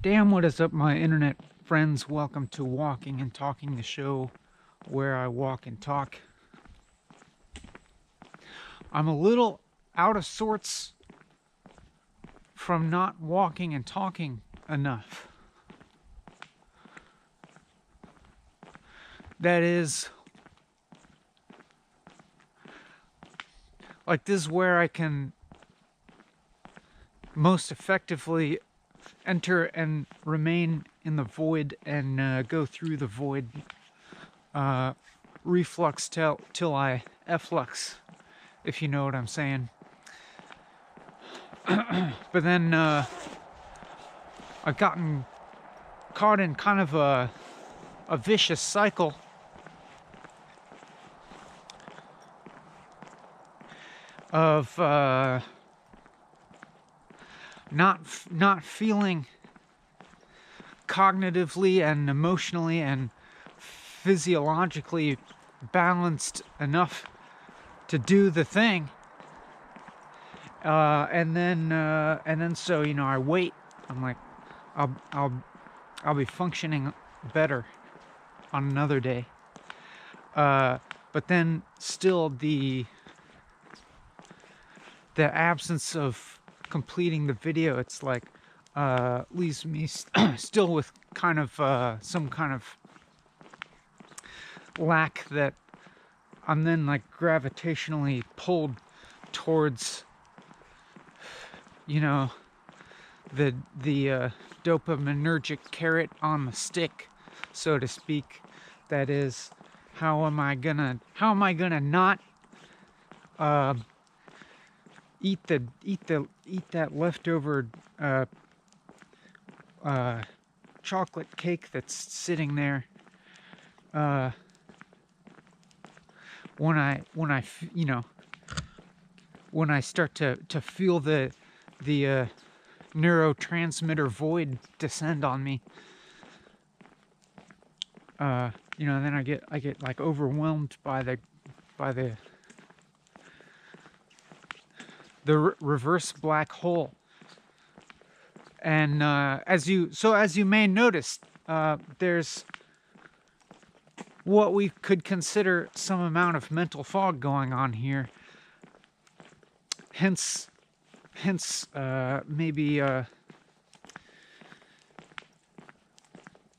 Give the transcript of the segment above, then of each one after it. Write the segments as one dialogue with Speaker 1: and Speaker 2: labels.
Speaker 1: Damn, what is up, my internet friends? Welcome to Walking and Talking, the show where I walk and talk. I'm a little out of sorts from not walking and talking enough. That is, like, this is where I can most effectively enter and remain in the void and go through the void, reflux till I efflux, if you know what I'm saying. But then I've gotten caught in kind of a vicious cycle of not feeling cognitively and emotionally and physiologically balanced enough to do the thing, and then so I wait. I'm like, I'll be functioning better on another day, but then still the absence of completing the video, it's like leaves me still with kind of some kind of lack that I'm then like gravitationally pulled towards, the dopaminergic carrot on the stick, so to speak. That is, how am I gonna not eat that leftover chocolate cake that's sitting there when I start to feel the neurotransmitter void descend on me. Then I get like overwhelmed by the reverse black hole. And as you may notice, there's what we could consider some amount of mental fog going on here. Hence, maybe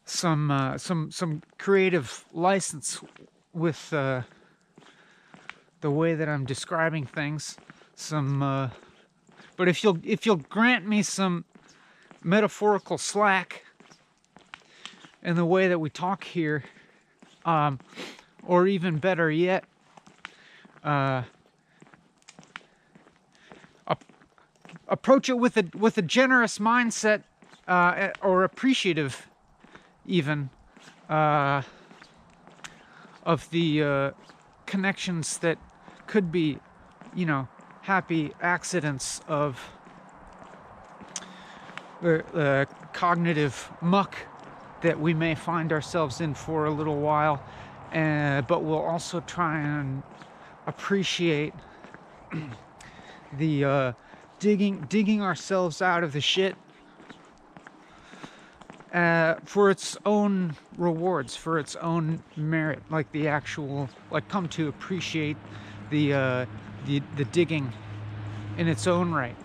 Speaker 1: some creative license with the way that I'm describing things. But if you'll grant me some metaphorical slack in the way that we talk here, or even better yet, approach it with a generous mindset, or appreciative even, of the connections that could be, happy accidents of cognitive muck that we may find ourselves in for a little while, but we'll also try and appreciate the digging ourselves out of the shit for its own rewards, for its own merit, like the actual, like, come to appreciate the digging in its own right,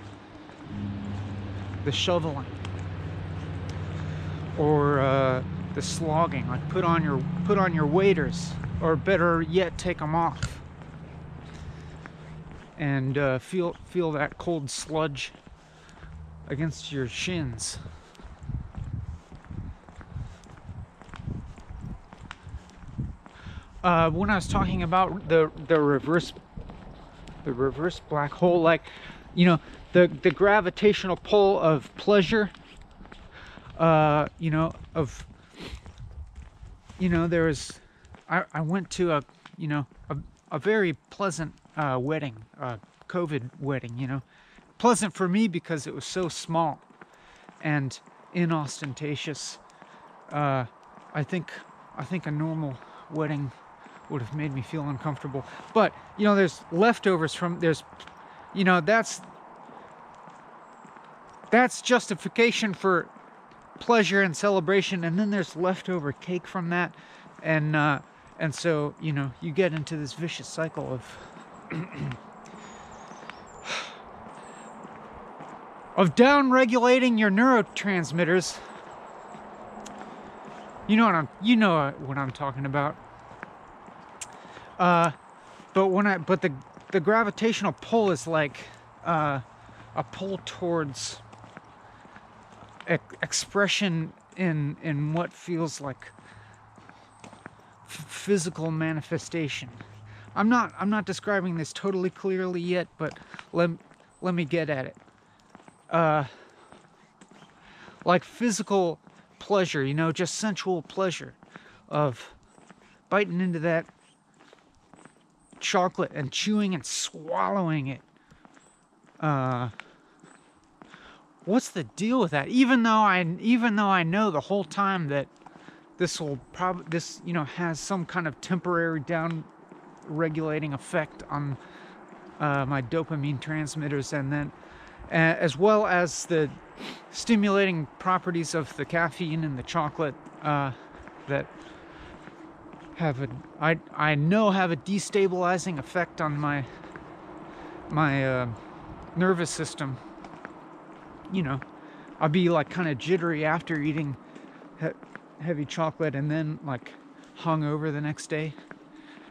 Speaker 1: the shoveling, or the slogging. Like, put on your waders, or better yet, take them off, and feel that cold sludge against your shins. When I was talking about the reverse black hole, like, the gravitational pull of pleasure, there's, I went to a very pleasant wedding, COVID wedding, pleasant for me because it was so small and inostentatious. I think a normal wedding would have made me feel uncomfortable, but there's leftovers from, that's justification for pleasure and celebration, and then there's leftover cake from that, and so you know you get into this vicious cycle of down regulating your neurotransmitters. You know what I'm talking about. But the gravitational pull is like a pull towards expression in what feels like physical manifestation. I'm not describing this totally clearly yet, but let me get at it. Like physical pleasure, you know, just sensual pleasure of biting into that chocolate and chewing and swallowing it. What's the deal with that? Even though I know the whole time that this you know has some kind of temporary down regulating effect on my dopamine transmitters, and then as well as the stimulating properties of the caffeine and the chocolate that I know have a destabilizing effect on my nervous system. You know, I'll be like kind of jittery after eating heavy chocolate, and then like hungover the next day.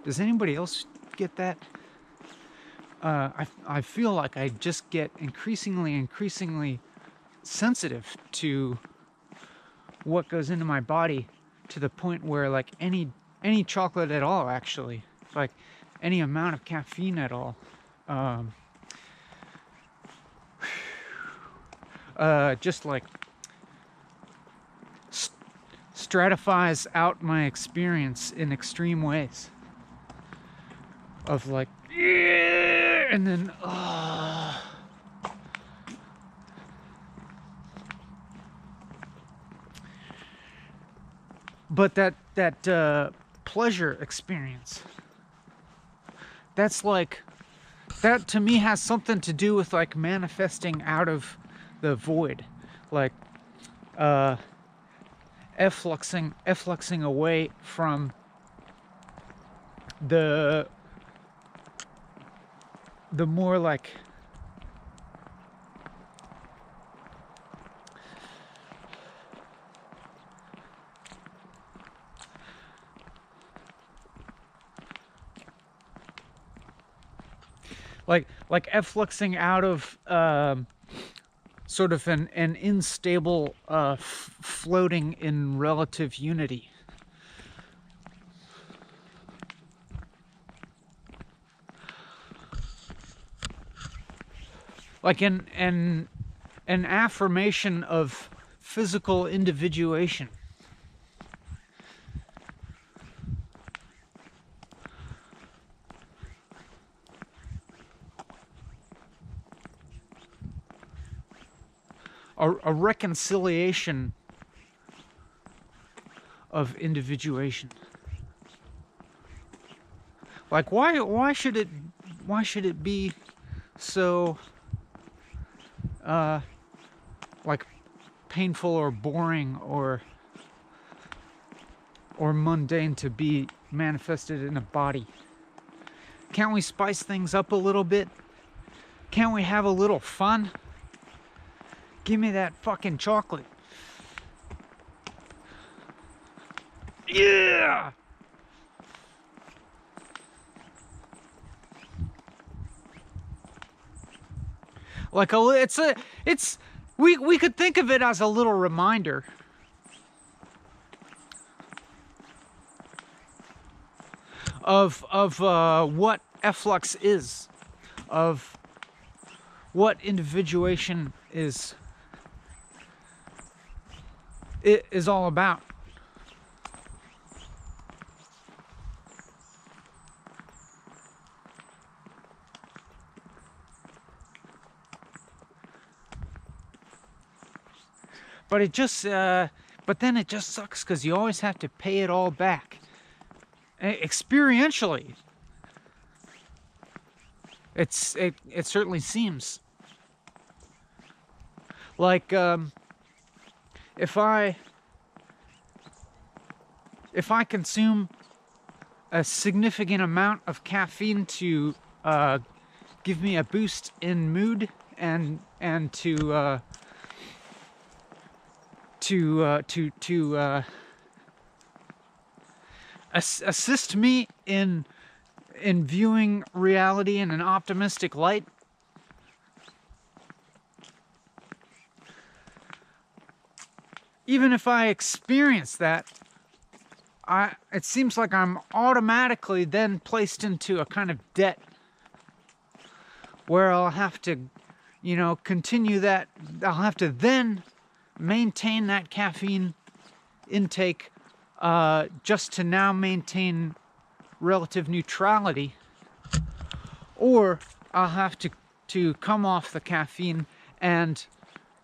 Speaker 1: Does anybody else get that? I feel like I just get increasingly sensitive to what goes into my body, to the point where like any chocolate at all, actually, like any amount of caffeine at all, just like stratifies out my experience in extreme ways of like, and then but that pleasure experience, that's like, that to me has something to do with like manifesting out of the void, like effluxing away from the more like effluxing out of sort of an unstable floating in relative unity. Like an affirmation of physical individuation. A reconciliation of individuation. Like why should it be so like painful or boring or mundane to be manifested in a body? Can't we spice things up a little bit? Can't we have a little fun? Give me that fucking chocolate. Yeah! Like we could think of it as a little reminder of what efflux is, of what individuation is all about. But it just, but then it just sucks because you always have to pay it all back. Experientially, it certainly seems like if I consume a significant amount of caffeine to give me a boost in mood and to assist me in viewing reality in an optimistic light, even if I experience that, it seems like I'm automatically then placed into a kind of debt where I'll have to, continue that. I'll have to then maintain that caffeine intake just to now maintain relative neutrality, or I'll have to come off the caffeine and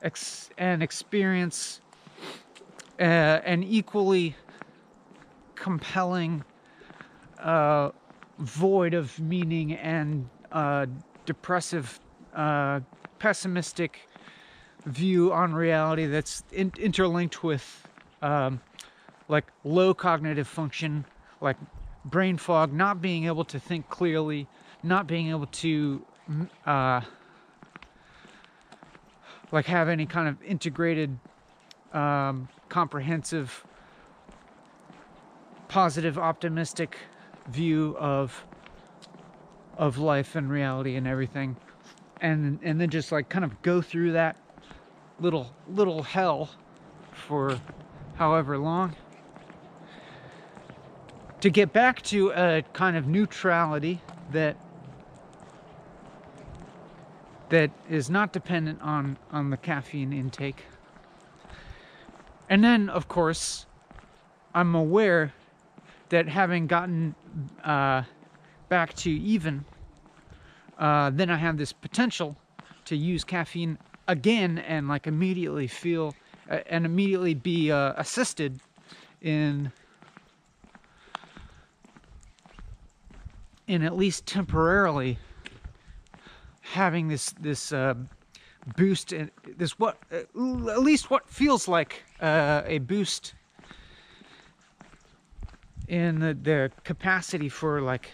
Speaker 1: experience an equally compelling void of meaning and depressive, pessimistic view on reality that's interlinked with like low cognitive function, like brain fog, not being able to think clearly, not being able to like have any kind of integrated, comprehensive, positive, optimistic view of life and reality and everything, and then just like kind of go through that little hell for however long to get back to a kind of neutrality that is not dependent on the caffeine intake. And then, of course, I'm aware that having gotten back to even, then I have this potential to use caffeine again and like immediately feel and immediately be assisted in at least temporarily having this boost, and this at least what feels like a boost in the capacity for like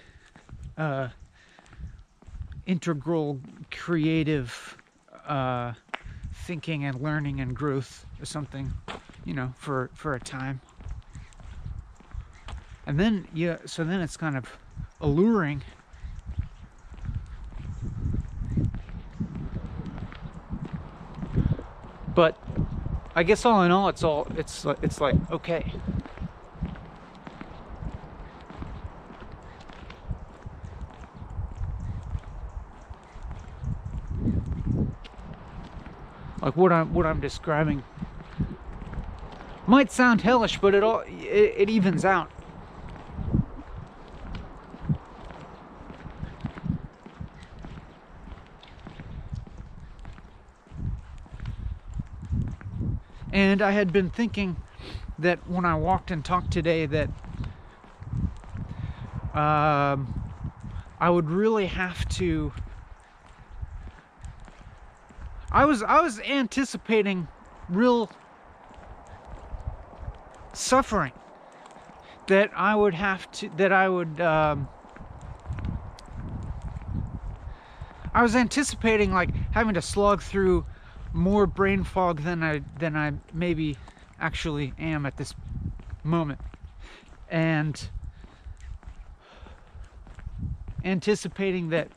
Speaker 1: integral creative thinking and learning and growth or something, for a time. And then so then it's kind of alluring. But I guess all in all, it's like okay. Like what I'm describing might sound hellish, but it evens out. And I had been thinking that when I walked and talked today that I would really have to. I was anticipating real suffering, that I would have to, I was anticipating like having to slog through more brain fog than I maybe actually am at this moment, and anticipating that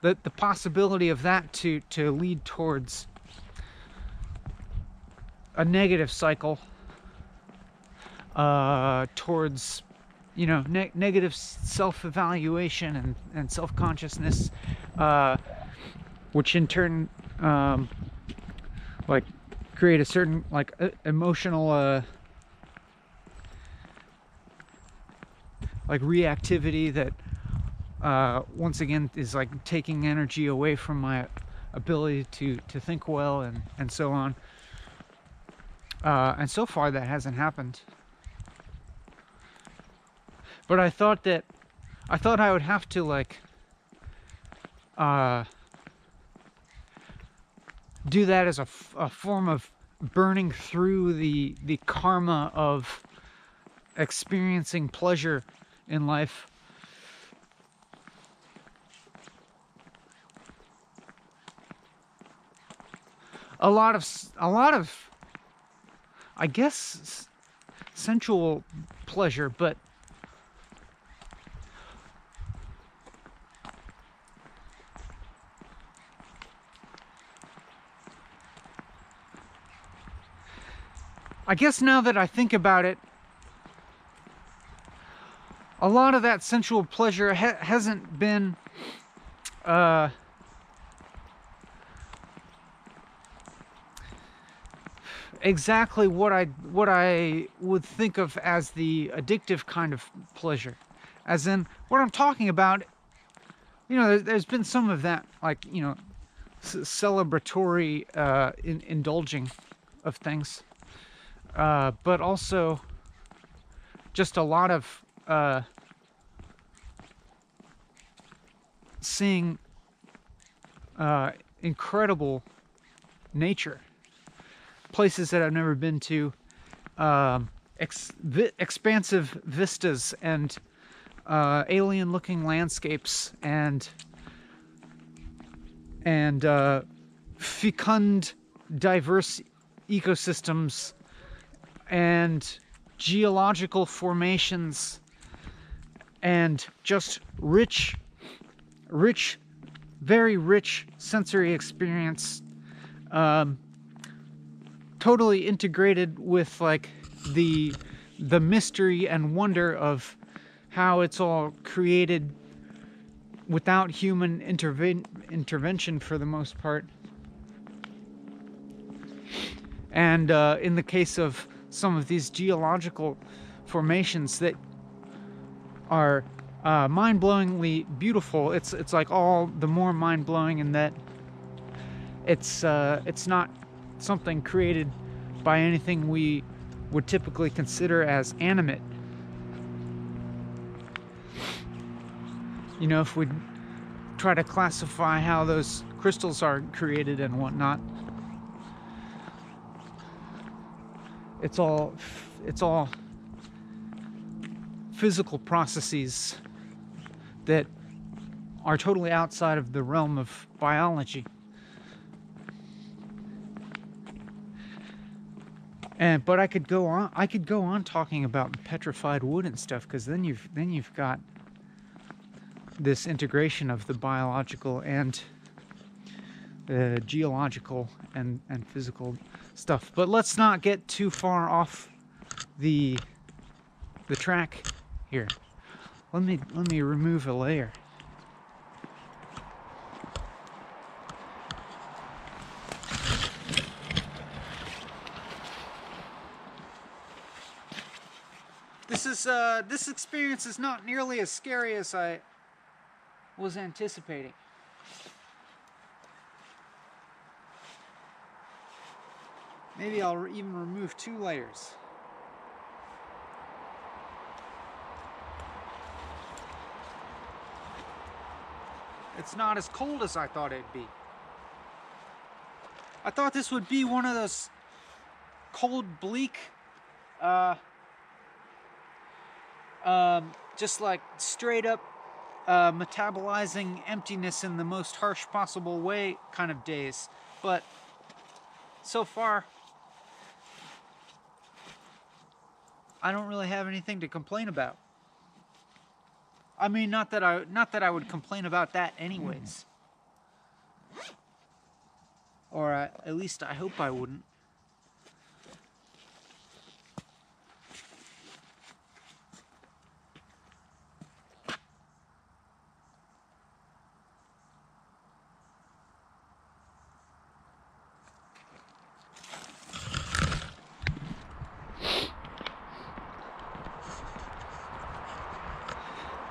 Speaker 1: the possibility of that to lead towards a negative cycle, towards negative self-evaluation and self-consciousness, which in turn like create a certain like emotional like reactivity that once again is like taking energy away from my ability to think well and so on. And so far that hasn't happened. But I thought I would have to like do that as a form of burning through the karma of experiencing pleasure in life. A lot of, I guess, sensual pleasure, but I guess now that I think about it, a lot of that sensual pleasure hasn't been exactly what I would think of as the addictive kind of pleasure. As in, what I'm talking about, you know, there's been some of that, like, you know, celebratory indulging of things, but also just a lot of seeing incredible nature, places that I've never been to, expansive vistas and alien-looking landscapes, and fecund, diverse ecosystems, and geological formations, and just rich, very rich sensory experience, totally integrated with like the mystery and wonder of how it's all created without human intervention for the most part. And in the case of some of these geological formations that are mind-blowingly beautiful, it's like all the more mind-blowing in that it's not something created by anything we would typically consider as animate. You know, if we try to classify how those crystals are created and whatnot, it's all physical processes that are totally outside of the realm of biology. But I could go on talking about petrified wood and stuff, because then you've got this integration of the biological and the geological and physical stuff. But let's not get too far off the track here. Let me remove a layer. This experience is not nearly as scary as I was anticipating. Maybe I'll even remove 2 layers. It's not as cold as I thought it'd be. I thought this would be one of those cold, bleak, just like straight up metabolizing emptiness in the most harsh possible way kind of days. But so far, I don't really have anything to complain about. I mean, not that I would complain about that anyways. Or at least I hope I wouldn't.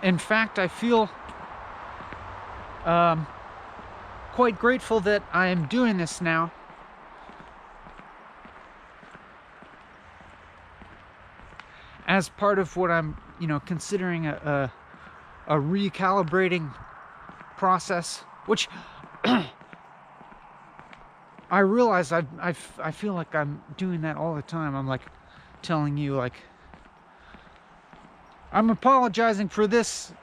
Speaker 1: In fact, I feel quite grateful that I am doing this now. As part of what I'm, you know, considering a recalibrating process, which I realize I feel like I'm doing that all the time. I'm like telling you, like, I'm apologizing for this,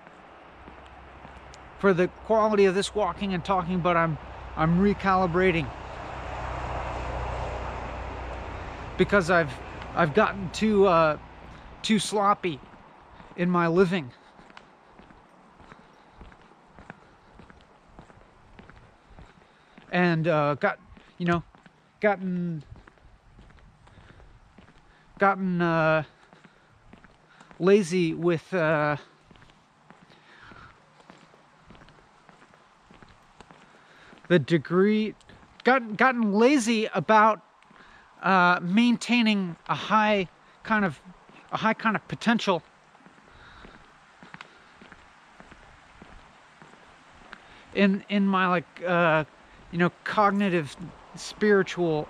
Speaker 1: for the quality of this walking and talking, but I'm recalibrating because I've gotten too sloppy in my living. And gotten lazy with the degree, gotten lazy about maintaining a high kind of potential in my, like, cognitive, spiritual,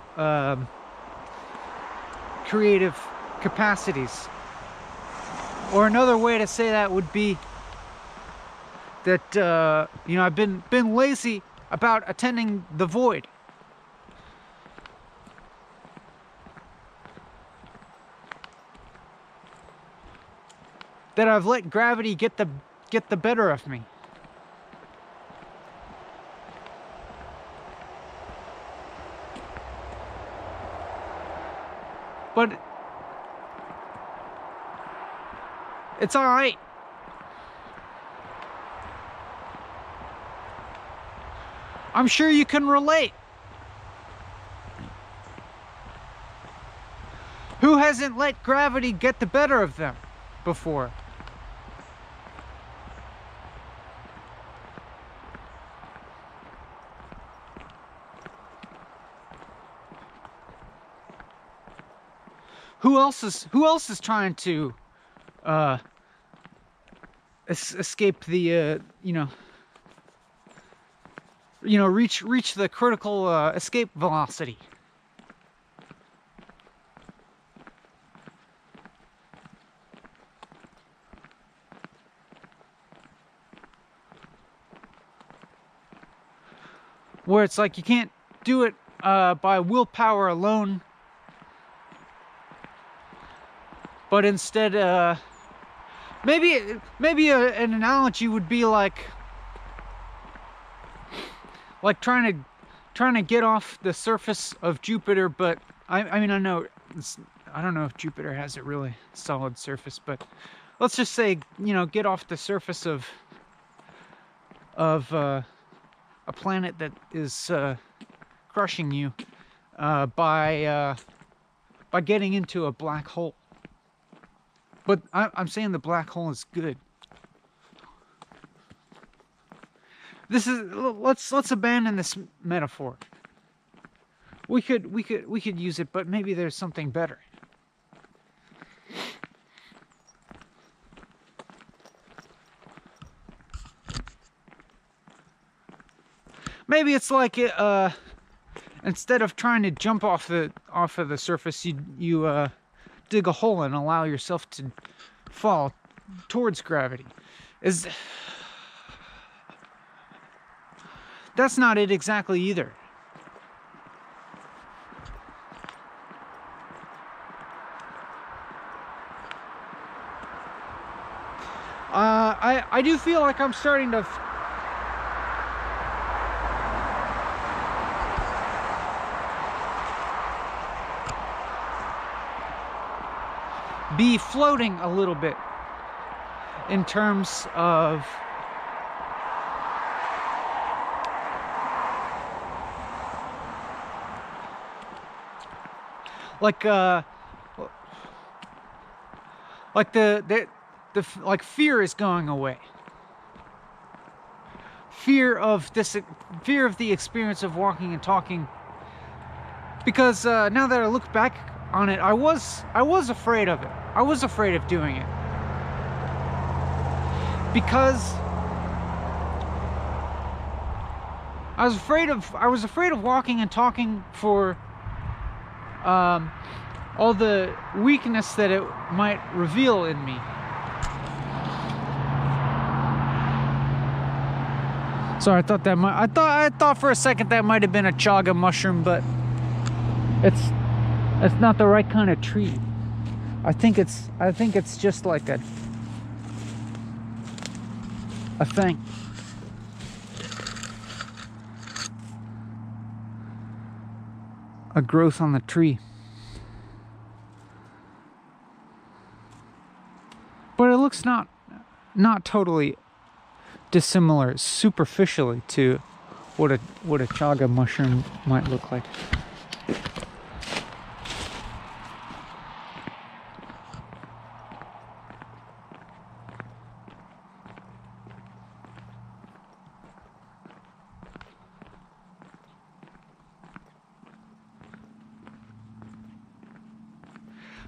Speaker 1: creative capacities. Or another way to say that would be that I've been lazy about attending the void. That I've let gravity get the better of me. But it's all right. I'm sure you can relate. Who hasn't let gravity get the better of them before? Who else is trying to escape the reach the critical escape velocity? Where it's like you can't do it by willpower alone, but instead maybe an analogy would be like trying to get off the surface of Jupiter. But I mean, I don't know if Jupiter has a really solid surface, but let's just say, get off the surface of a planet that is crushing you by getting into a black hole. But I'm saying the black hole is good. Let's abandon this metaphor. We could use it, but maybe there's something better. Maybe it's like instead of trying to jump off of the surface, you dig a hole and allow yourself to fall towards gravity. That's not it exactly either. I do feel like I'm starting to be floating a little bit in terms of like fear is going away. Fear of the experience of walking and talking. Because now that I look back on it, I was afraid of it. I was afraid of doing it. Because I was afraid of walking and talking for all the weakness that it might reveal in me. Sorry, I thought for a second that might have been a chaga mushroom, but it's not the right kind of tree. I think it's just like a thing. A growth on the tree. But it looks not totally dissimilar superficially to what a chaga mushroom might look like.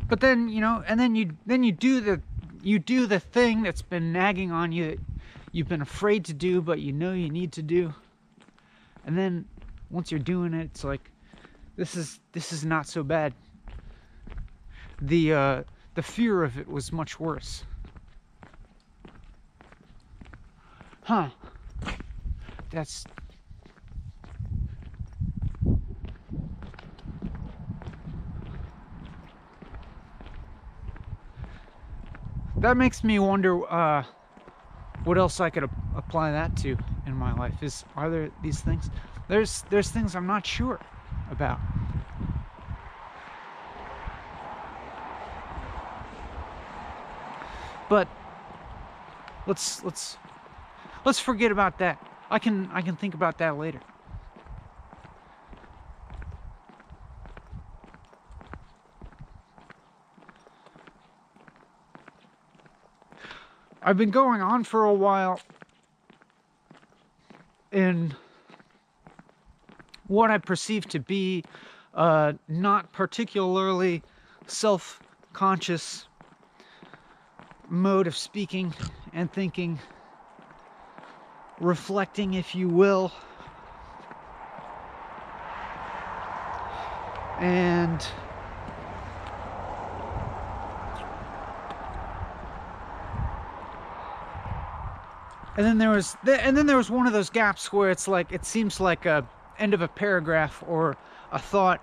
Speaker 1: But then, you know, and then you do the thing that's been nagging on you that you've been afraid to do, but you know you need to do. And then once you're doing it, it's like, this is not so bad. The fear of it was much worse. Huh. That makes me wonder what else I could apply that to in my life. Are there these things? There's things I'm not sure about. But let's forget about that. I can think about that later. I've been going on for a while in what I perceive to be not particularly self-conscious mode of speaking and thinking, reflecting, if you will, and then there was one of those gaps where it's like, it seems like a end of a paragraph or a thought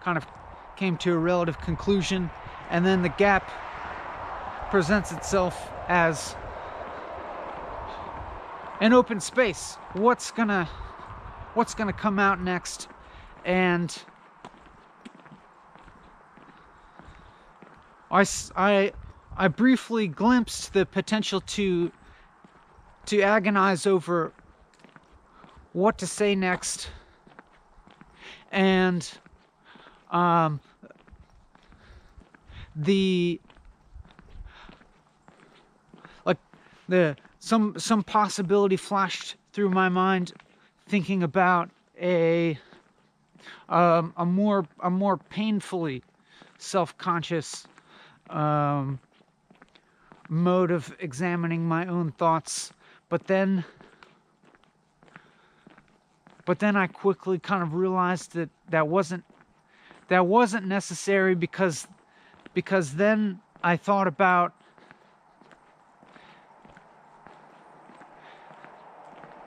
Speaker 1: kind of came to a relative conclusion, and then the gap presents itself as an open space. What's gonna come out next? And I briefly glimpsed the potential to agonize over what to say next, and some possibility flashed through my mind, thinking about a more painfully self-conscious mode of examining my own thoughts. But then I quickly kind of realized that wasn't necessary, because then I thought about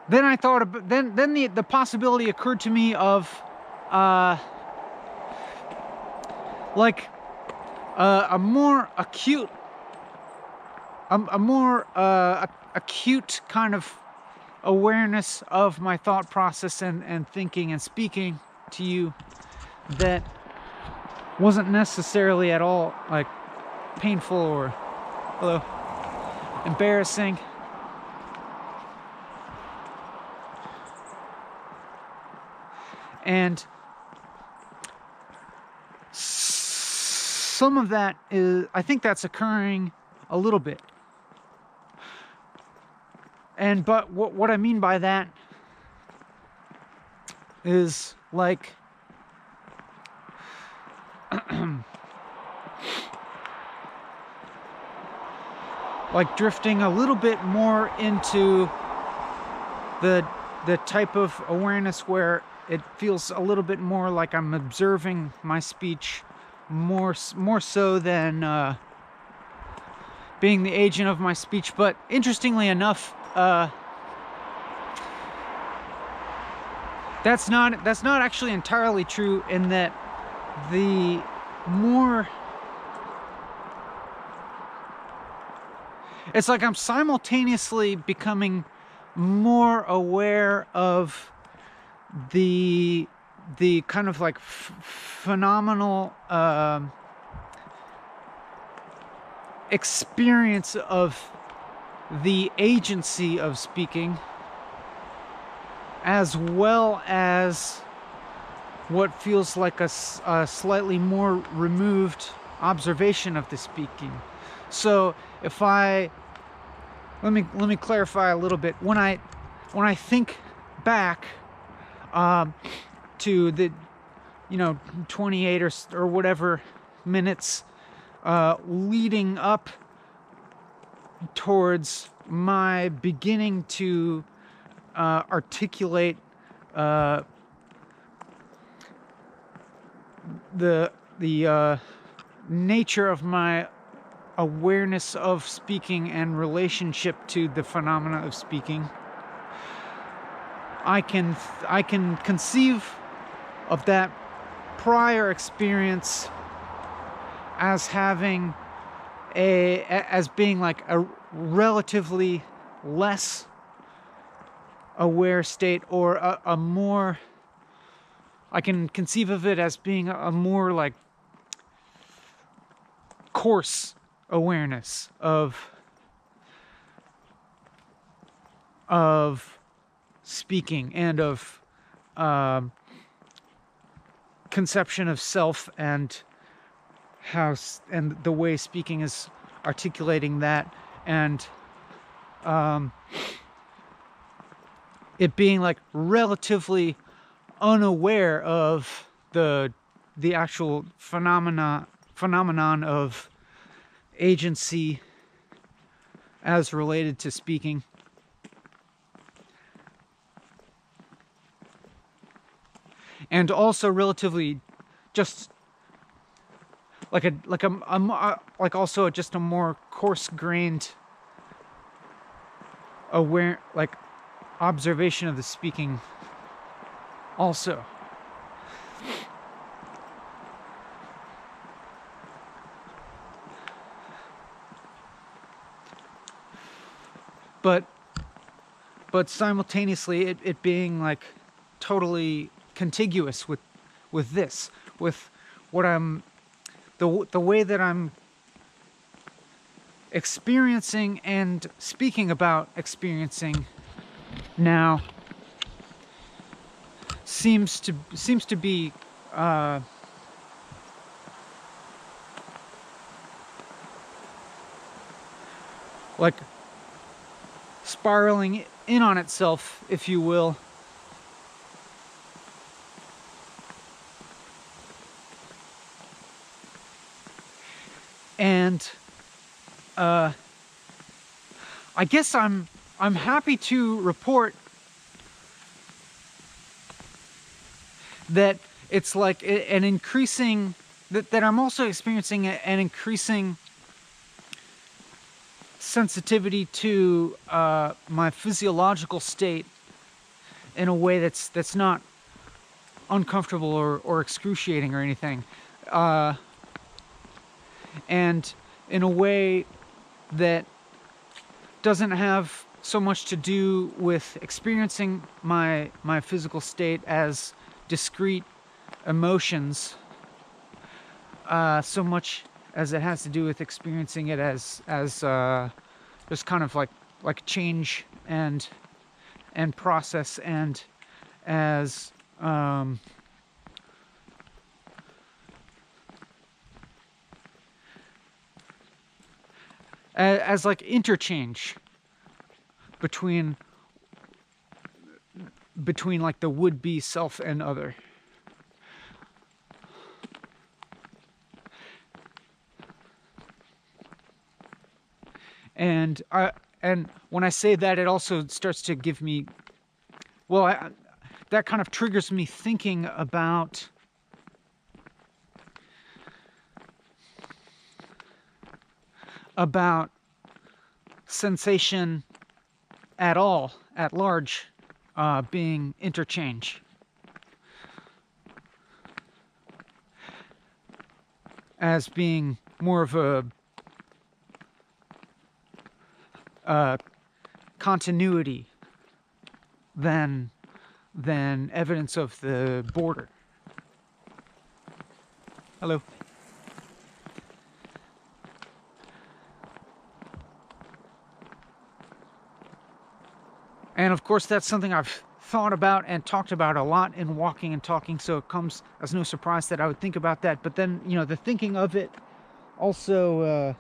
Speaker 1: the possibility occurred to me of like a more acute kind of awareness of my thought process and thinking and speaking to you that wasn't necessarily at all like painful or embarrassing. And some of that is, I think that's occurring a little bit. But what I mean by that is like like drifting a little bit more into the type of awareness where it feels a little bit more like I'm observing my speech more so than being the agent of my speech. But interestingly enough, that's not actually entirely true, in that the more, it's like I'm simultaneously becoming more aware of the kind of like phenomenal experience of the agency of speaking, as well as what feels like a slightly more removed observation of the speaking. So if I let me clarify a little bit. When I think back to the 28 or whatever minutes leading up towards my beginning to articulate the nature of my awareness of speaking and relationship to the phenomena of speaking, I can conceive of that prior experience as having as being like a relatively less aware state, or a more, I can conceive of it as being a more like coarse awareness of speaking, and of conception of self, and and the way speaking is articulating that, and it being like relatively unaware of the actual phenomenon of agency as related to speaking. And also relatively just like also just a more coarse-grained observation of the speaking also. But simultaneously it being like totally contiguous with this, with what I'm, the way that I'm experiencing and speaking about experiencing now seems to be like spiraling in on itself, if you will. And I guess I'm happy to report that it's like an increasing, that I'm also experiencing an increasing sensitivity to my physiological state in a way that's not uncomfortable or excruciating or anything, and in a way that doesn't have so much to do with experiencing my physical state as discrete emotions, so much as it has to do with experiencing it as just kind of like change and process, and as as like interchange between like the would-be self and other. And when I say that, it also starts to give me, well, that kind of triggers me thinking about sensation at large being interchange. as being more of a continuity than evidence of the border. Hello. And of course, that's something I've thought about and talked about a lot in walking and talking, so it comes as no surprise that I would think about that. But then, you know, the thinking of it also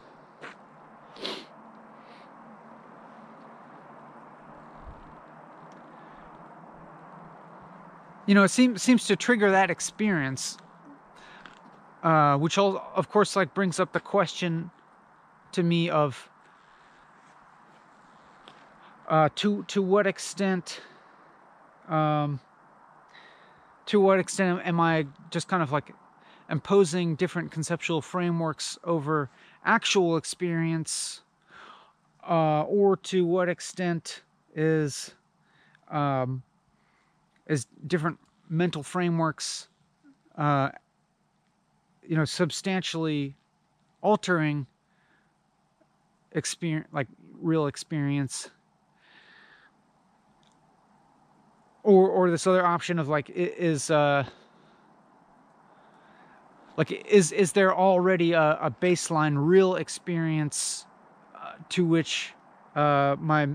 Speaker 1: you know, it seems to trigger that experience, which of course like brings up the question to me of to what extent am I just kind of like imposing different conceptual frameworks over actual experience, or to what extent is different mental frameworks, you know, substantially altering experience, like real experience, or this other option of like is there already a baseline real experience to which my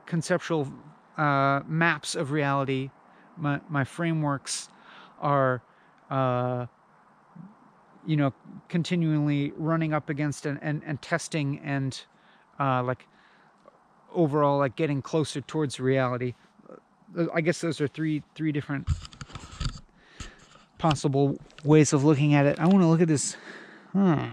Speaker 1: conceptual maps of reality, my frameworks are you know, continually running up against and testing and like overall like getting closer towards reality. I guess those are three different possible ways of looking at it. I want to look at this. Here,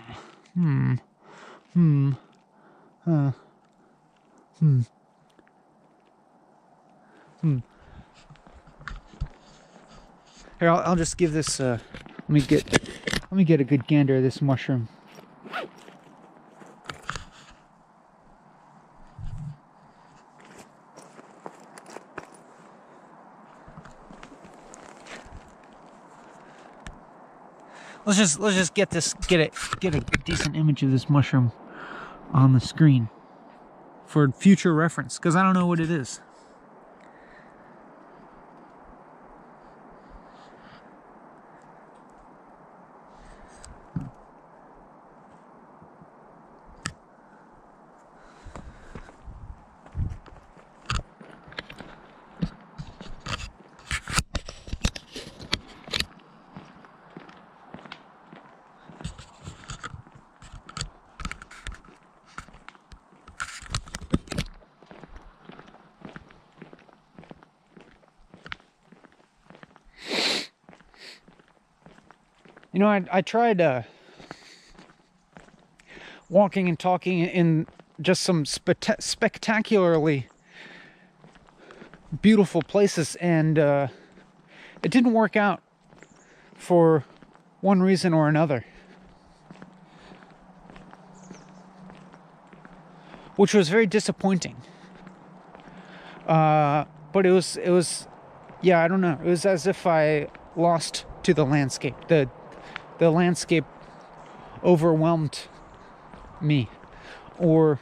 Speaker 1: I'll just give this. Let me get a good gander of this mushroom. Let's just get a decent image of this mushroom on the screen for future reference, because I don't know what it is. You know, I tried walking and talking in just some spectacularly beautiful places, and it didn't work out for one reason or another, which was very disappointing. But it was, yeah, I don't know. It was as if I lost to the landscape. The landscape overwhelmed me, or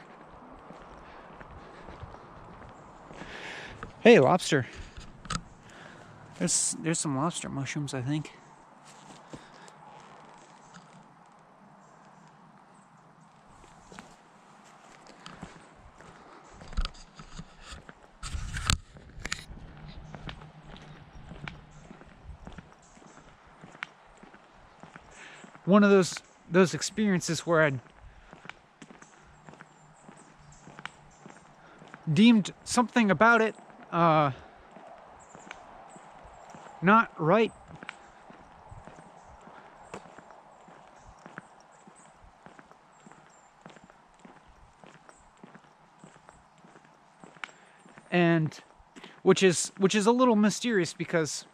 Speaker 1: hey, lobster. There's some lobster mushrooms, I think. One of those experiences where I deemed something about it not right. And which is a little mysterious, because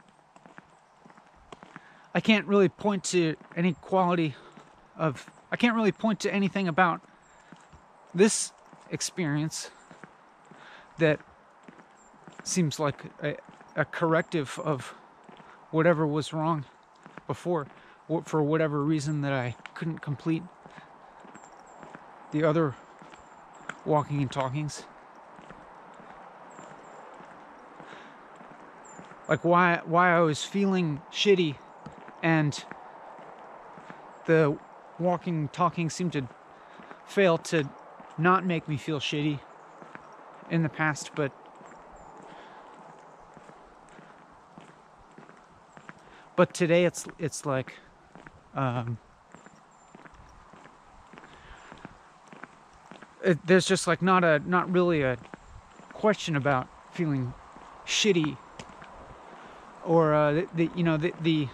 Speaker 1: I can't really point to any quality of, I can't really point to anything about this experience that seems like a corrective of whatever was wrong before, for whatever reason that I couldn't complete the other walking and talkings. Like why I was feeling shitty and the walking and talking seemed to fail to not make me feel shitty in the past, but today it's like there's just like not really a question about feeling shitty or the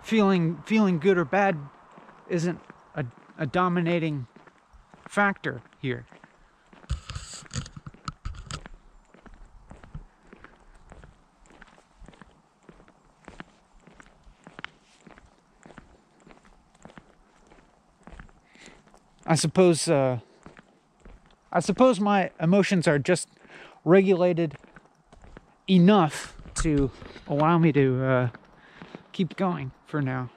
Speaker 1: feeling good or bad isn't a dominating factor here. I suppose my emotions are just regulated enough to allow me to keep going for now.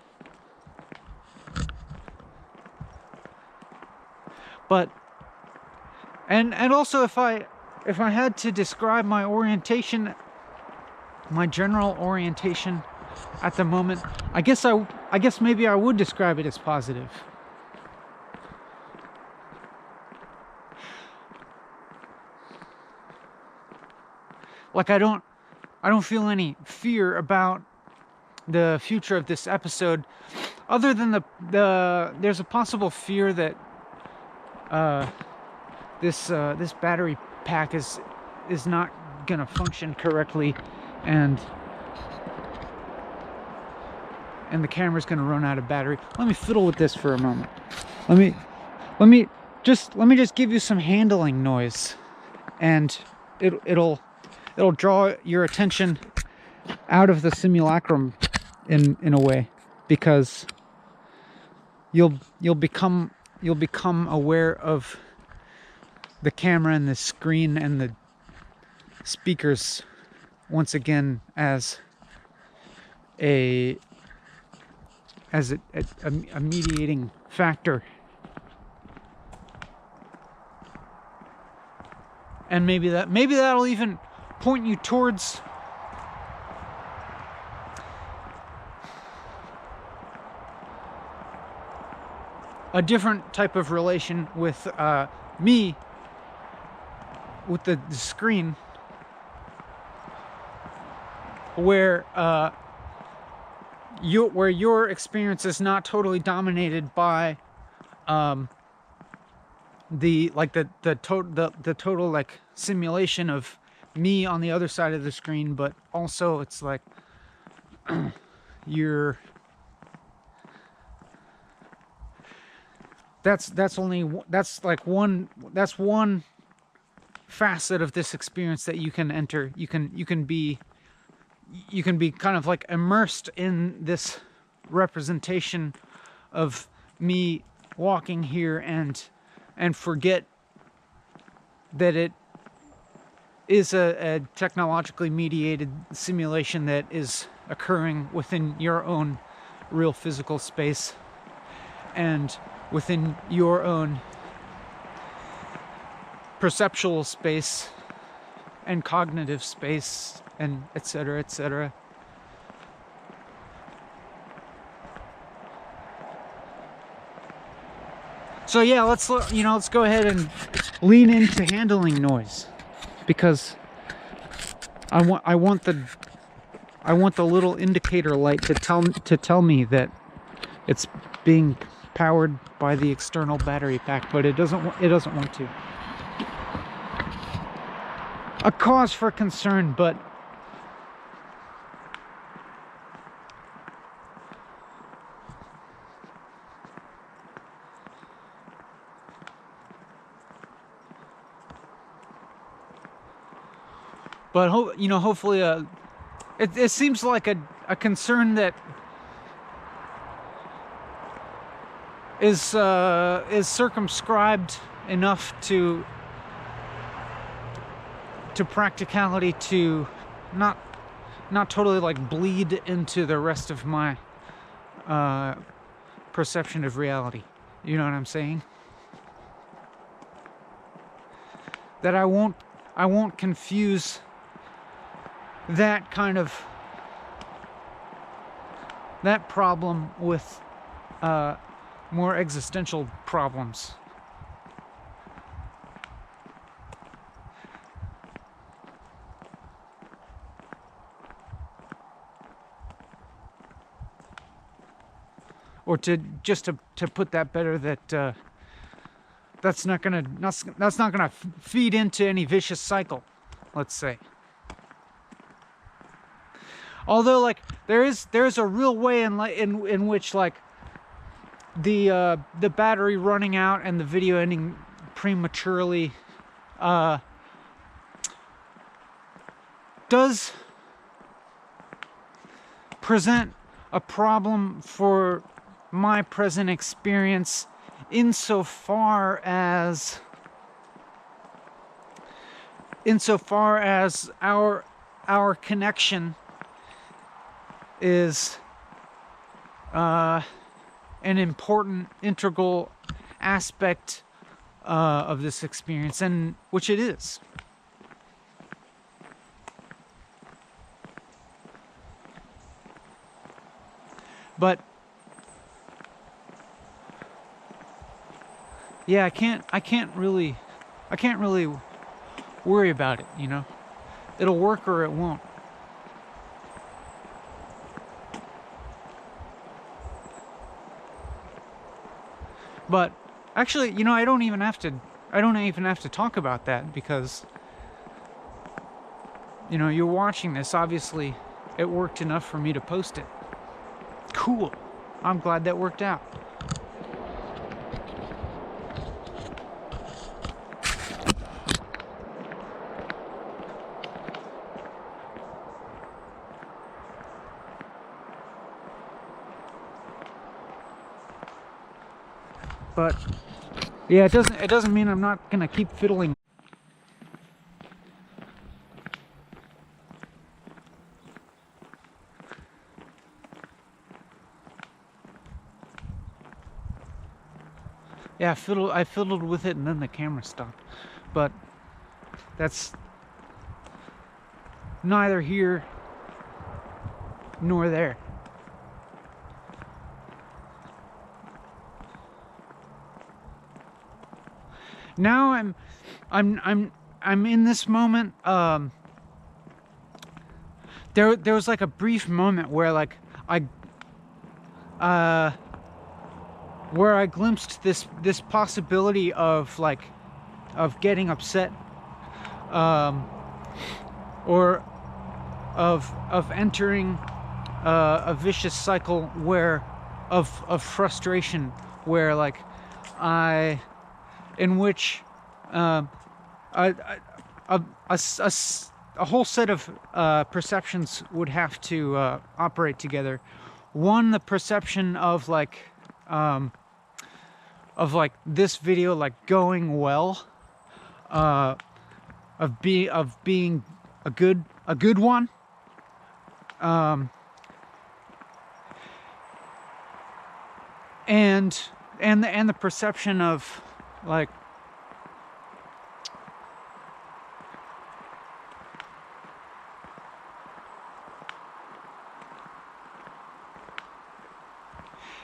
Speaker 1: But and also if I had to describe my orientation, my general orientation at the moment, I guess maybe I would describe it as positive. Like I don't feel any fear about the future of this episode, other than there's a possible fear that this battery pack is not gonna function correctly, and the camera's gonna run out of battery. Let me fiddle with this for a moment. Let me just give you some handling noise, and it'll draw your attention out of the simulacrum in a way, because you'll become aware of the camera and the screen and the speakers once again as a mediating factor. And maybe that'll even point you towards a different type of relation with me, with the screen, where your experience is not totally dominated by the total like simulation of me on the other side of the screen, but also it's like that's one facet of this experience that you can enter. You can be kind of like immersed in this representation of me walking here and forget that it is a technologically mediated simulation that is occurring within your own real physical space and within your own perceptual space and cognitive space, and etc., etc. So yeah, let's go ahead and lean into handling noise, because I want the little indicator light to tell me that it's being powered by the external battery pack, but it doesn't want to. A cause for concern, but hopefully it seems like a concern that is circumscribed enough to practicality, to not totally like bleed into the rest of my perception of reality. You know what I'm saying? That I won't confuse that kind of that problem with more existential problems. Or to put that better, that that's not gonna feed into any vicious cycle, let's say. Although, like, there's a real way in which, like, the battery running out and the video ending prematurely does present a problem for my present experience, insofar as our connection is an important integral aspect of this experience, and which it is. But yeah, I can't really worry about it, you know. It'll work or it won't. But actually, you know, I don't even have to talk about that, because, you know, you're watching this. Obviously, it worked enough for me to post it. Cool. I'm glad that worked out. But yeah, it doesn't mean I'm not gonna keep fiddling. Yeah, I fiddled with it and then the camera stopped. But that's neither here nor there. Now I'm in this moment. There was like a brief moment where, like, where I glimpsed this possibility of, like, of getting upset, or of entering a vicious cycle where of frustration, where, like, in which a whole set of perceptions would have to operate together. One, the perception of, like, this video, like, going well, of being a good one, and the perception of, like,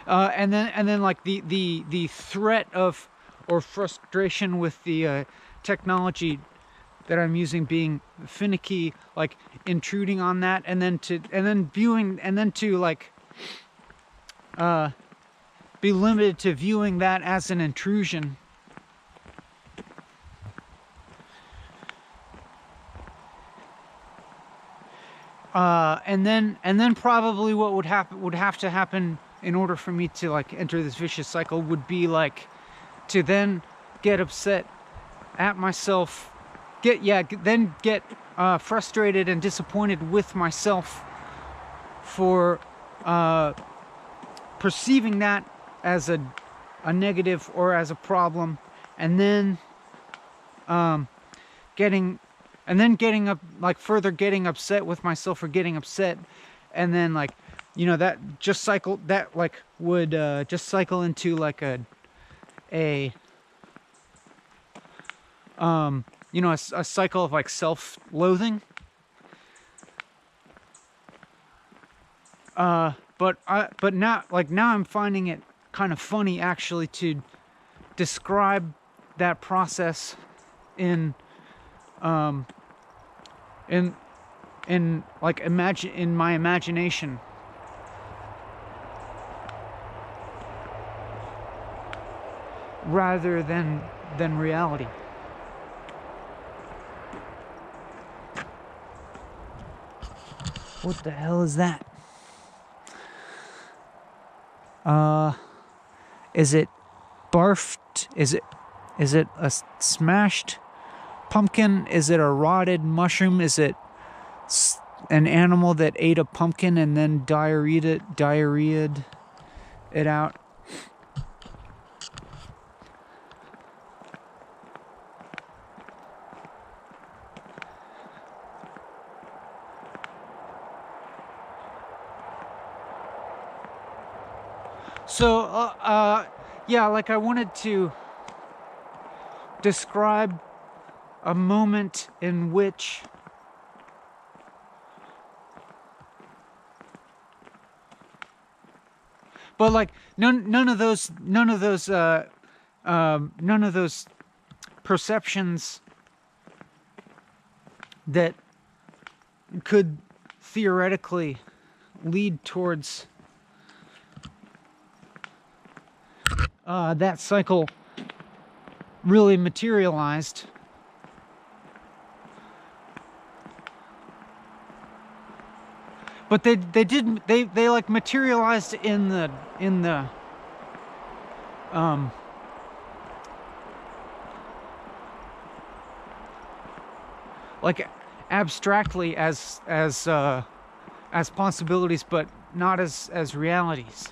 Speaker 1: and then like the threat of, or frustration with the technology that I'm using being finicky, like, intruding on that, and then to like be limited to viewing that as an intrusion. And then probably what would have to happen in order for me to, like, enter this vicious cycle would be, like, to then get upset at myself, get frustrated and disappointed with myself for perceiving that as a negative or as a problem, and then getting further getting upset with myself for getting upset, and then, like, you know, that just cycle, that like would just cycle into like a you know, a cycle of like self-loathing. But now, like now I'm finding it kind of funny actually to describe that process in like in my imagination, rather than reality. What the hell is that? Is it barfed? Is it a smashed pumpkin? Is it a rotted mushroom? Is it an animal that ate a pumpkin and then diarrheaed it out? So, yeah, like I wanted to describe a moment in which but like none of those perceptions that could theoretically lead towards that cycle really materialized. But they like materialized in the like abstractly as possibilities, but not as realities.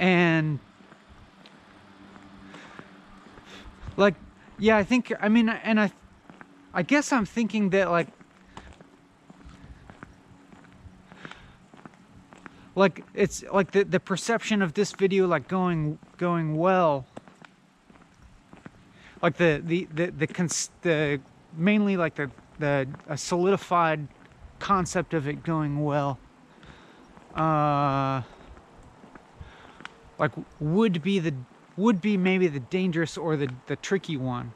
Speaker 1: And like, yeah, I think, I mean, and I guess I'm thinking that like it's like the perception of this video like going well, like the mainly like the a solidified concept of it going well, like would be maybe the dangerous or the tricky one,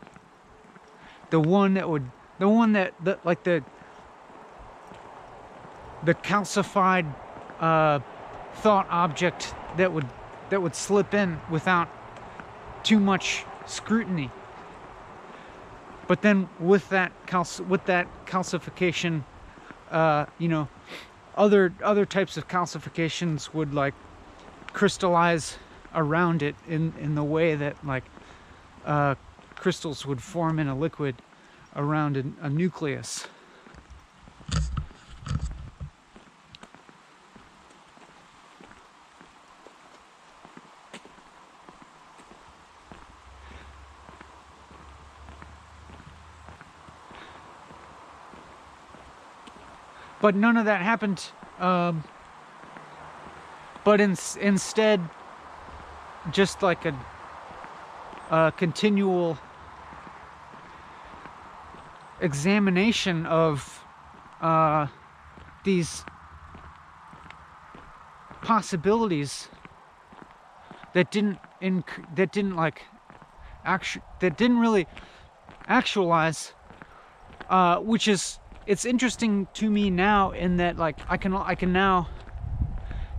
Speaker 1: the one that like the calcified thought object that would slip in without too much scrutiny. But then with that calcification, you know, other types of calcifications would like crystallize around it in the way that like crystals would form in a liquid around a nucleus. But none of that happened. But instead, just like a continual examination of these possibilities that didn't really actualize, which is, it's interesting to me now in that like I can now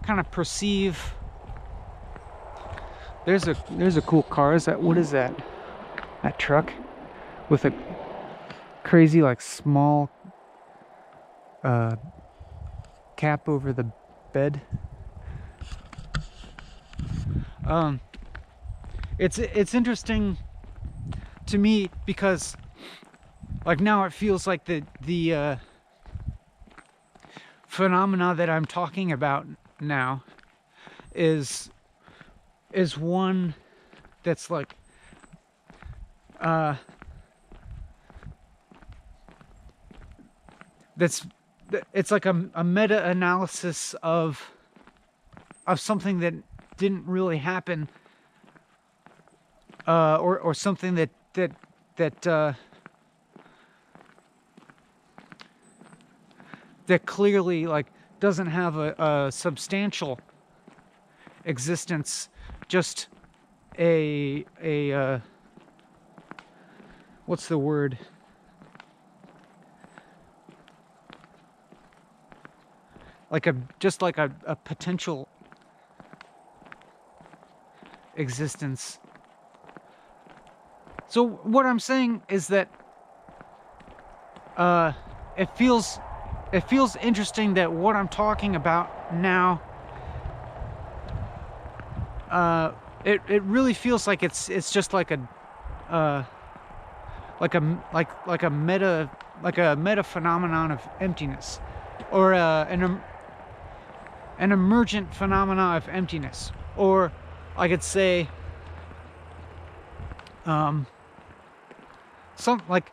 Speaker 1: kind of perceive. There's a cool car. What is that? That truck with a crazy like small cap over the bed. It's interesting to me because like now it feels like the phenomena that I'm talking about now is one that's like it's like a meta-analysis of something that didn't really happen, or something that clearly like doesn't have a substantial existence, just a what's the word? Just like a potential existence. So what I'm saying is that it feels interesting that what I'm talking about now, it really feels like it's just like a meta phenomenon of emptiness, or an emergent phenomena of emptiness, or I could say some like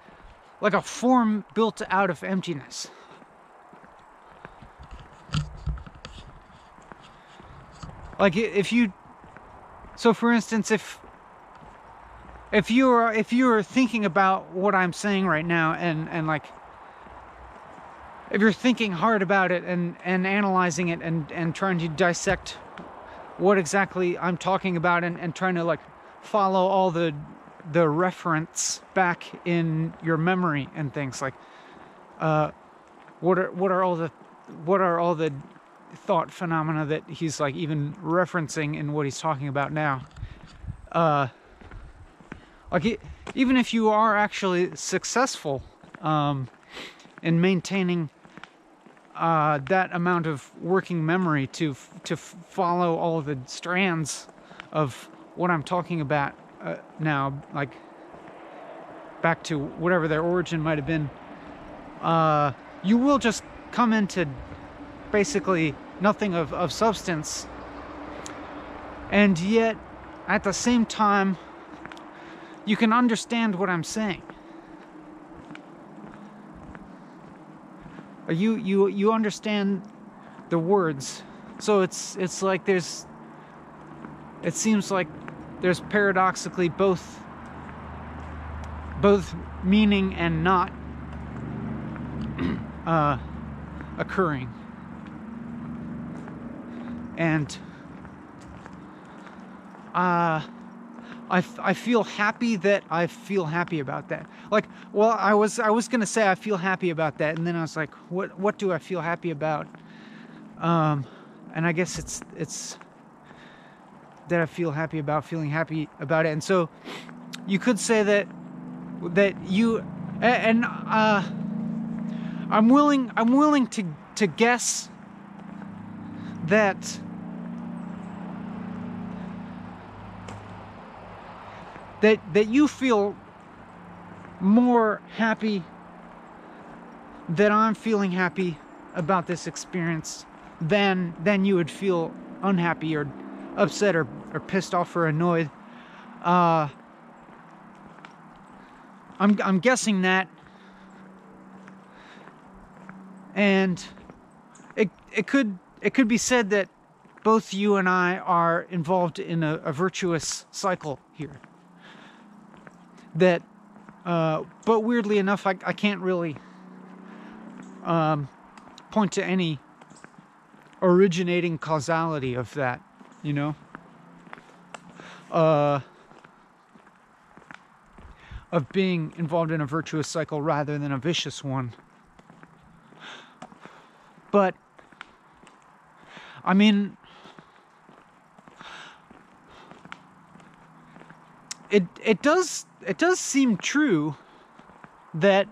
Speaker 1: a form built out of emptiness. Like if you, so for instance, if you were thinking about what I'm saying right now, and like if you're thinking hard about it and analyzing it and trying to dissect what exactly I'm talking about, and trying to like follow all the reference back in your memory and things, like what are all the thought phenomena that he's like even referencing in what he's talking about now. Even if you are actually successful in maintaining that amount of working memory to follow all of the strands of what I'm talking about now, like back to whatever their origin might have been, you will just come into basically nothing of substance, and yet at the same time you can understand what I'm saying. You understand the words, so it's like it seems like there's paradoxically both meaning and not occurring. And I feel happy that I feel happy about that. Like, well, I was gonna say I feel happy about that, and then I was like, what do I feel happy about? And I guess it's that I feel happy about feeling happy about it. And so you could say that you, and I'm willing to guess that you feel more happy that I'm feeling happy about this experience than you would feel unhappy or upset or pissed off or annoyed. I'm guessing that, and it could be said that both you and I are involved in a virtuous cycle here. That, but weirdly enough, I can't really point to any originating causality of that, you know? Of being involved in a virtuous cycle rather than a vicious one. But, I mean, it does seem true that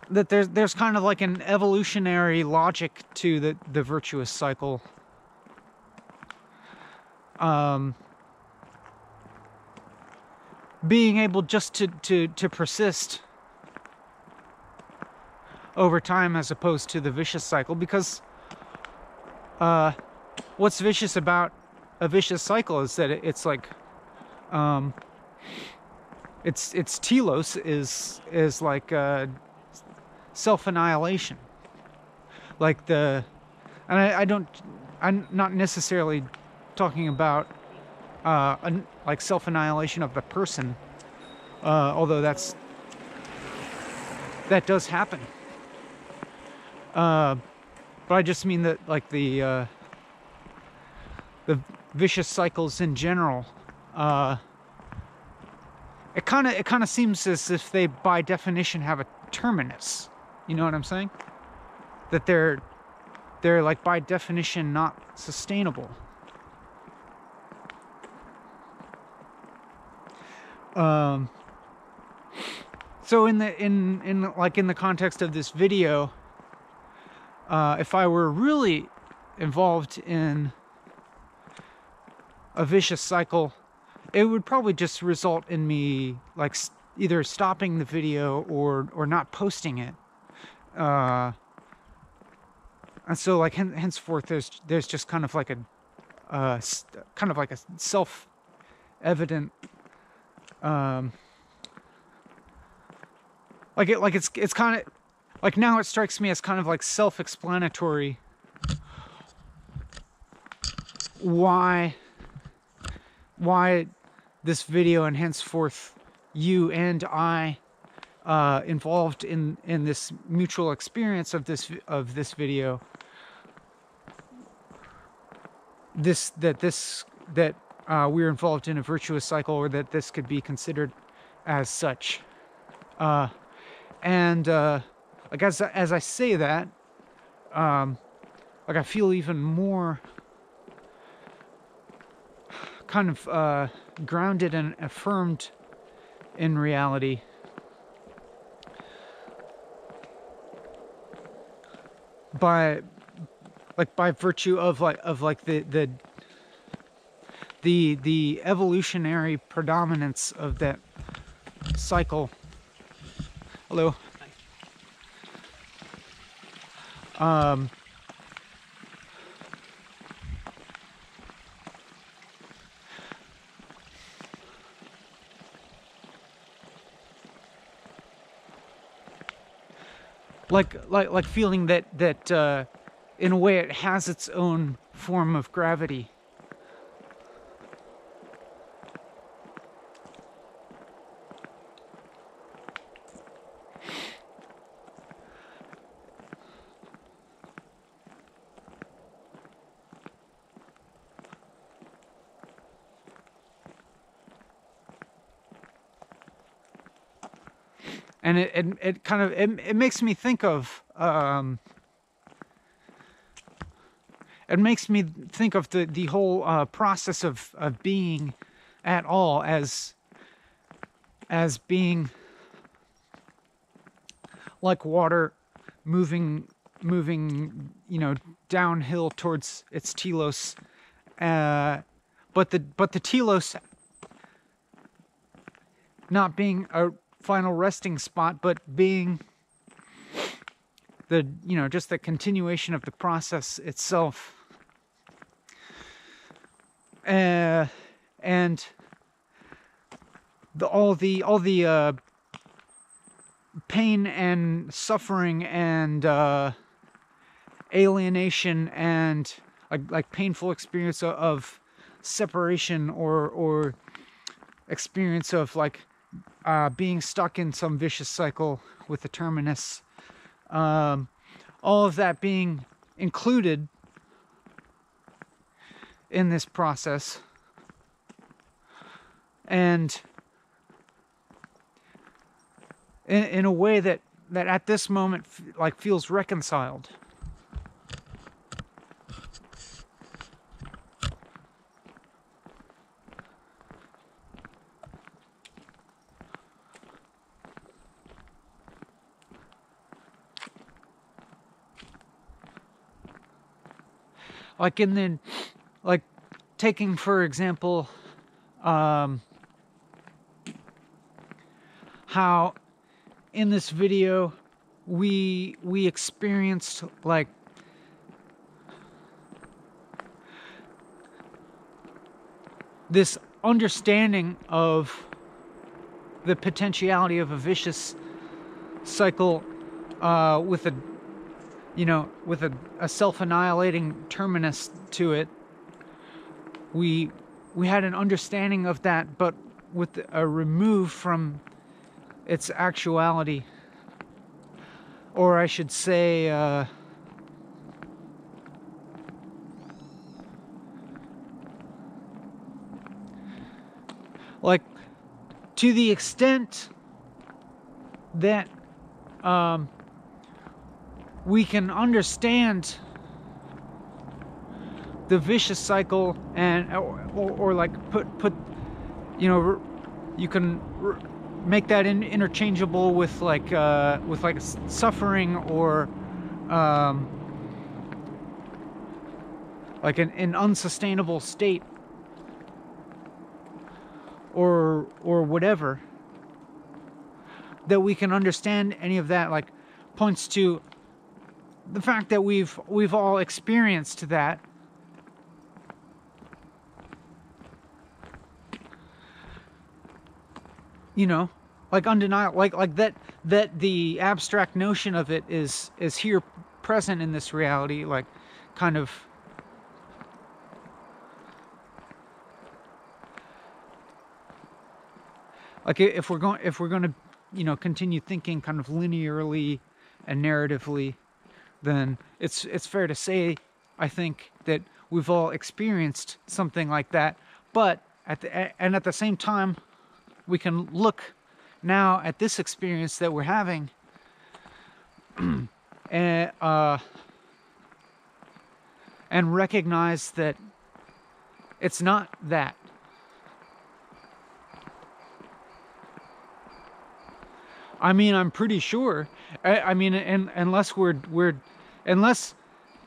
Speaker 1: there's kind of like an evolutionary logic to the virtuous cycle. Being able just to persist over time as opposed to the vicious cycle, because what's vicious about a vicious cycle is that it's like, its telos is like self-annihilation. Like and I'm not necessarily talking about like self-annihilation of the person, although that does happen. But I just mean that, like, the vicious cycles in general, it kind of seems as if they by definition have a terminus. You know what I'm saying? That they're like by definition not sustainable. So in the context of this video, if I were really involved in a vicious cycle, it would probably just result in me like either stopping the video or not posting it. And so, like, henceforth, there's just kind of like a self-evident, it's kind of like, now it strikes me as kind of like self-explanatory why this video, and henceforth you and I, involved in this mutual experience of this video, that we're involved in a virtuous cycle, or that this could be considered as such. And like, as I say that, like, I feel even more kind of grounded and affirmed in reality, by virtue of the evolutionary predominance of that cycle. Hello. Like feeling that in a way it has its own form of gravity. And it kind of it makes me think of the whole process of being at all as being like water moving, you know, downhill towards its telos, but the telos not being a final resting spot, but being just the continuation of the process itself. And all the pain and suffering and alienation and like painful experience of separation, or experience of like being stuck in some vicious cycle with the terminus, all of that being included in this process, and in a way that at this moment like feels reconciled. Like taking, for example, how in this video we experienced like this understanding of the potentiality of a vicious cycle, with a, with a self-annihilating terminus to it. We had an understanding of that, but with a remove from its actuality, or I should say, like, to the extent that we can understand the vicious cycle, and or like put you can make that interchangeable with like suffering, or like an unsustainable state, or whatever, that we can understand any of that, like, points to the fact that we've all experienced that. Like undeniable, like that the abstract notion of it is here, present in this reality, like, kind of, like, if we're going to continue thinking kind of linearly and narratively, then it's fair to say, I think, that we've all experienced something like that. But at the same time, we can look now at this experience that we're having, and recognize that it's not that. I mean, I'm pretty sure. I mean, unless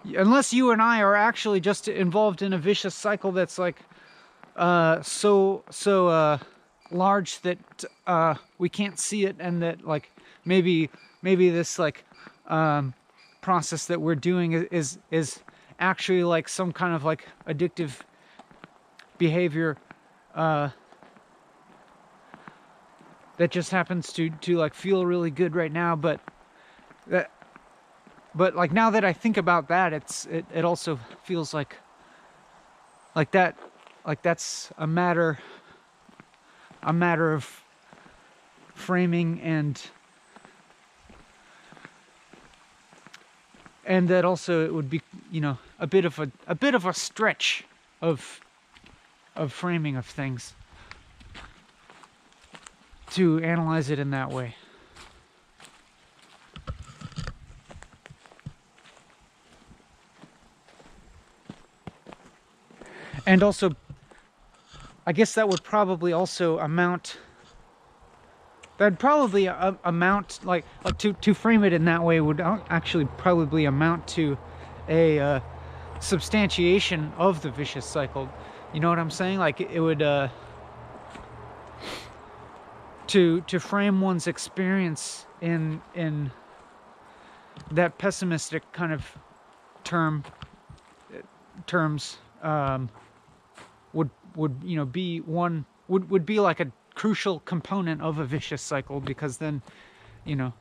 Speaker 1: unless you and I are actually just involved in a vicious cycle that's like so large that we can't see it, and that, like, maybe this, like, process that we're doing is actually like some kind of like addictive behavior that just happens to like feel really good right now. But like, now that I think about that, it also feels like that, like, that's a matter of framing, and that also it would be, a bit of a stretch of framing of things to analyze it in that way. And also, I guess that would probably also amount. That'd probably amount, like to frame it in that way would actually probably amount to a substantiation of the vicious cycle. You know what I'm saying? Like, it would to frame one's experience in that pessimistic kind of terms, would be one, would be like a crucial component of a vicious cycle, because then you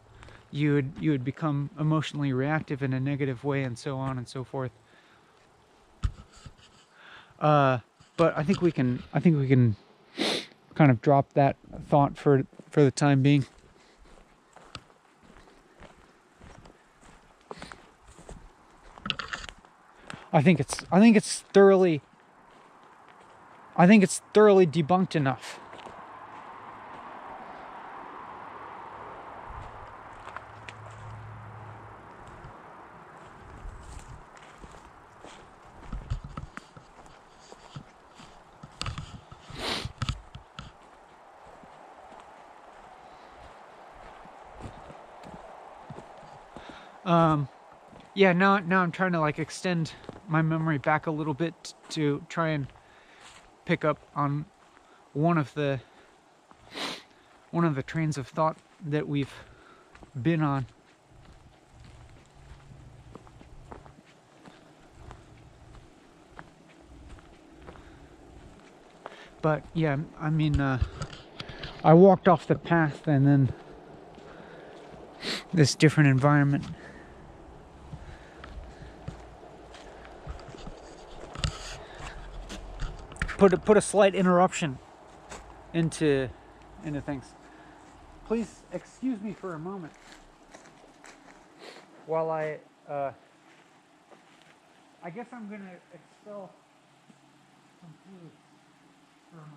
Speaker 1: would become emotionally reactive in a negative way, and so on and so forth. But I think we can kind of drop that thought for the time being. I think it's thoroughly debunked enough. Yeah, now I'm trying to, like, extend my memory back a little bit to try and pick up on one of the trains of thought that we've been on. But yeah, I mean, I walked off the path and then this different environment. Put a slight interruption into things. Please excuse me for a moment while I guess I'm gonna expel some fluids for a moment.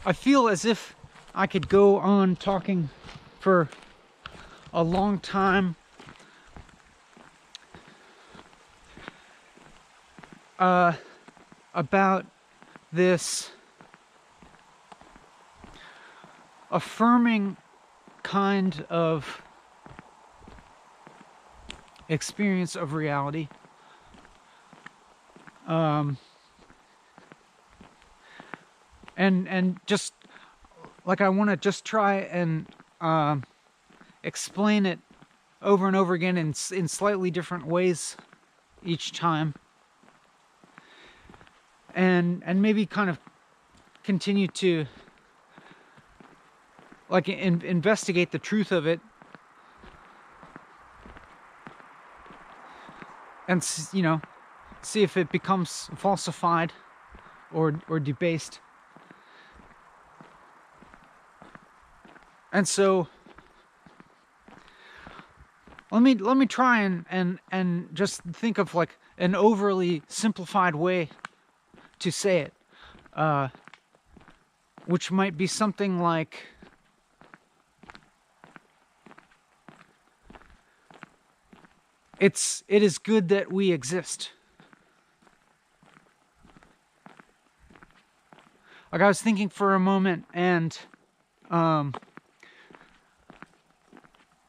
Speaker 1: I feel as if I could go on talking for a long time about this affirming kind of experience of reality. And just like I want to just try and explain it over and over again in slightly different ways each time, and maybe kind of continue to like investigate the truth of it, and see if it becomes falsified or debased. And so let me try and just think of like an overly simplified way to say it, which might be something like, it is good that we exist. Like, I was thinking for a moment, and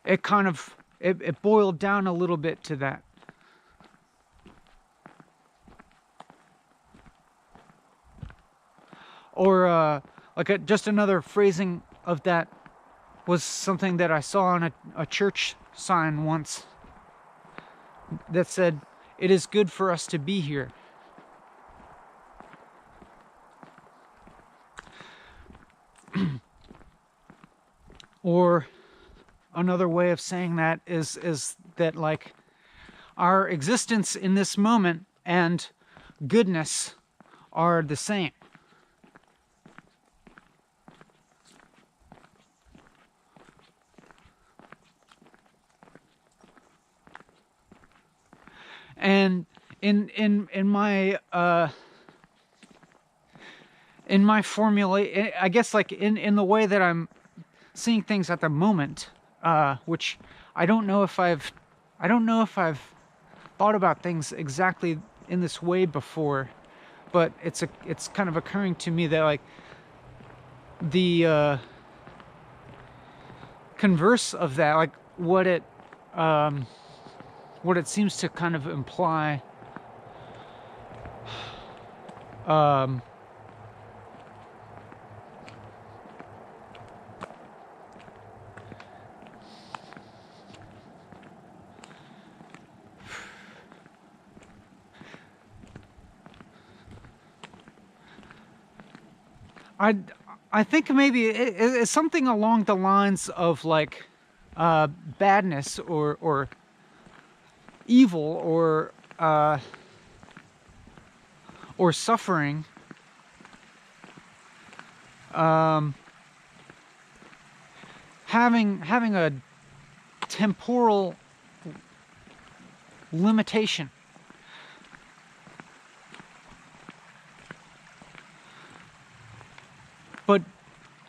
Speaker 1: it kind of it boiled down a little bit to that. Or just another phrasing of that was something that I saw on a church sign once that said, "It is good for us to be here." Or another way of saying that is that, like, our existence in this moment and goodness are the same. And in my formula, I guess, like in the way that I'm seeing things at the moment, which I don't know if I've thought about things exactly in this way before, but it's kind of occurring to me that, like, the converse of that, like what it seems to kind of imply, I think maybe it's something along the lines of, like, badness or evil or suffering, having a temporal limitation. but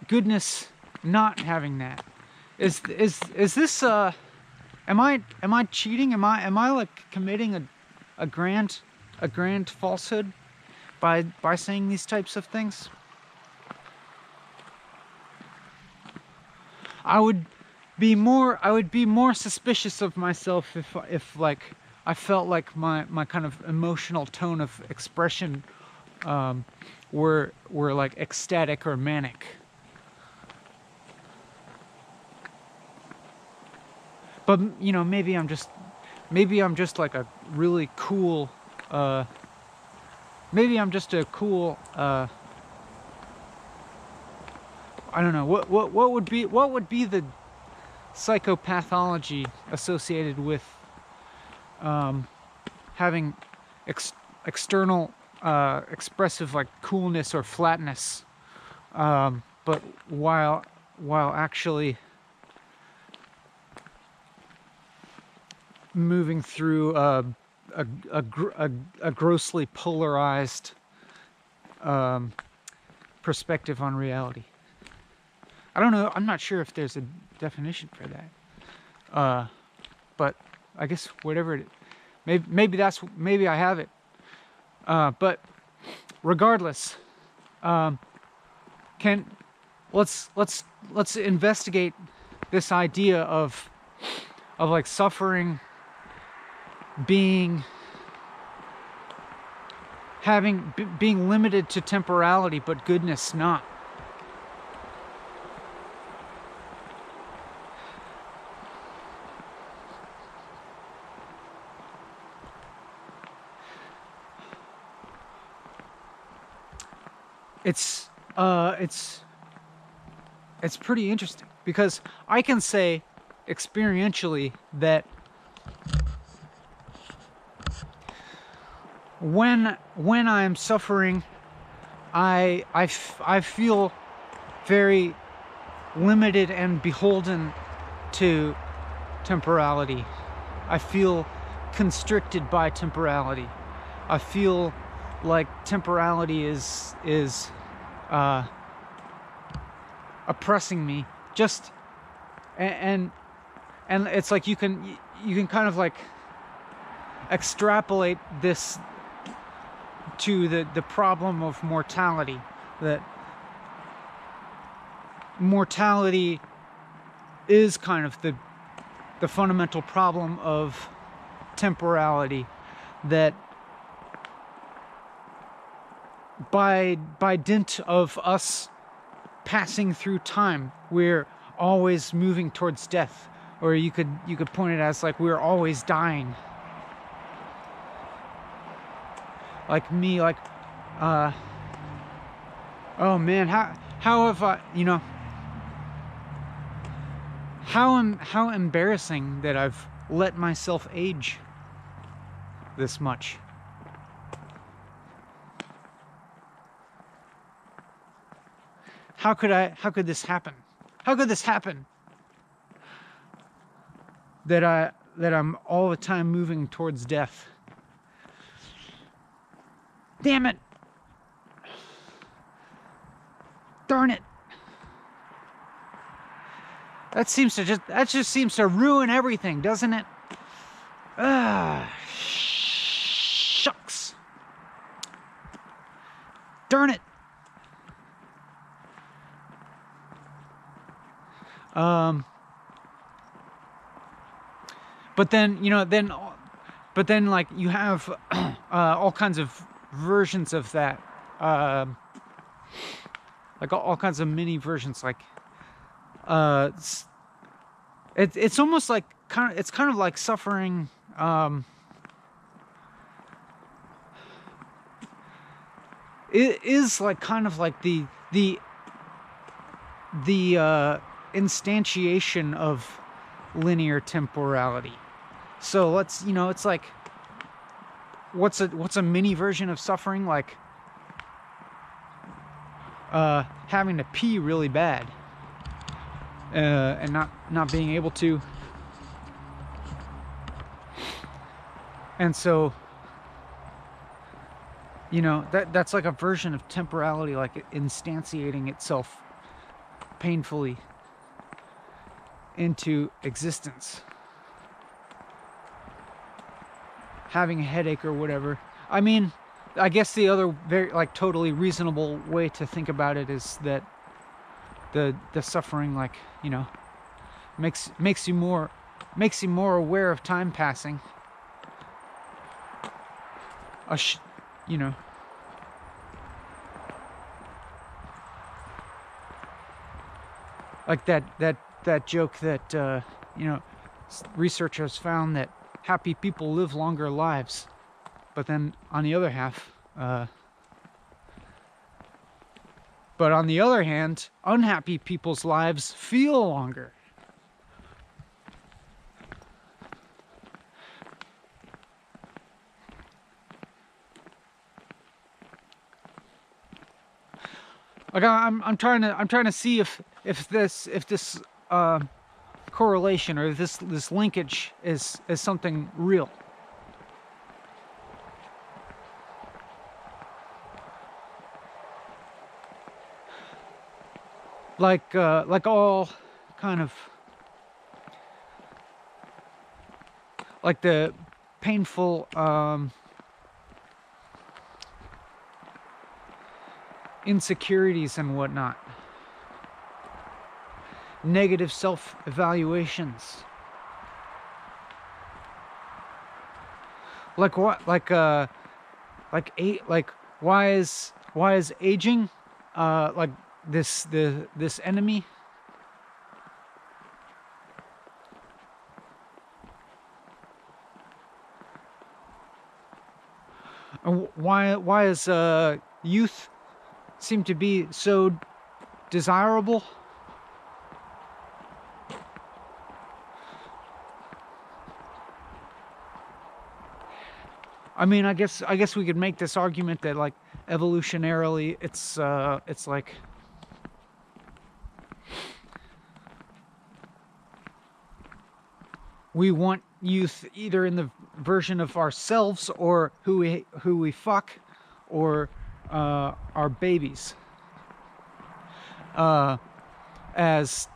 Speaker 1: goodness not having that. Is this am I cheating? Am I like committing a grand falsehood by saying these types of things? I would be more suspicious of myself if like I felt like my kind of emotional tone of expression were like ecstatic or manic. But you know, maybe I'm just like a really cool maybe I'm just a cool I don't know, what would be the psychopathology associated with having external expressive like coolness or flatness, but while actually moving through a grossly polarized perspective on reality. I don't know. I'm not sure if there's a definition for that. But I guess whatever it, maybe I have it. But regardless, let's investigate this idea of like suffering being limited to temporality, but goodness not. It's pretty interesting, because I can say experientially that when I'm suffering, I feel very limited and beholden to temporality. I feel constricted by temporality. I feel like temporality is oppressing me. Just and it's like you can kind of like extrapolate this to the problem of mortality, that mortality is kind of the fundamental problem of temporality, that by dint of us passing through time, we're always moving towards death. Or you could point it as like we're always dying. Like me, like oh man, how have I, you know, how embarrassing that I've let myself age this much. How could this happen? How could this happen? That I'm all the time moving towards death. Damn it. Darn it. That just seems to ruin everything, doesn't it? Shucks. Darn it. But then, you know, like you have all kinds of versions of that, like all kinds of mini versions. Like it's almost like it's kind of like suffering. It is like kind of like the instantiation of linear temporality. So let's, you know, it's like, what's a mini version of suffering? Like having to pee really bad and not being able to. And so, You know, that's like a version of temporality, like instantiating itself painfully into existence. Having a headache or whatever. I mean, I guess the other very like totally reasonable way to think about it is that the suffering, like, you know, makes you more aware of time passing. You know, like that joke that you know, researchers found that happy people live longer lives, but then on the other half, but on the other hand, unhappy people's lives feel longer. Like I'm trying to see if this correlation or this linkage is something real. Like all kind of like the painful insecurities and whatnot, negative self-evaluations, like what, like why is aging like this enemy? And why is youth seem to be so desirable? I mean, I guess we could make this argument that, like, evolutionarily, it's like we want youth either in the version of ourselves or who we fuck, or our babies, as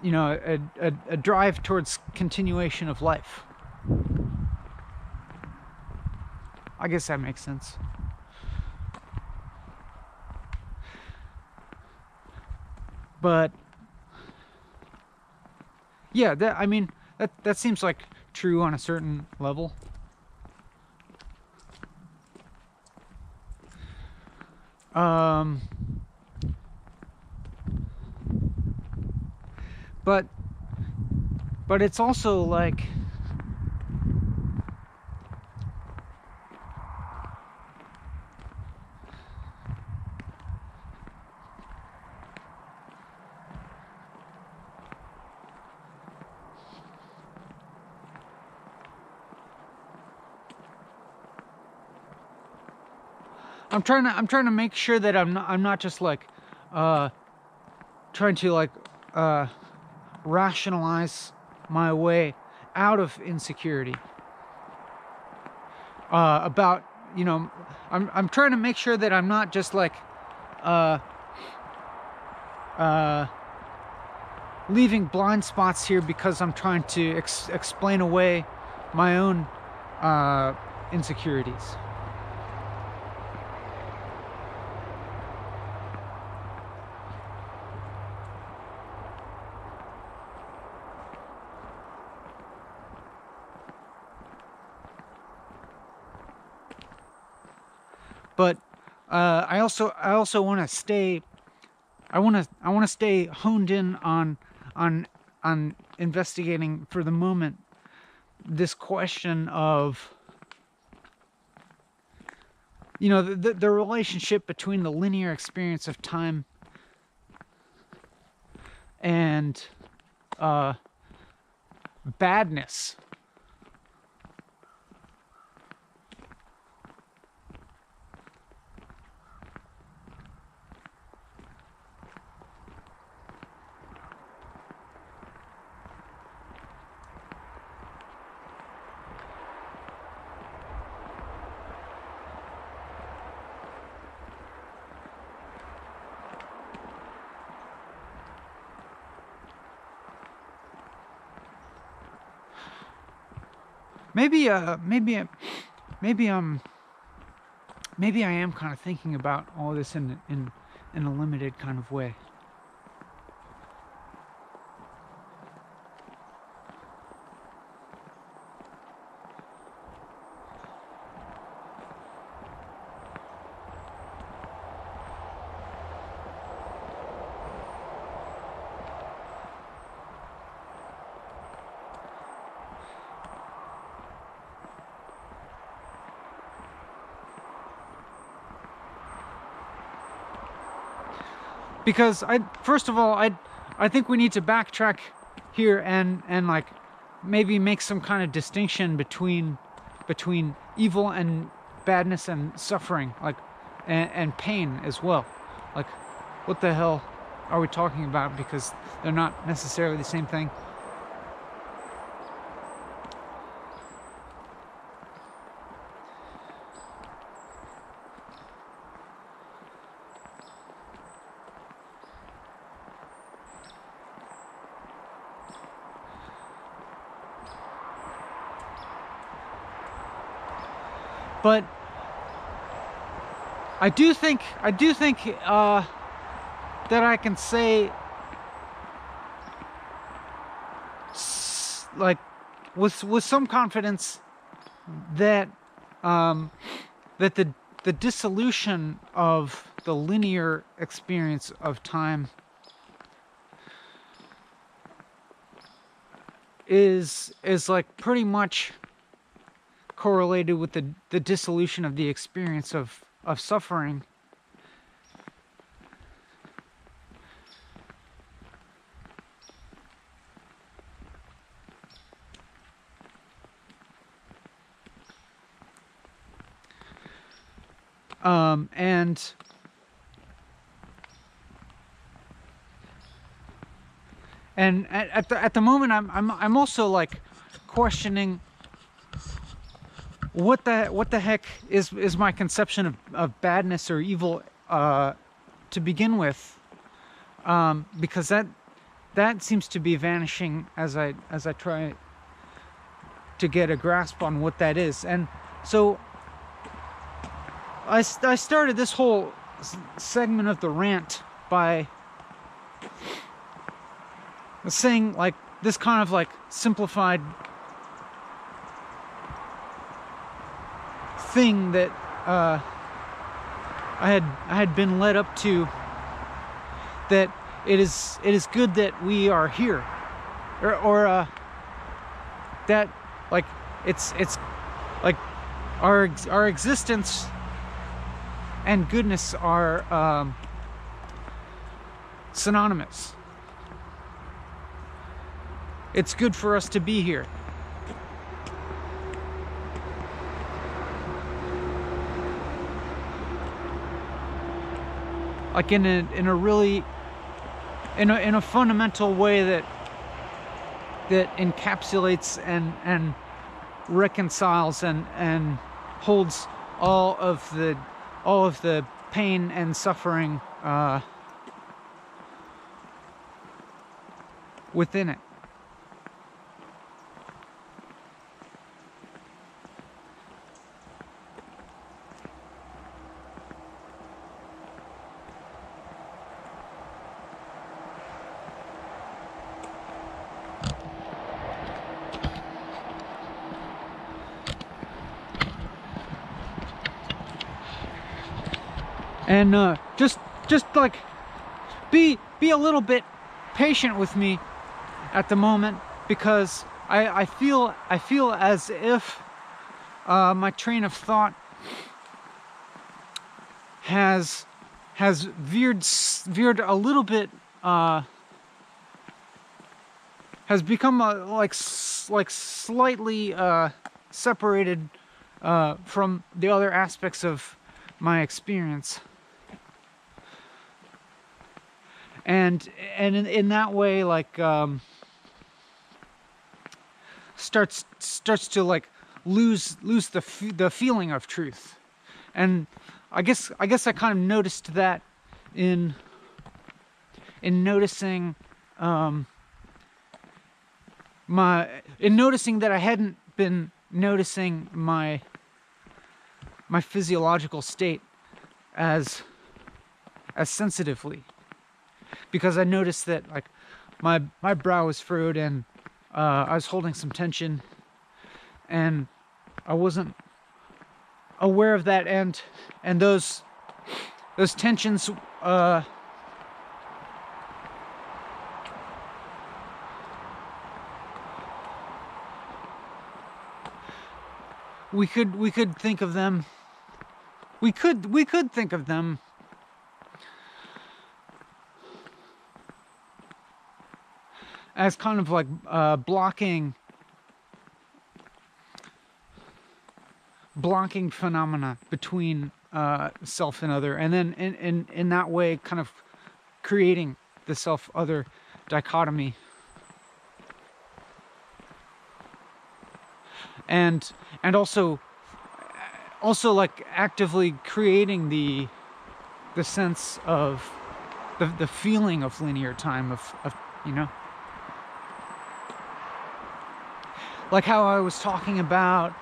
Speaker 1: you know, a drive towards continuation of life. I guess that makes sense. But yeah, I mean, that seems like true on a certain level. But it's also like, I'm trying to make sure that I'm not just like trying to like rationalize my way out of insecurity about, you know, I'm trying to make sure that I'm not just like leaving blind spots here because I'm trying to explain away my own insecurities. But I also want to stay. I want to stay honed in on investigating for the moment this question of, you know, the relationship between the linear experience of time and badness. maybe maybe maybe I am kind of thinking about all this in a limited kind of way. Because first of all, I think we need to backtrack here and like maybe make some kind of distinction between evil and badness and suffering, like and pain as well. Like, what the hell are we talking about? Because they're not necessarily the same thing. But I do think that I can say, like, with some confidence that that the dissolution of the linear experience of time is like pretty much correlated with the dissolution of the experience of suffering. And at the moment I'm also like questioning what the heck is my conception of badness or evil to begin with, because that seems to be vanishing as I try to get a grasp on what that is. And so I started this whole segment of the rant by saying like this kind of like simplified thing that I had been led up to, that it is good that we are here, or that like it's like our existence and goodness are synonymous. It's good for us to be here. Like in a really in a fundamental way that encapsulates and reconciles and holds all of the pain and suffering within it. And just like be a little bit patient with me at the moment, because I feel as if my train of thought has veered a little bit, has become like slightly separated from the other aspects of my experience. And in that way, like starts to like lose the feeling of truth. And I guess I kind of noticed that in noticing noticing that I hadn't been noticing my physiological state as sensitively, because I noticed that like my brow was furrowed, and I was holding some tension, and I wasn't aware of that, and those tensions we could think of them we could think of them as kind of like blocking phenomena between self and other, and then in that way kind of creating the self-other dichotomy, and also like actively creating the sense of the feeling of linear time, of you know, like how I was talking about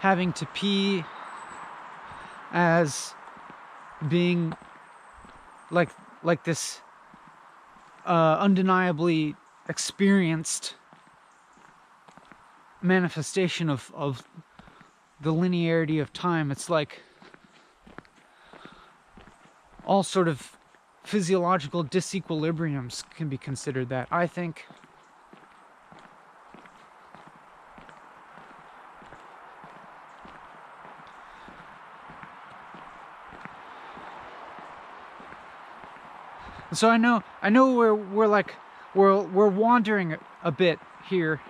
Speaker 1: having to pee as being like this undeniably experienced manifestation of the linearity of time. It's like all sort of physiological disequilibriums can be considered that, I think. So I know we're wandering a bit here.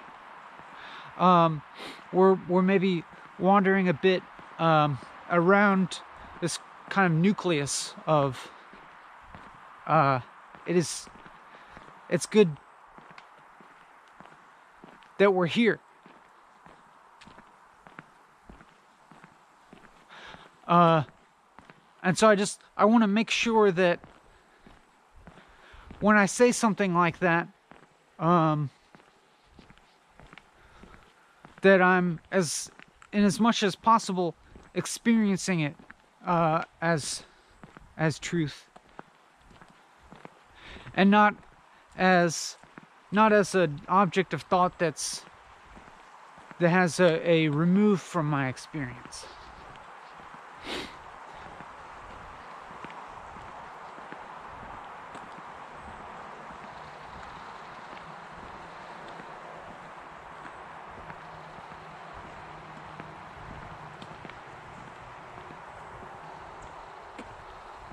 Speaker 1: We're maybe wandering a bit around this kind of nucleus of it's good that we're here. And so I want to make sure that when I say something like that, that I'm in as much as possible experiencing it as truth, and not as an object of thought that has a remove from my experience.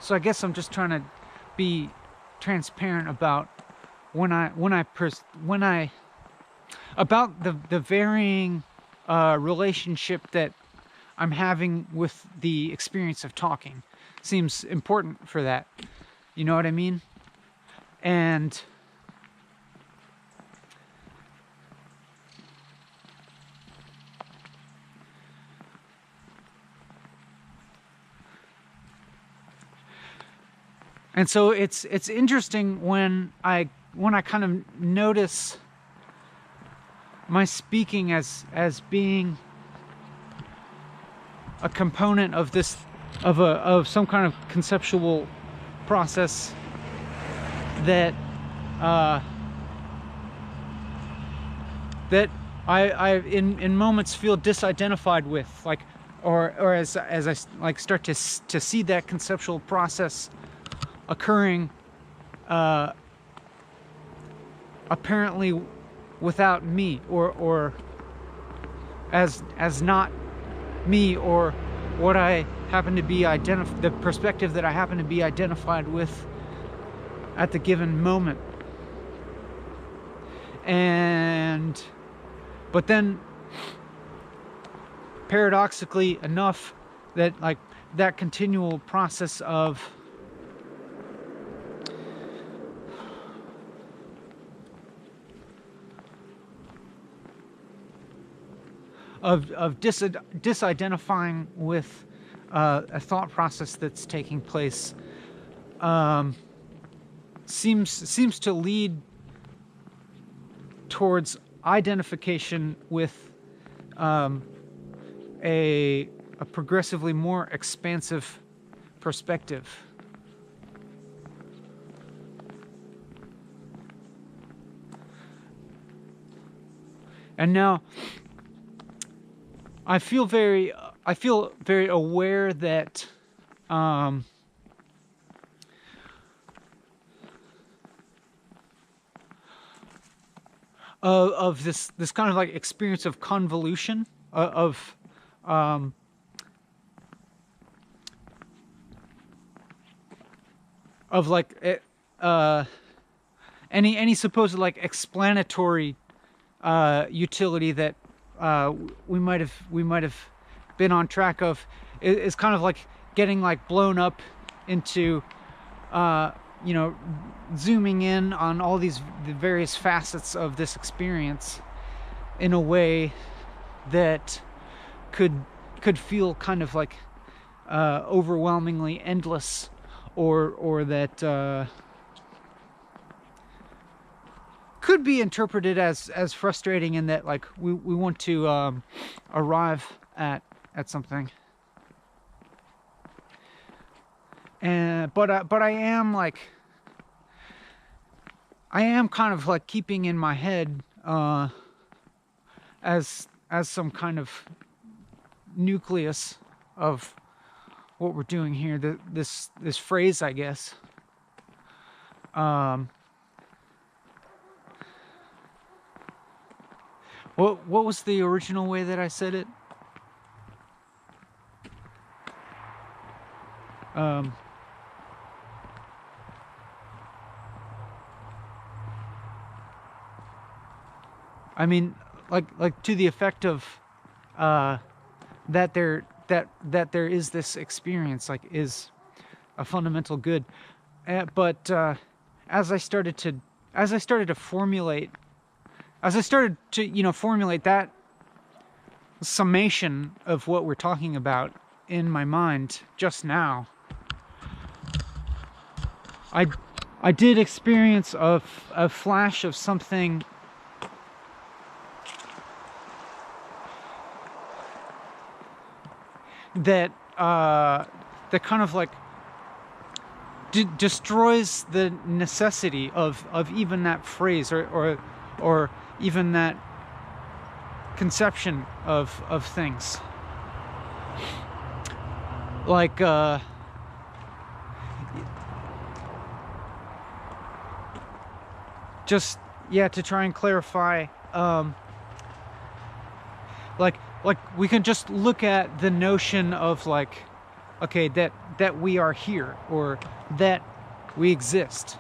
Speaker 1: So I guess I'm just trying to be transparent about about the varying relationship that I'm having with the experience of talking. Seems important for that. You know what I mean? And so it's interesting when I kind of notice my speaking as being a component of this of some kind of conceptual process that that I in moments feel disidentified with, like, or as I like start to see that conceptual process occurring apparently without me, or as not me, or what I happen to be the perspective that I happen to be identified with at the given moment. But then paradoxically enough, that like that continual process of disidentifying with a thought process that's taking place seems to lead towards identification with um, a progressively more expansive perspective. And now I feel very aware that um, of this kind of like experience of convolution um, of like any supposed like explanatory utility that we might have been on track of is kind of like getting like blown up into you know, zooming in on all the various facets of this experience in a way that could feel kind of like overwhelmingly endless, or that could be interpreted as frustrating, in that like we want to arrive at something. And but I am like, I am kind of like keeping in my head as some kind of nucleus of what we're doing here, this phrase, I guess. What was the original way that I said it? I mean, like to the effect of that there is this experience, like, is a fundamental good. But as I started to formulate that summation of what we're talking about in my mind just now, I did experience a flash of something that kind of like destroys the necessity of even that phrase, or even that conception of things. Like just, yeah, to try and clarify, like we can just look at the notion of like, okay, that we are here, or that we exist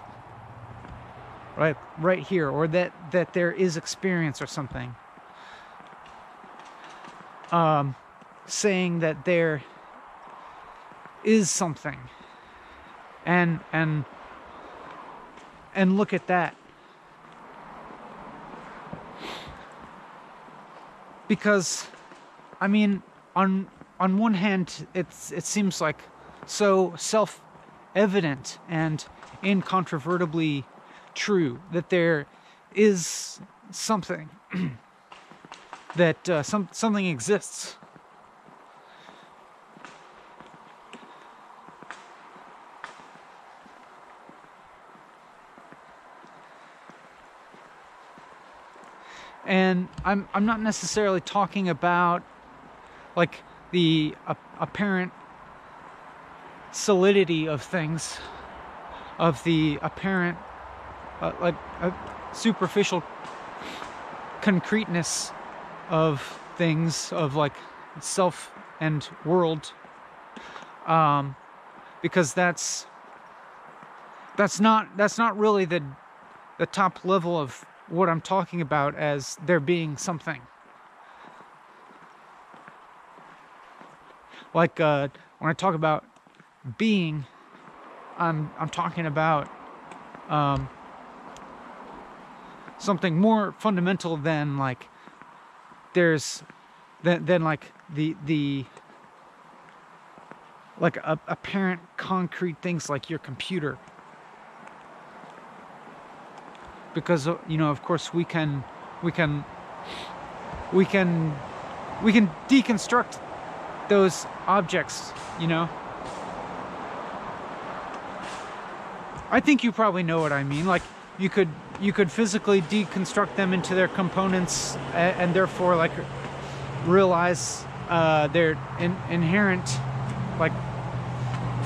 Speaker 1: right here, or that there is experience or something, saying that there is something, and look at that. Because, I mean, on one hand, it seems like so self-evident and incontrovertibly true that there is something, that something exists. And I'm not necessarily talking about like the apparent solidity of things, of the apparent superficial concreteness of things, of like self and world, because that's not really the top level of what I'm talking about as there being something. Like when I talk about being, I'm talking about something more fundamental than like than like the like apparent concrete things like your computer. Because, you know, of course we can we can deconstruct those objects, you know. I think you probably know what I mean. Like you could physically deconstruct them into their components, and therefore like realize their inherent, like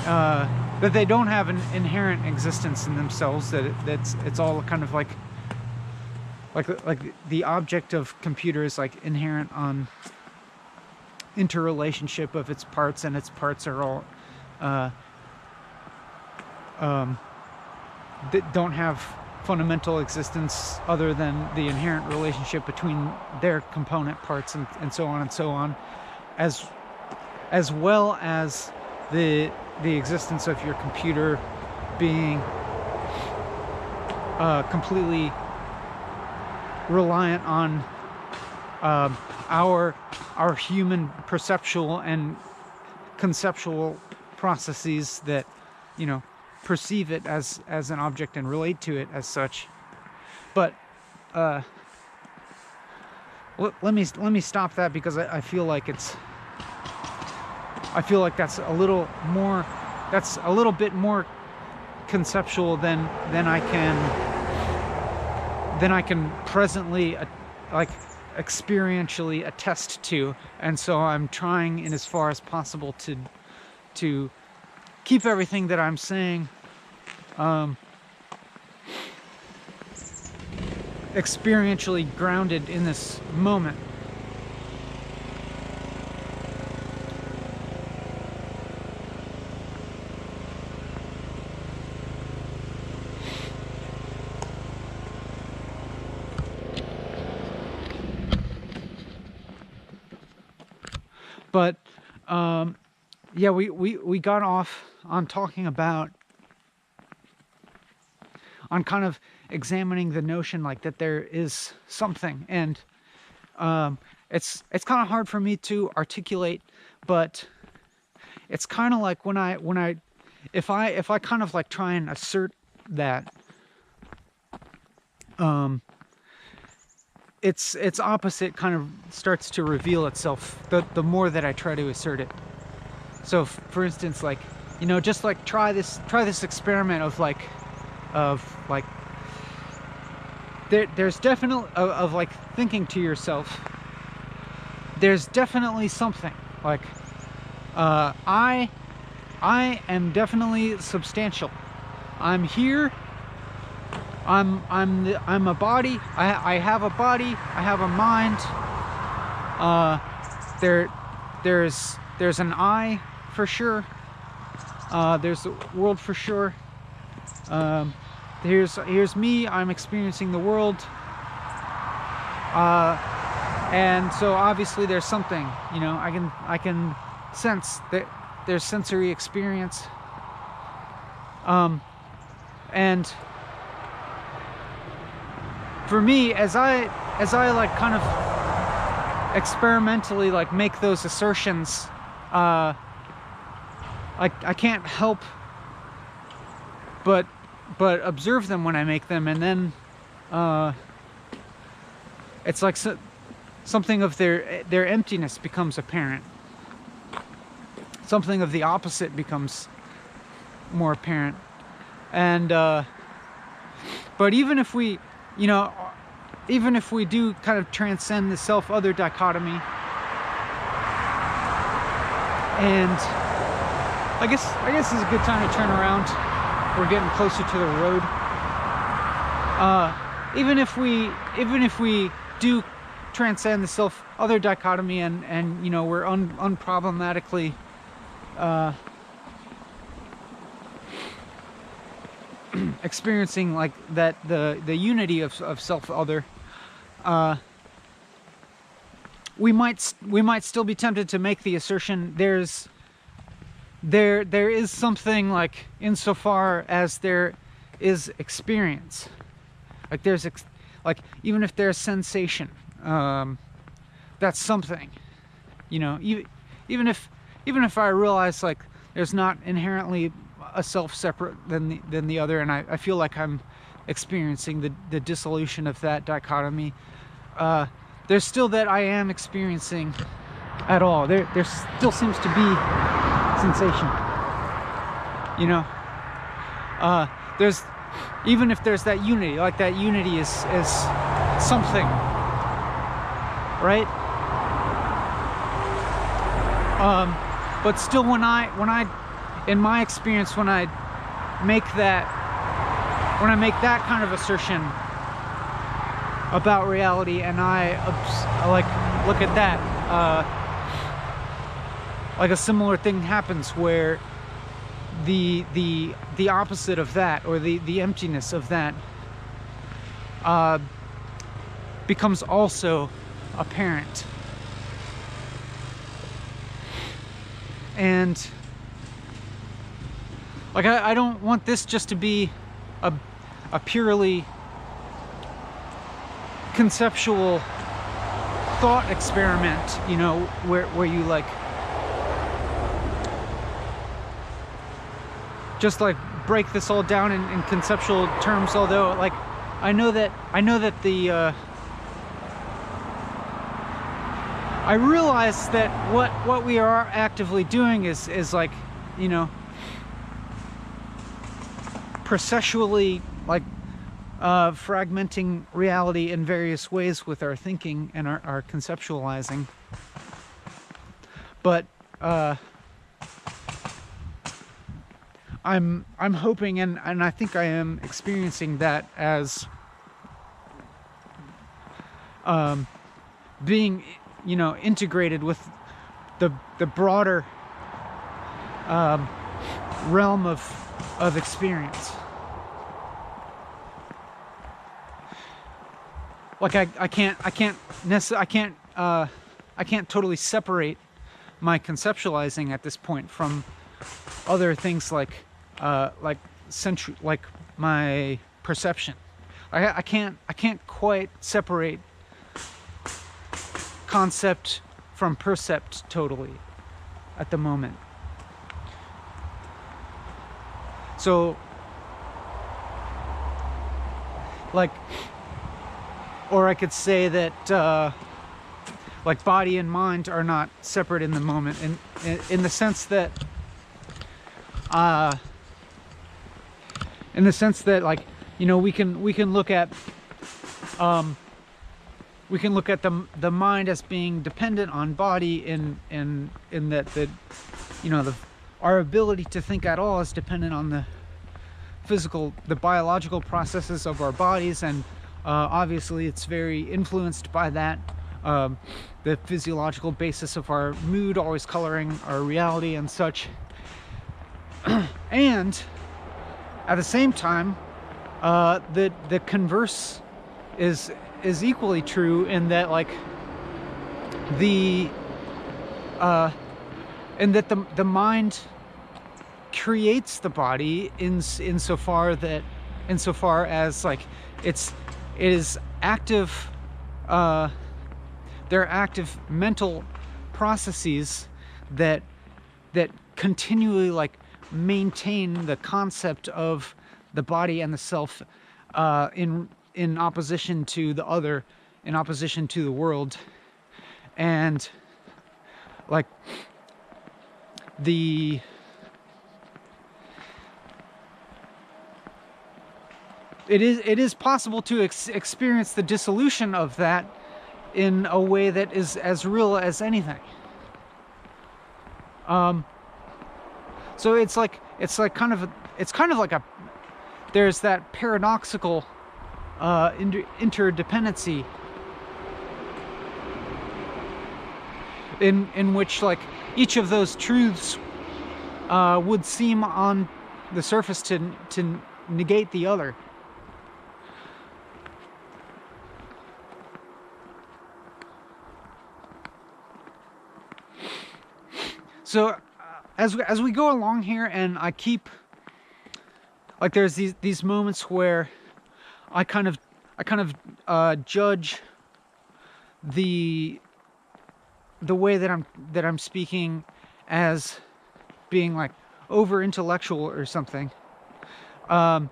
Speaker 1: that they don't have an inherent existence in themselves. That it's all kind of like the object of computer is like inherent on interrelationship of its parts, and its parts are all that don't have fundamental existence other than the inherent relationship between their component parts, and so on and so on, as well as the existence of your computer being completely reliant on our human perceptual and conceptual processes that, you know, perceive it as an object and relate to it as such. But let me stop that, because I feel like that's a little bit more conceptual than I can presently like experientially attest to, and so I'm trying in as far as possible to keep everything that I'm saying experientially grounded in this moment. But yeah, we got off on talking about, on kind of examining the notion like that there is something, and it's kind of hard for me to articulate, but it's kind of like if I kind of like try and assert that, its opposite kind of starts to reveal itself the more that I try to assert it. So for instance, like, you know, just like try this experiment of like there's definitely of like thinking to yourself, there's definitely something like I am definitely substantial. I'm here. I'm a body. I have a body. I have a mind. There's an I for sure. There's the world for sure. Here's me. I'm experiencing the world. And so obviously there's something. You know, I can sense that there's sensory experience. And for me, as I like kind of experimentally like make those assertions, I can't help but observe them when I make them, and then it's like something of their emptiness becomes apparent. Something of the opposite becomes more apparent, and but even if we, you know, even if we do kind of transcend the self-other dichotomy, and I guess this is a good time to turn around. We're getting closer to the road. Even if we do transcend the self-other dichotomy, and you know, we're unproblematically experiencing like that the unity of self-other, we might still be tempted to make the assertion there is something, like insofar as there is experience, like there's like even if there's sensation, that's something, you know, even if I realize like there's not inherently a self separate than the other, and I feel like I'm experiencing the dissolution of that dichotomy, there's still that I am experiencing at all. There still seems to be sensation. You know, there's, even if there's that unity, like that unity is something, right? But still, when I, in my experience, when I make that kind of assertion about reality, and I like look at that, like a similar thing happens where the opposite of that, or the emptiness of that, becomes also apparent. And like I don't want this just to be a purely conceptual thought experiment, you know, where you like just like break this all down in conceptual terms. Although, like, I know that the I realize that what we are actively doing is like, you know, processually, like, fragmenting reality in various ways with our thinking and our conceptualizing. But I'm hoping, and I think I am experiencing that as being, you know, integrated with the broader realm of experience. Like I can't totally separate my conceptualizing at this point from other things like my perception. I can't quite separate concept from percept totally at the moment. So, like, or I could say that like body and mind are not separate in the moment, in the sense that like, you know, we can look at the mind as being dependent on body in that you know, our ability to think at all is dependent on the biological processes of our bodies, and obviously it's very influenced by that, the physiological basis of our mood always coloring our reality and such. And at the same time, the converse is equally true, in that, like, and that the mind creates the body insofar as, like, it is active. There are active mental processes that continually, like, maintain the concept of the body and the self in opposition to the other, in opposition to the world. And, like, it is possible to experience the dissolution of that in a way that is as real as anything. So it's kind of like there's that paradoxical interdependency in which, like, each of those truths would seem on the surface to negate the other. So as we go along here, and I keep, like, there's these moments where I kind of judge the way that I'm speaking as being, like, over intellectual or something. I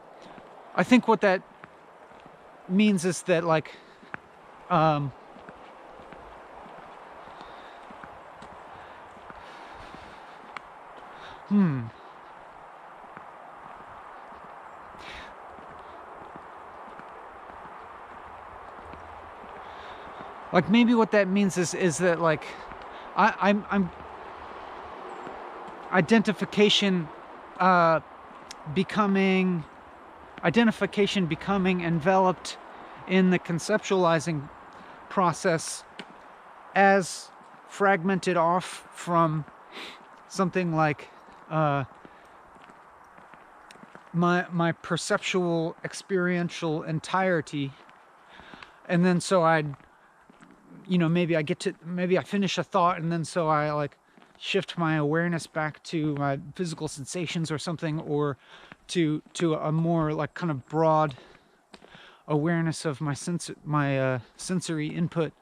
Speaker 1: think what that means is that, like, Hmm. Like maybe what that means is that like I'm identification uh becoming identification becoming enveloped in the conceptualizing process as fragmented off from something like my perceptual experiential entirety. And then so I'd, maybe maybe I finish a thought, and then so I like shift my awareness back to my physical sensations or something, or to a more like kind of broad awareness of my sensory input.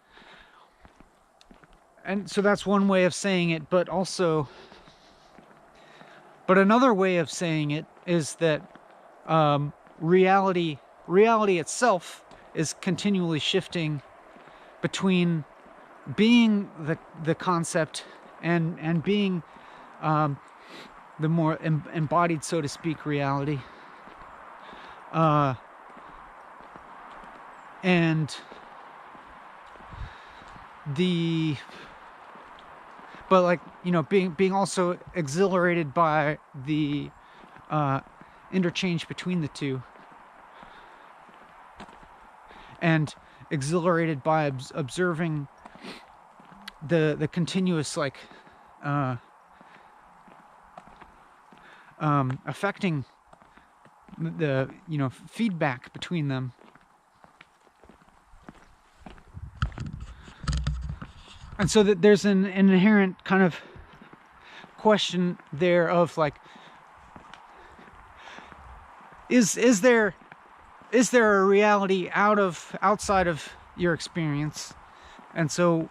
Speaker 1: And so that's one way of saying it, but another way of saying it is that reality itself is continually shifting between being the concept and being the more embodied, so to speak, reality, and but like being also exhilarated by the interchange between the two, and exhilarated by observing the continuous like affecting the feedback between them. And so that there's an inherent kind of question there of like, is there a reality outside of your experience? And so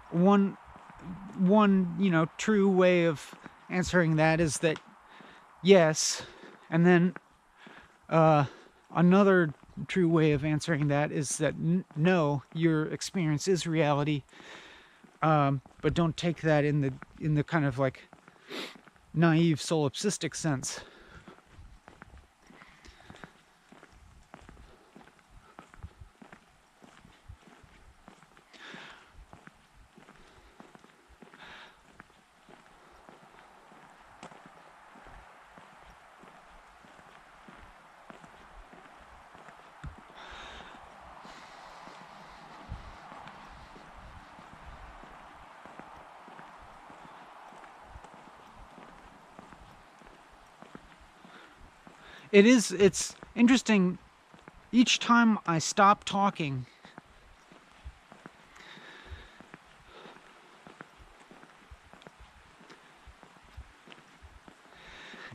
Speaker 1: one true way of answering that is that yes. And then another true way of answering that is that no, your experience is reality. But don't take that in the kind of like naive solipsistic sense. It's interesting. Each time I stop talking,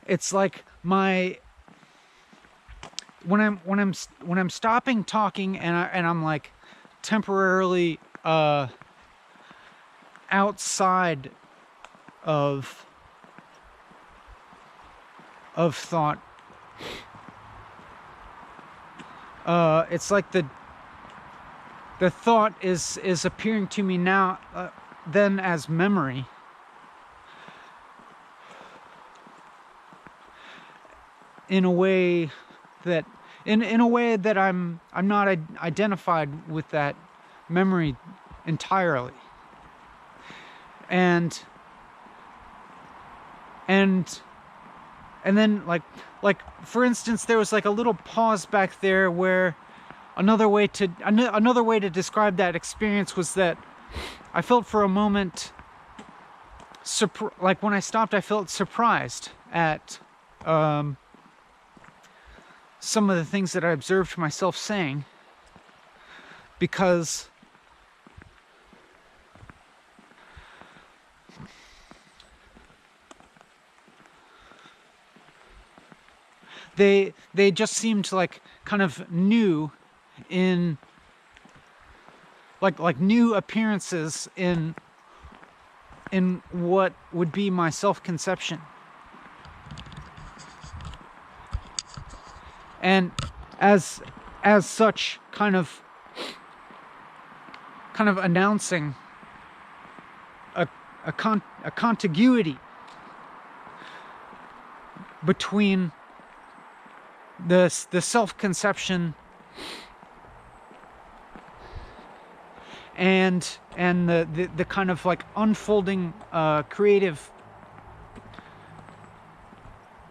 Speaker 1: it's like when I'm stopping talking and I'm like temporarily outside of thought. It's like the thought is appearing to me now then as memory. In a way that I'm not identified with that memory entirely. And then like for instance, there was like a little pause back there where another way to describe that experience was that I felt for a moment like when I stopped, I felt surprised at some of the things that I observed myself saying, because they just seemed like kind of new in like new appearances in what would be my self-conception. And as such, kind of announcing a contiguity between the self-conception and the kind of like unfolding creative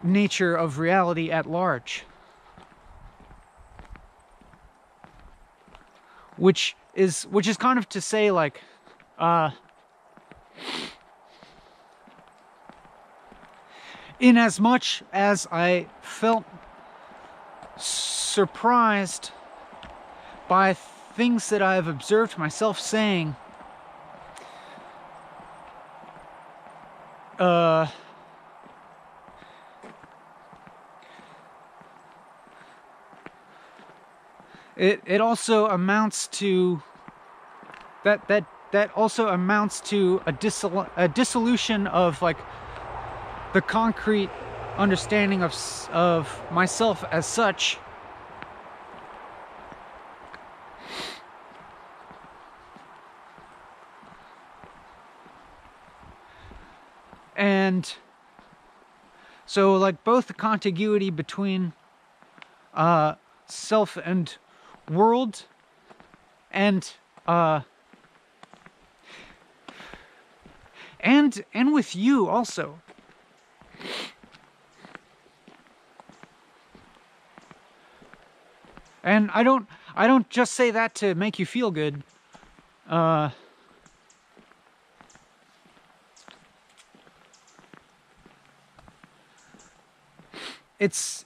Speaker 1: nature of reality at large, which is kind of to say, like, in as much as I felt surprised by things that I have observed myself saying, it also amounts to that also amounts to a dissolution of like the concrete understanding of myself as such. And so, like, both the contiguity between self and world, and with you also. And I don't just say that to make you feel good. It's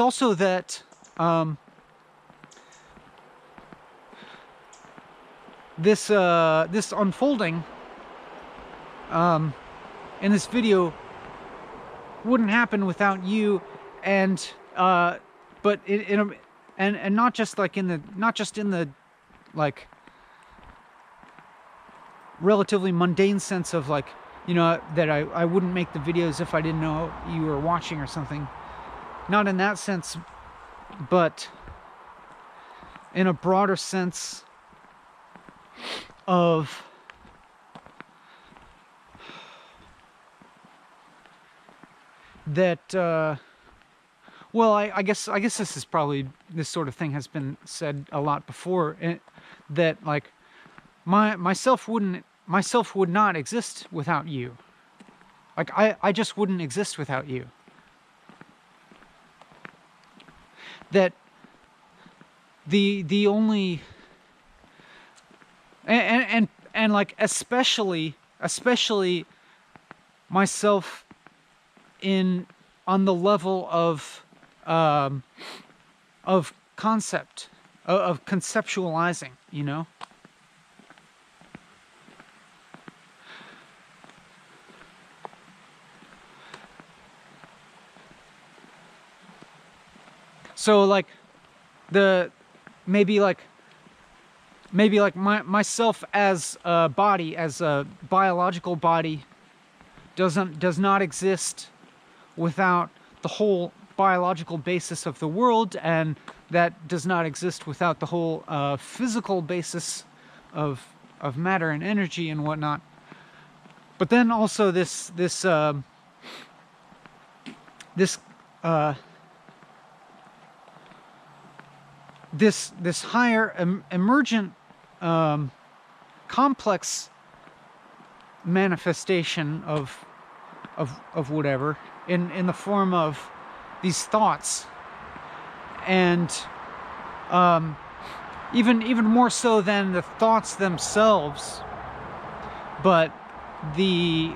Speaker 1: also that this unfolding in this video wouldn't happen without you, and but and not just like in the like relatively mundane sense of like, you know, that I wouldn't make the videos if I didn't know you were watching or something. Not in that sense, but in a broader sense of that, well, I guess this is probably, this sort of thing has been said a lot before, that like myself would not exist without you. Like I just wouldn't exist without you. That the only and like especially myself on the level of concept, of conceptualizing, you know. So like maybe like myself as a body, as a biological body, does not exist without the whole biological basis of the world, and that does not exist without the whole physical basis of matter and energy and whatnot. But then also this higher emergent complex manifestation of whatever in the form of these thoughts, and even more so than the thoughts themselves, but the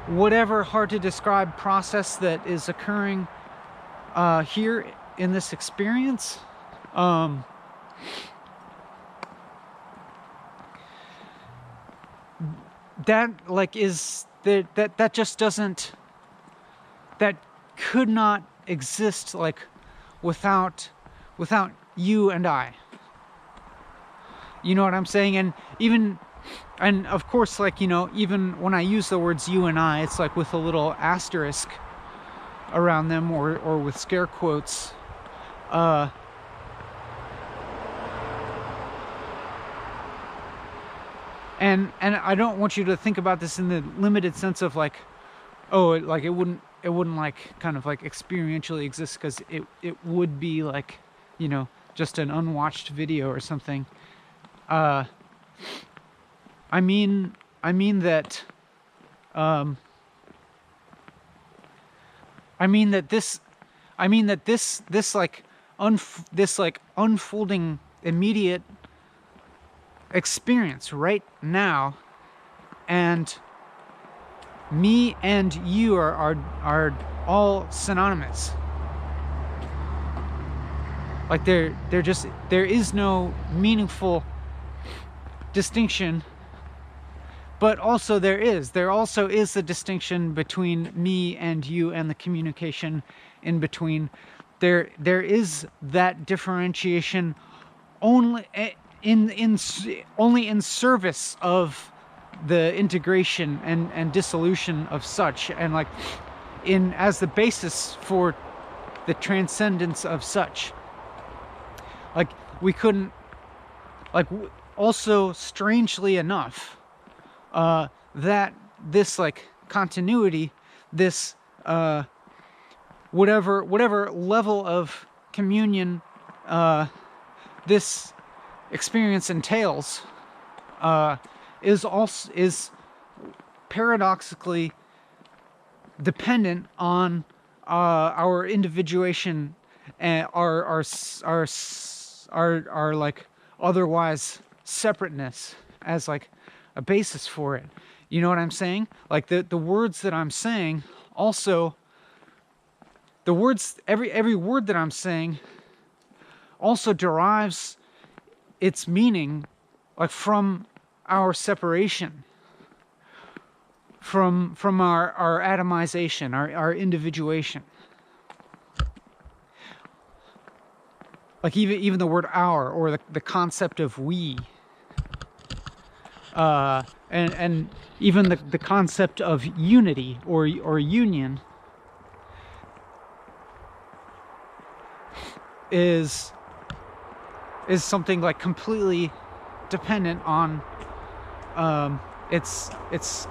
Speaker 1: whatever hard to describe process that is occurring here in this experience. That like is that just doesn't, that could not exist like without you and I. You know what I'm saying? And of course, like, you know, even when I use the words you and I, it's like with a little asterisk around them, or with scare quotes. And I don't want you to think about this in the limited sense of like oh, it wouldn't like kind of like experientially exist because it would be like, you know, just an unwatched video or something. Uh, I mean, I mean that, um, I mean that this, I mean that this like this like unfolding immediate experience right now, and me and you are all synonymous. Like they're just, there is no meaningful distinction, but also there also is a distinction between me and you and the communication in between. There is that differentiation only only in service of the integration and dissolution of such, and like in as the basis for the transcendence of such. Like we couldn't, like also strangely enough, that this like continuity, this whatever level of communion this experience entails, is paradoxically dependent on our individuation and our like otherwise separateness as like a basis for it. You know what I'm saying? Like the words that I'm saying also, the words, every word that I'm saying also derives its meaning like from our separation, from our atomization, our individuation. Like even the word our, or the concept of we, and even the concept of unity or union is something like completely dependent on its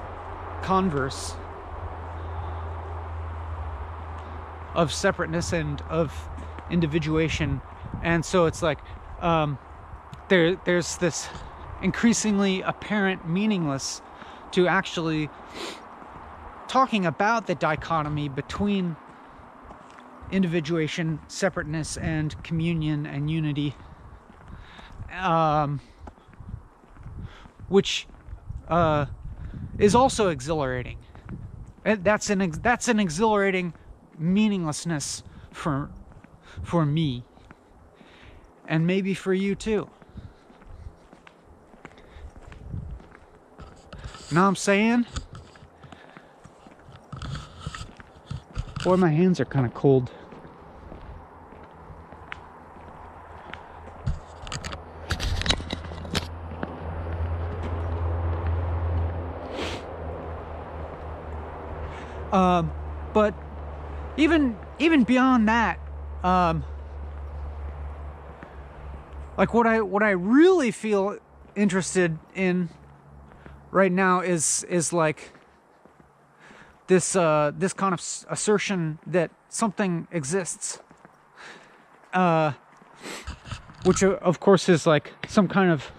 Speaker 1: converse of separateness and of individuation. And so it's like there's this increasingly apparent meaningless to actually talking about the dichotomy between individuation, separateness, and communion and unity, which is also exhilarating. That's an exhilarating meaninglessness for me, and maybe for you too. Know what I'm saying? Boy, my hands are kind of cold. But even beyond that, like what I really feel interested in right now is like this kind of assertion that something exists, which of course is like some kind of,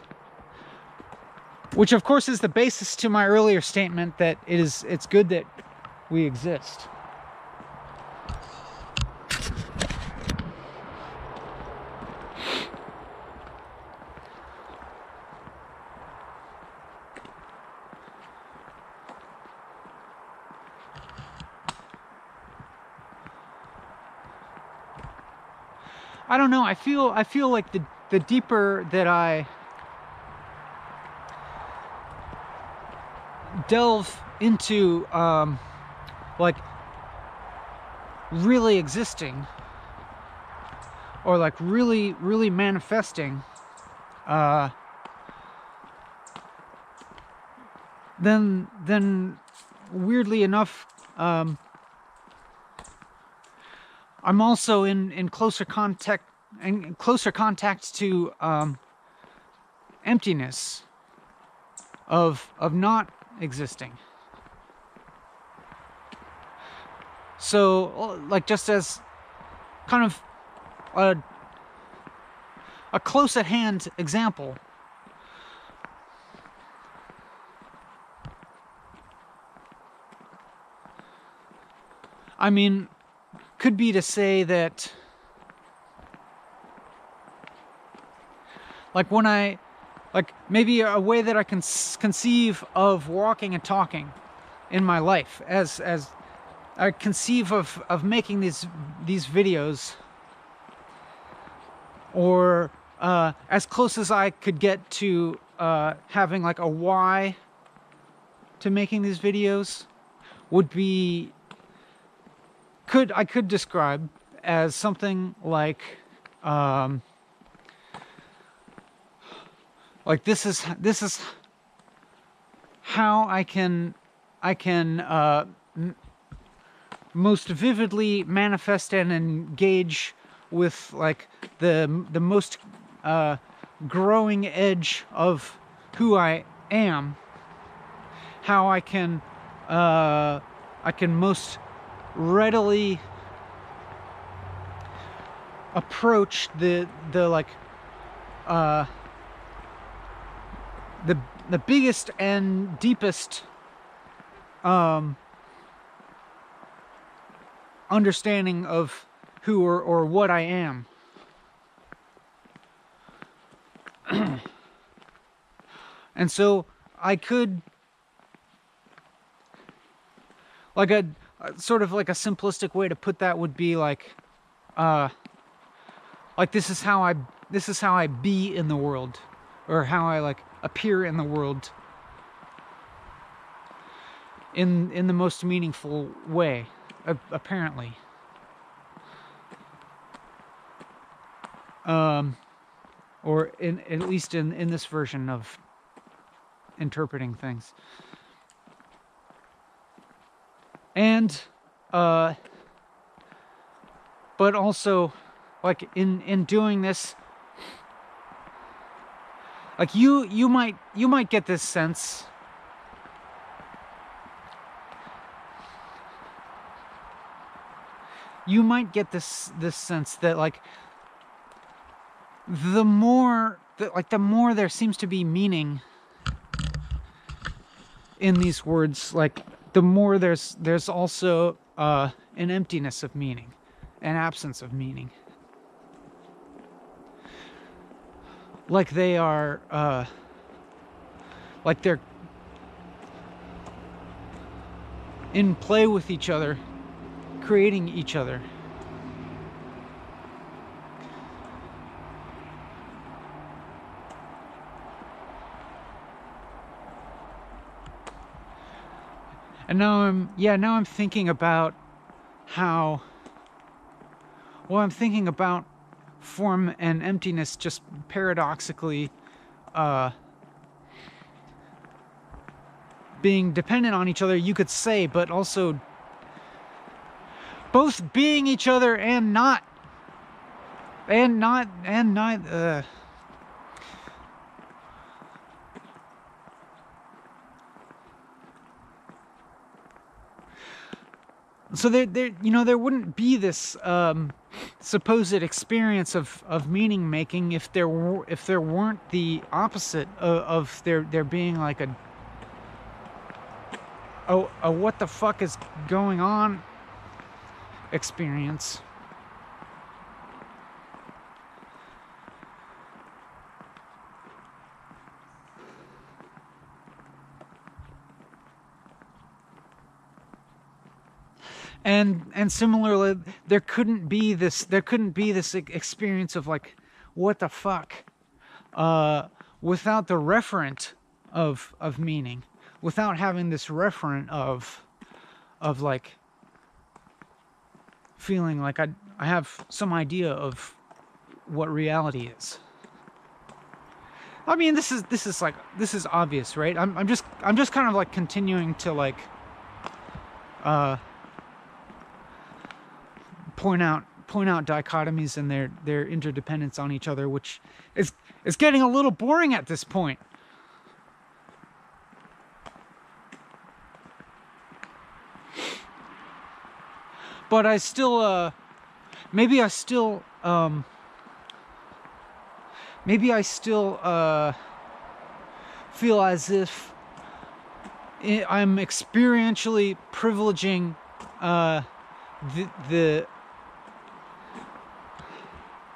Speaker 1: which of course is the basis to my earlier statement that it's good that we exist. I don't know. I feel like the deeper that I delve into like really existing, or like really manifesting, then weirdly enough, I'm also in closer contact to emptiness of not existing. So, like, just as kind of a close at hand example, I mean, could be to say that, like, when like, maybe a way that I can conceive of walking and talking in my life, as I conceive of making these videos, or as close as I could get to having like a why to making these videos, would be, I could describe as something like this is how I can most vividly manifest and engage with like the most growing edge of who I am. How I can most readily approach the biggest and deepest understanding of who or what I am. And so I could, like, a sort of like a simplistic way to put that would be like this is how I be in the world, or how I like appear in the world in the most meaningful way, apparently. Or at least in this version of interpreting things. And but also, like, in doing this, like, you might get this sense, sense that, like, the more there seems to be meaning in these words, like, the more there's also an emptiness of meaning, an absence of meaning. Like they are, like they're in play with each other, creating each other. And now I'm thinking about how, well, I'm thinking about form and emptiness just paradoxically being dependent on each other, you could say, but also both being each other and not. So there wouldn't be this supposed experience of meaning making if there weren't the opposite of there being like a what the fuck is going on experience. And similarly, there couldn't be this experience of like, what the fuck, without the referent of meaning, without having this referent of like feeling like I have some idea of what reality is. I mean, this is obvious, right? I'm just kind of like continuing to like point out dichotomies and their interdependence on each other, which is getting a little boring at this point. but I still, maybe I still, feel as if I'm experientially privileging the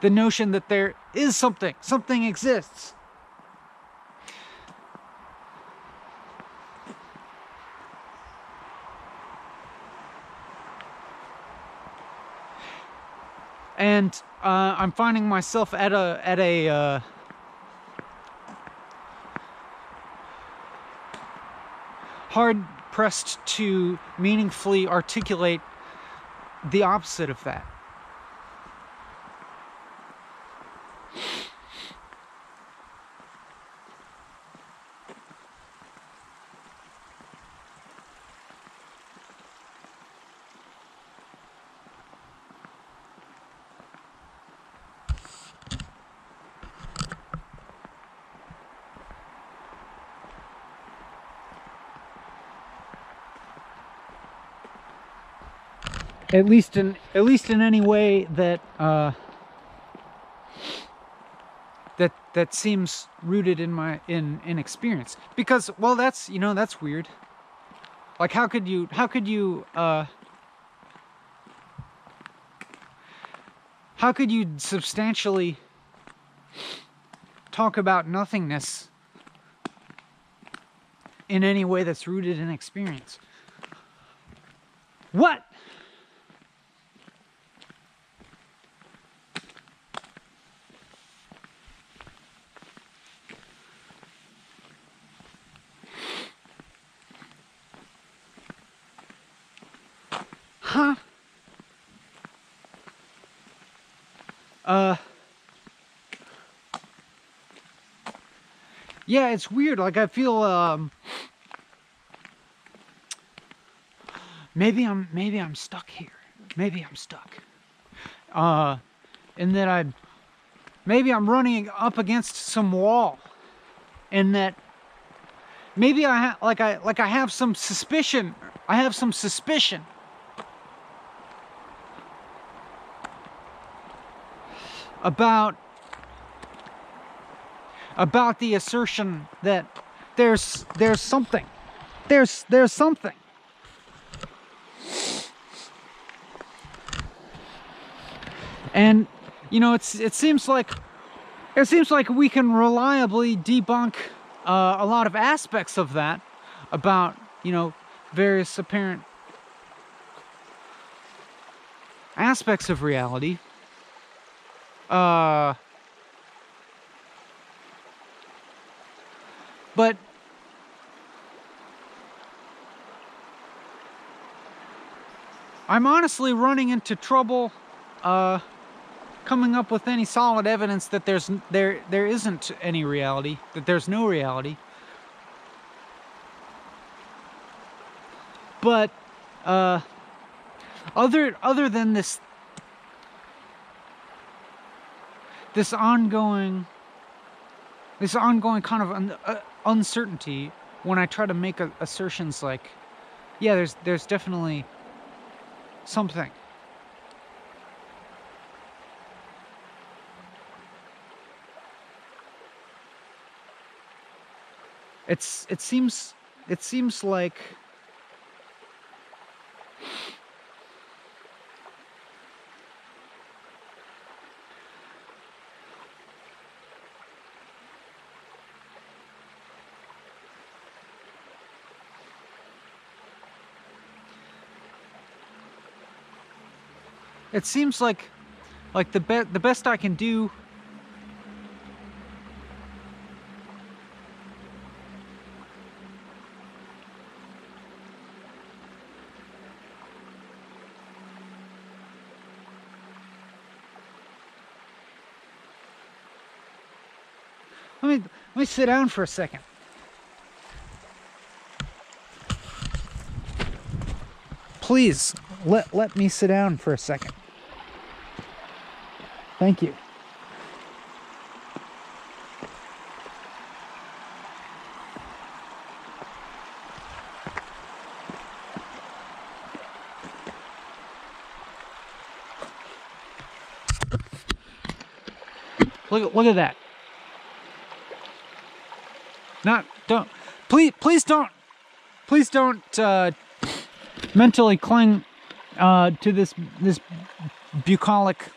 Speaker 1: notion that there is something exists. And I'm finding myself at a hard pressed to meaningfully articulate the opposite of that. At least in any way that that seems rooted in my in experience. Because, well, that's, you know, that's weird. Like, how could you substantially talk about nothingness in any way that's rooted in experience? What? Huh? Yeah, it's weird. Like, I feel, maybe I'm stuck here. Maybe I'm stuck. And that maybe I'm running up against some wall. And that maybe I have some suspicion. I have some suspicion about the assertion that there's something. There's something. And, you know, it seems like we can reliably debunk a lot of aspects of that about, you know, various apparent aspects of reality. But I'm honestly running into trouble coming up with any solid evidence that there isn't any reality, that there's no reality. But other than this ongoing kind of uncertainty when I try to make assertions like, yeah, there's definitely something. It seems like the best I can do let me sit down for a second. Please, let me sit down for a second. Thank you. Look at that. Not don't please don't mentally cling to this bucolic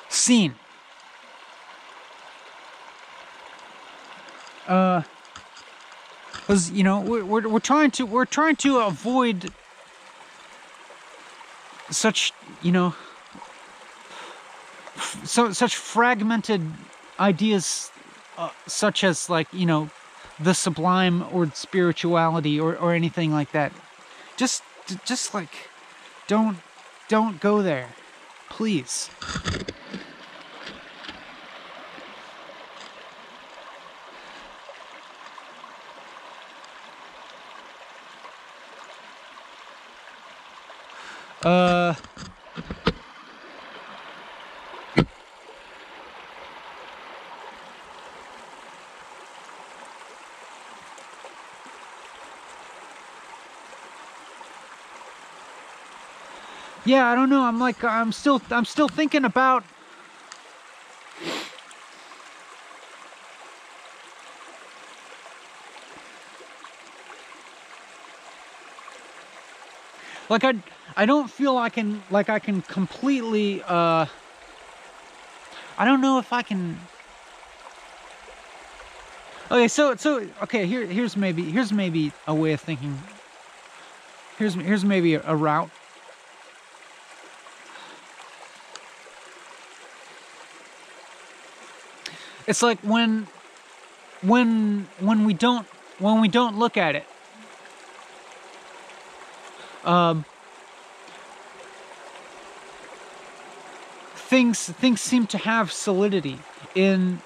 Speaker 1: scene. Because we're trying to avoid such such fragmented ideas, such as like the sublime or spirituality or anything like that. Just like don't go there, please. Yeah, I don't know. I'm still thinking about like I don't feel I can completely I don't know if I can. Okay, so okay, here's maybe a way of thinking. Here's maybe a route. It's like when we don't look at it. Things seem to have solidity in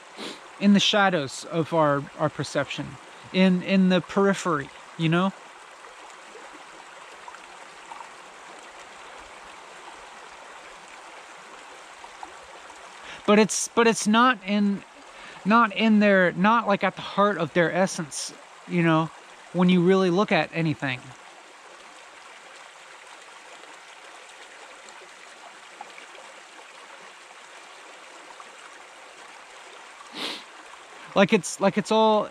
Speaker 1: the shadows of our perception, in the periphery, But it's not in their, not like at the heart of their essence, when you really look at anything. It's all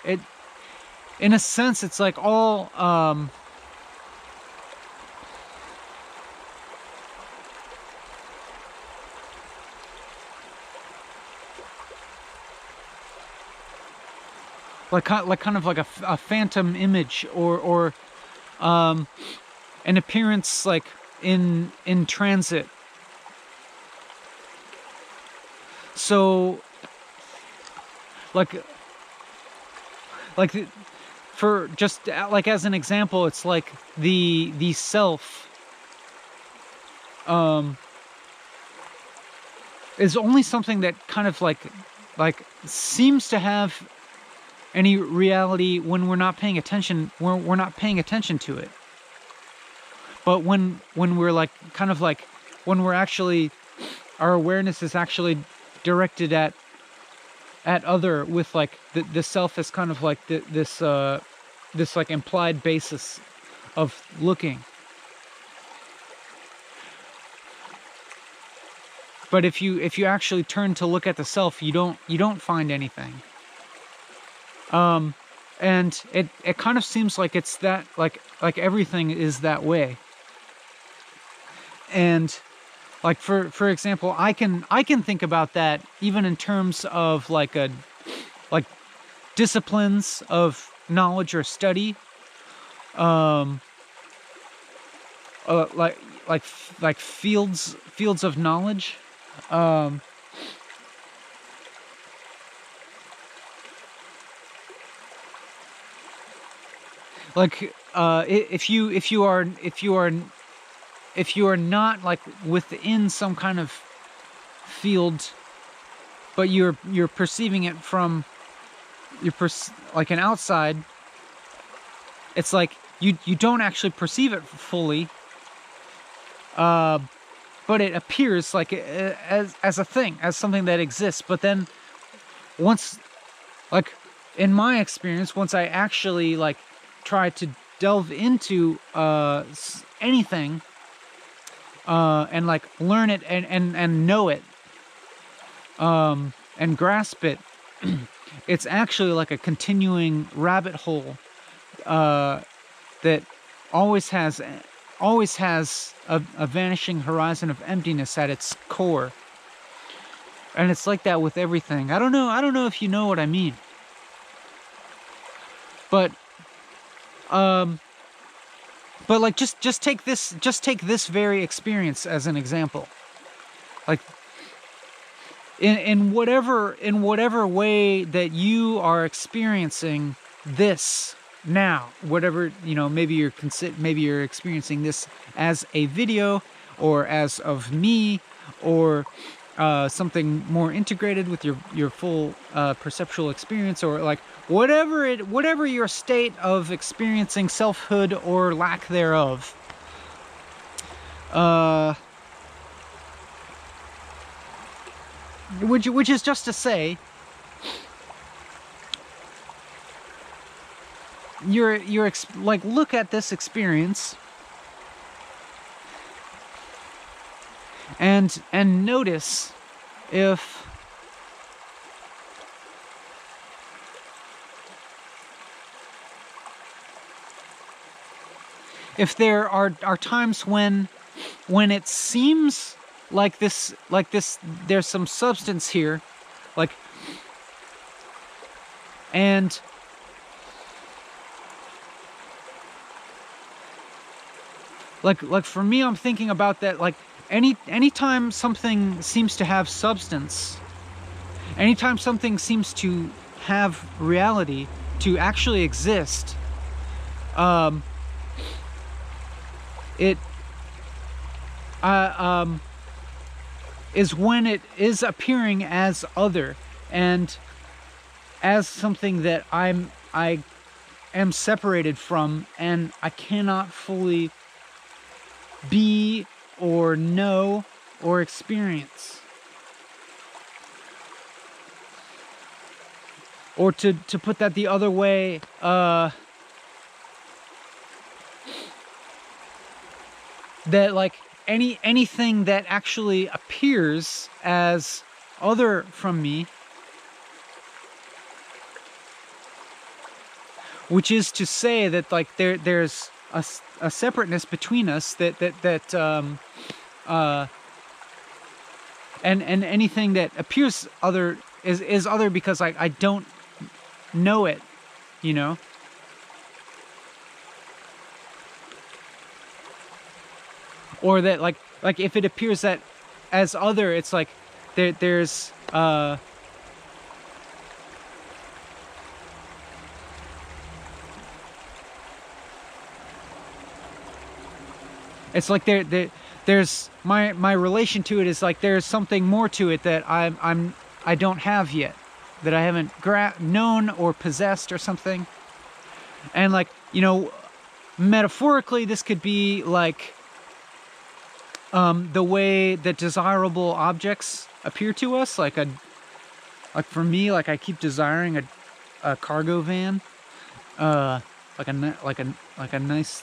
Speaker 1: it, in a sense, it's like all kind of like a phantom image or an appearance like in transit. So for just like as an example, it's like the self is only something that kind of like seems to have any reality when we're not paying attention. We're not paying attention to it. But when we're like kind of like when we're actually, our awareness is actually directed at other, with like the self is kind of like this like implied basis of looking. But if you actually turn to look at the self, you don't find anything. And it kind of seems like it's that like everything is that way. And like for example, I can think about that even in terms of like disciplines of knowledge or study, like fields of knowledge. If you are not like within some kind of field, but you're perceiving it from like an outside, it's like you don't actually perceive it fully, but it appears like as a thing, as something that exists. But then once, like in my experience, once I actually like try to delve into anything, and like learn it and know it, and grasp it, it's actually like a continuing rabbit hole that always has a vanishing horizon of emptiness at its core. And it's like that with everything. I don't know if you know what I mean. But like just take this very experience as an example. Like in whatever way that you are experiencing this now, whatever, maybe you're experiencing this as a video, or as of me, or something more integrated with your full perceptual experience, or like whatever your state of experiencing selfhood or lack thereof. Which is just to say, like, look at this experience and notice if there are times when it seems like this there's some substance here, like, and like for me, I'm thinking about that, like, anytime something seems to have substance, anytime something seems to have reality, to actually exist, it is when it is appearing as other, and as something that I am separated from, and I cannot fully be or know or experience. Or to put that the other way, that like anything that actually appears as other from me, which is to say that like there's a separateness between us, and anything that appears other is other because I don't know it, or that like if it appears that as other, it's like there's it's like there's my relation to it is like there's something more to it that I don't have yet, that I haven't known or possessed or something. And like, metaphorically, this could be like the way that desirable objects appear to us. Like for me, like I keep desiring a cargo van, like a nice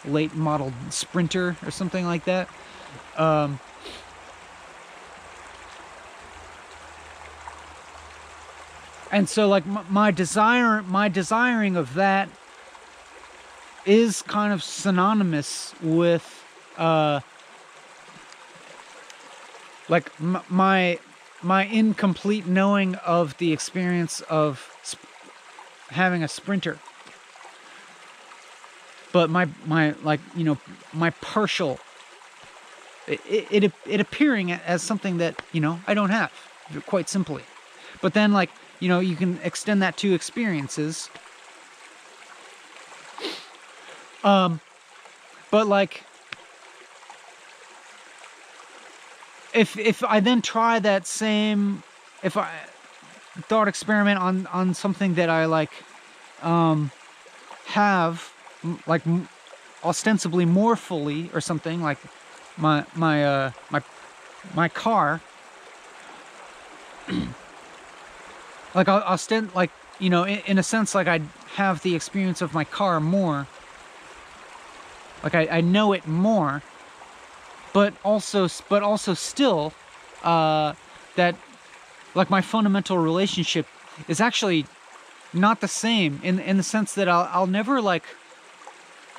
Speaker 1: late model Sprinter or something like that. And so like my desiring of that is kind of synonymous with like my incomplete knowing of the experience of having a Sprinter. But my partial, it appearing as something that I don't have, quite simply. But then like you can extend that to experiences. But like if I then try that same thought experiment on something that I like have like ostensibly more fully or something, like my car, like I'll like in a sense, like I have the experience of my car more, Like I know it more, but also still, that like my fundamental relationship is actually not the same in the sense that I'll never like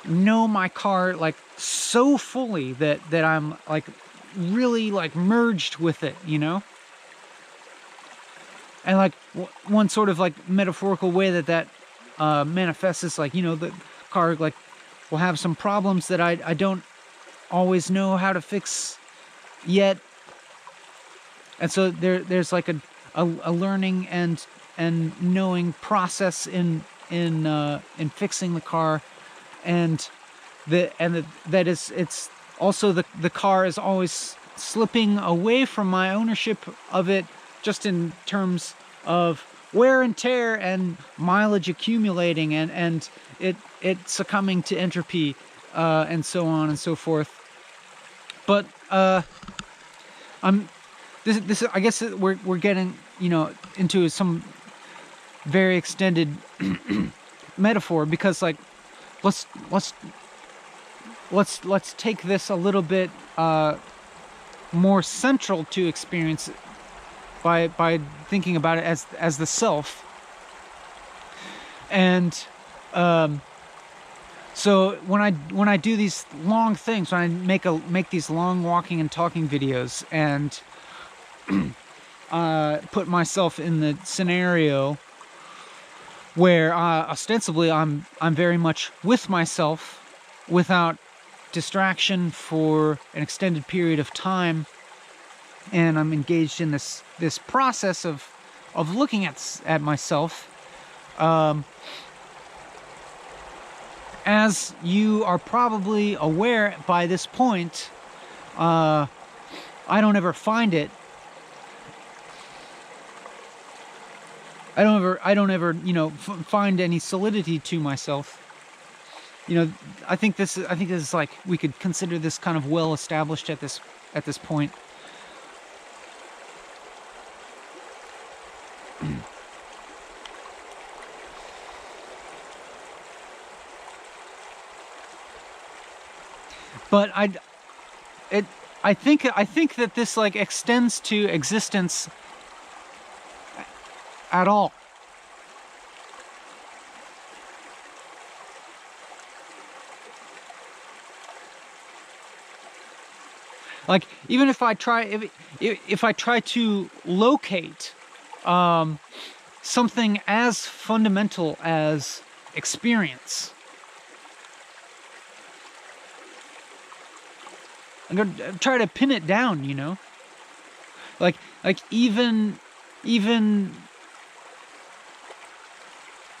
Speaker 1: know my car like so fully that I'm like really like merged with it, you know? And like one sort of like metaphorical way that manifests is like, you know, the car like will have some problems that I don't always know how to fix yet. And so there's like a learning and knowing process in fixing the car, and that is, it's also the car is always slipping away from my ownership of it, just in terms of wear and tear and mileage accumulating, and it succumbing to entropy, and so on and so forth. But I'm this I guess we're getting, you know, into some very extended metaphor, because like let's take this a little bit more central to experience by thinking about it as the self. And so when I do these long things, when I make these long walking and talking videos, and put myself in the scenario where ostensibly I'm very much with myself, without distraction for an extended period of time, and I'm engaged in this process of looking at myself. As you are probably aware by this point, I don't ever find it. I don't ever, you know, find any solidity to myself. You know, I think this is like, we could consider this kind of well established at this point. But I think that this like extends to existence at all. Like, even if I try, if I try to locate something as fundamental as experience, I'm gonna try to pin it down, you know, like even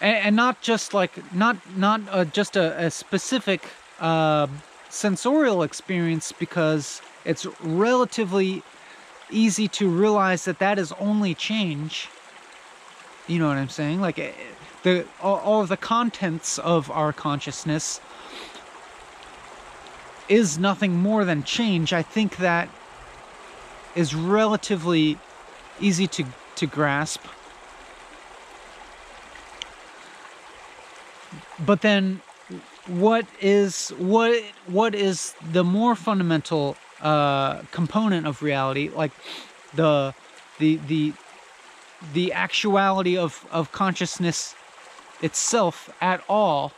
Speaker 1: and not just like not just a specific sensorial experience, because it's relatively easy to realize that is only change. You know what I'm saying? Like all of the contents of our consciousness is nothing more than change. I think that is relatively easy to grasp. But then what is the more fundamental component of reality, like the actuality of consciousness itself at all?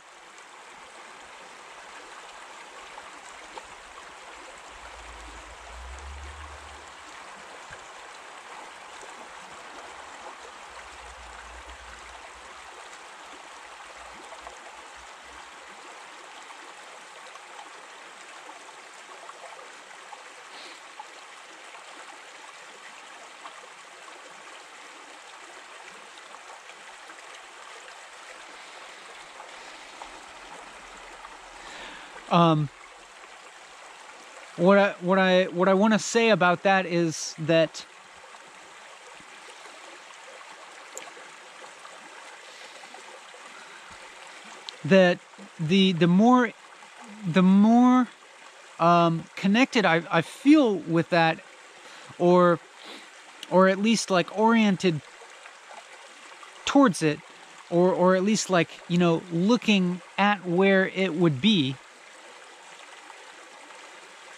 Speaker 1: What I want to say about that is that the more connected I feel with that, or at least like oriented towards it, or at least like, you know, looking at where it would be,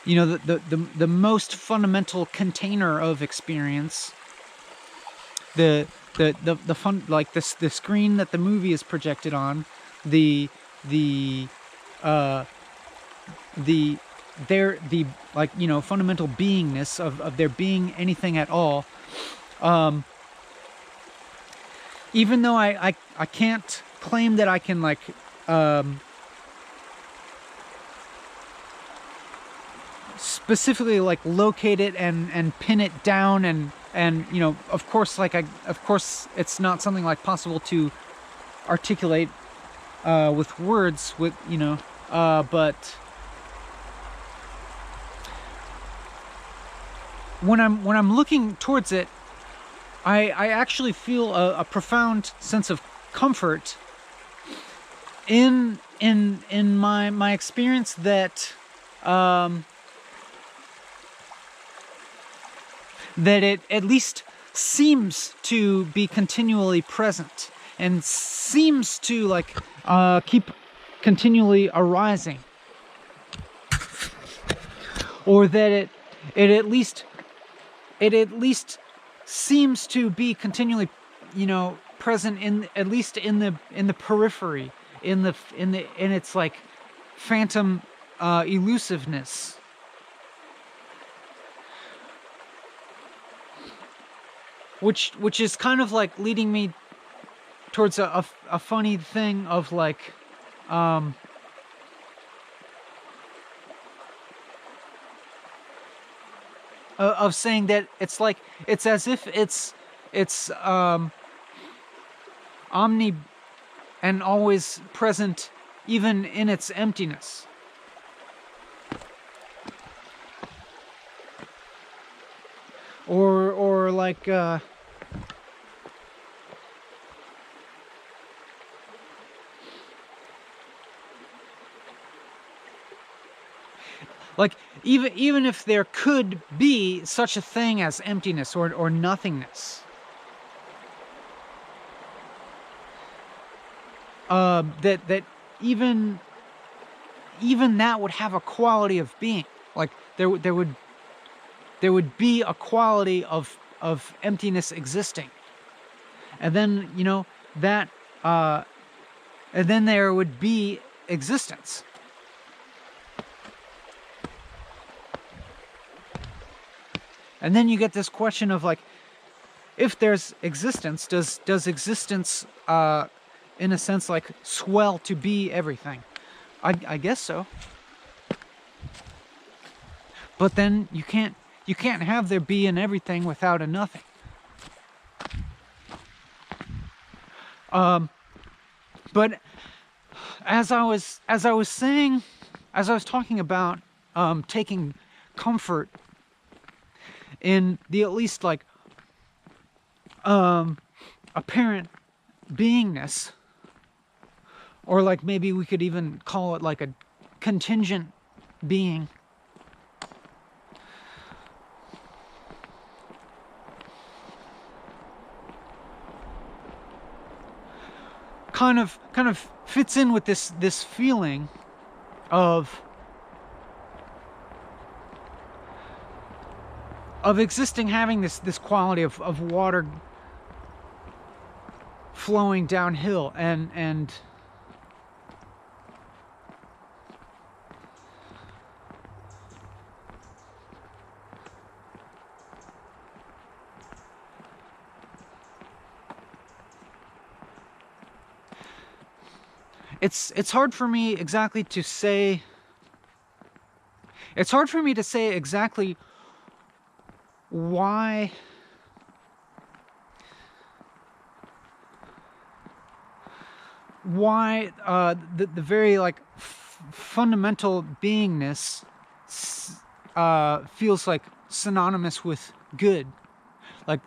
Speaker 1: you know, the most fundamental container of experience, the fun, like this, the screen that the movie is projected on, the the uh the the, like, you know, fundamental beingness of there being anything at all. um Even though I can't claim that I can, like, um specifically, like, locate it and pin it down, and you know, of course, like, of course it's not something like possible to articulate with words, with, you know, but when I'm looking towards it, I actually feel a profound sense of comfort in my experience that that it at least seems to be continually present and seems to, like, keep continually arising, or that it at least seems to be continually, you know, present, in at least in the periphery, in its, like, phantom elusiveness. Which is kind of like leading me towards a funny thing of, like, of saying that it's like, it's as if it's omni and always present, even in its emptiness. Or like, like, even if there could be such a thing as emptiness or nothingness, that even that would have a quality of being. Like, there would be a quality of emptiness existing, and then, you know, that and then there would be existence. And then you get this question of, like, if there's existence, does existence, in a sense, like, swell to be everything? I guess so. But then you can't have there be an everything without a nothing. But as I was saying, as I was talking about taking comfort in the at least, like, apparent beingness, or, like, maybe we could even call it, like, a contingent being. Kind of fits in with this feeling of existing, having this quality of water flowing downhill, and it's hard for me exactly to say. It's hard for me to say exactly why the very, like, fundamental beingness feels like synonymous with good. Like,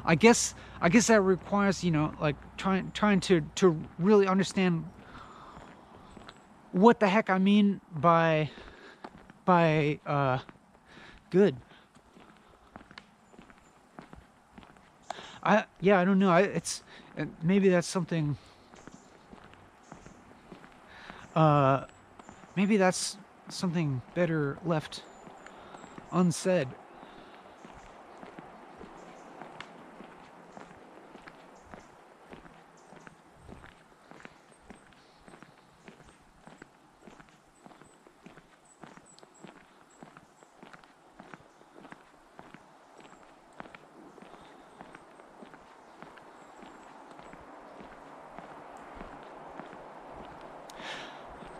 Speaker 1: I guess that requires, you know, like, trying to really understand what the heck I mean by good. I don't know. It's And maybe that's something, uh, maybe that's something better left unsaid.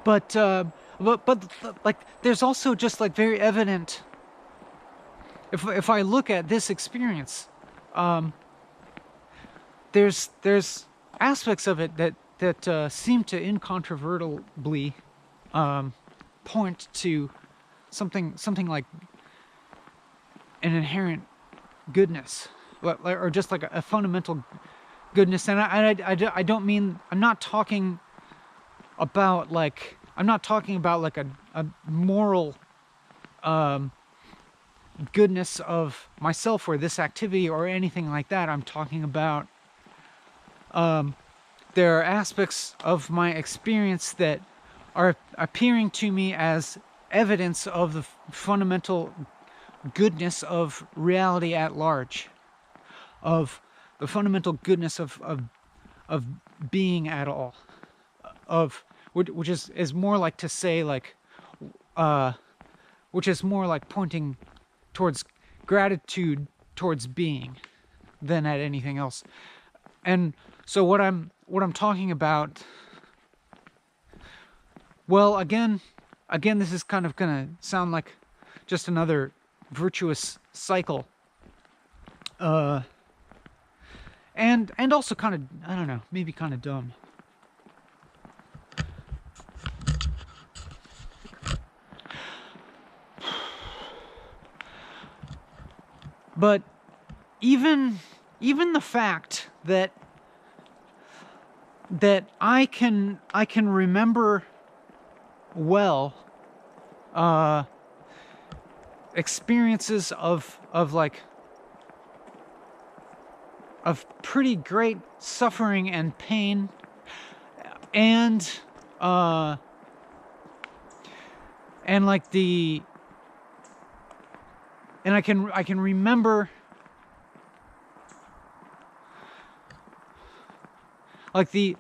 Speaker 1: But, but like, there's also just like very evident. If I look at this experience, there's aspects of it that seem to incontrovertibly point to something like an inherent goodness, or just like a fundamental goodness. And I don't mean, I'm not talking about like a moral goodness of myself or this activity or anything like that. I'm talking about there are aspects of my experience that are appearing to me as evidence of the fundamental goodness of reality at large, of the fundamental goodness of being at all, of which is more like to say like which is more like pointing towards gratitude towards being than at anything else. And so what I'm talking about, well, again this is kind of gonna sound like just another virtuous cycle, and also kind of, I don't know, maybe kind of dumb. But even the fact that I can remember well experiences of pretty great suffering and pain, and like the, and I can remember like the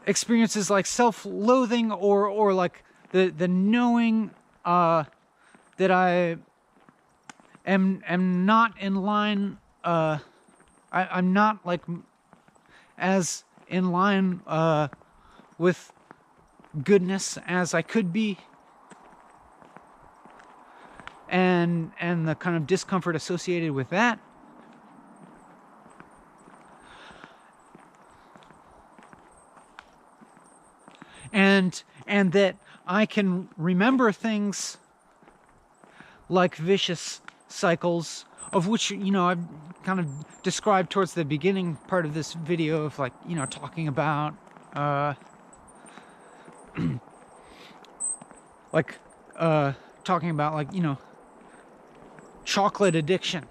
Speaker 1: experiences like self-loathing, or like the knowing that I am not in line, I'm not like as in line with goodness as I could be, and the kind of discomfort associated with that. And that I can remember things like vicious cycles, of which, I've kind of described towards the beginning part of this video, of like, talking about talking about like, chocolate addiction.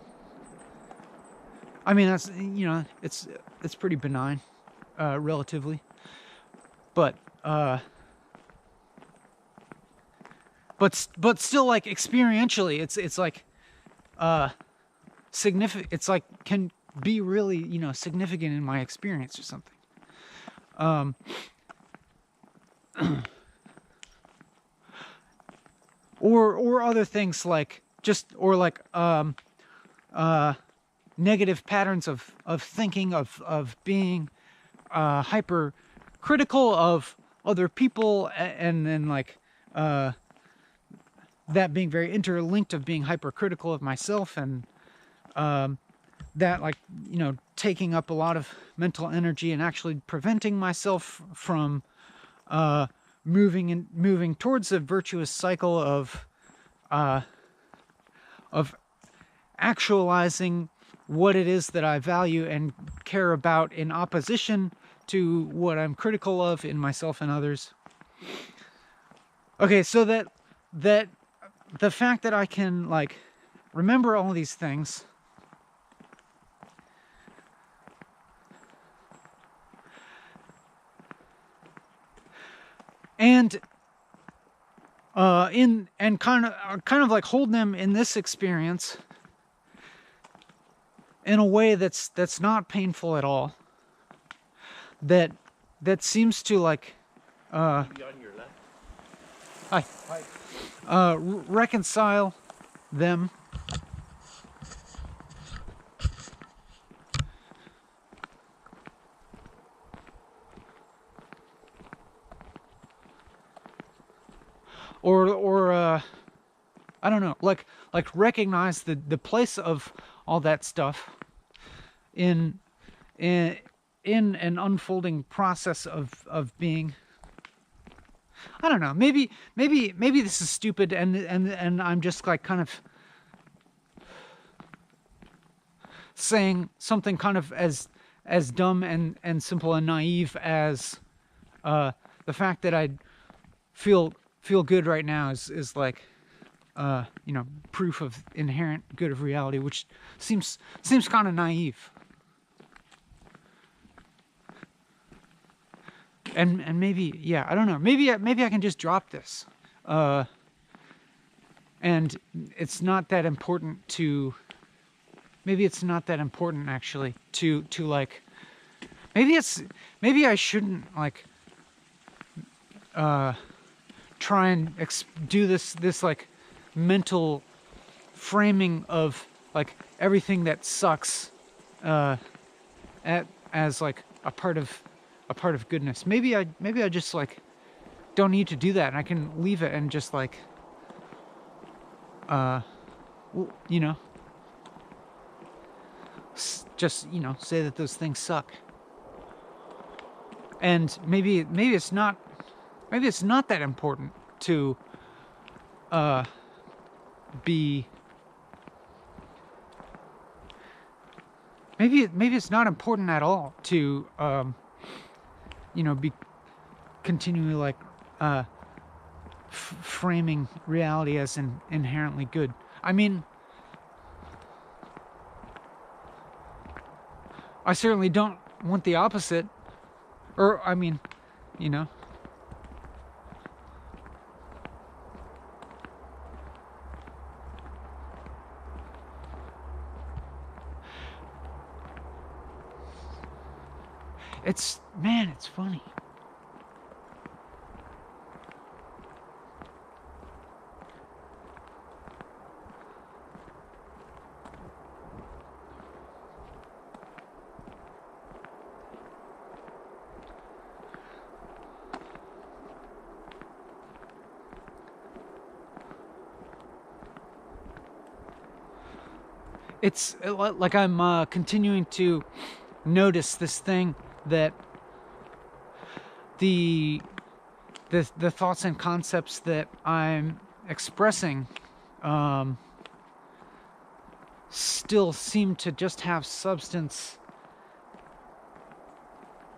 Speaker 1: I mean, that's, it's pretty benign, relatively, but still, like, experientially, it's like significant. It's like can be really, significant in my experience or something. Or other things like negative patterns of thinking, of being hypercritical of other people, and then like that being very interlinked, of being hypercritical of myself, and that, like, taking up a lot of mental energy and actually preventing myself from moving towards a virtuous cycle of actualizing what it is that I value and care about, in opposition to what I'm critical of in myself and others. Okay, so that the fact that I can, like, remember all these things and in and kind of like hold them in this experience in a way that's not painful at all, that seems to like
Speaker 2: On your left.
Speaker 1: reconcile them. Or I don't know, like recognize the place of all that stuff in an unfolding process of being. I don't know. Maybe this is stupid, and I'm just like kind of saying something kind of as dumb and simple and naive as the fact that I feel good right now is like proof of inherent good of reality, which seems kind of naive. And maybe, yeah, I don't know. Maybe I can just drop this. And it's not that important to. Maybe it's not that important actually to like. Maybe I shouldn't like. Try and do this like mental framing of like everything that sucks as like a part of goodness. Maybe I just like don't need to do that, and I can leave it and just like just say that those things suck. And maybe it's not that important to be. Maybe it's not important at all to be continually like framing reality as inherently good. I mean, I certainly don't want the opposite. Or I mean, it's funny. It's like I'm continuing to notice this thing that the thoughts and concepts that I'm expressing still seem to just have substance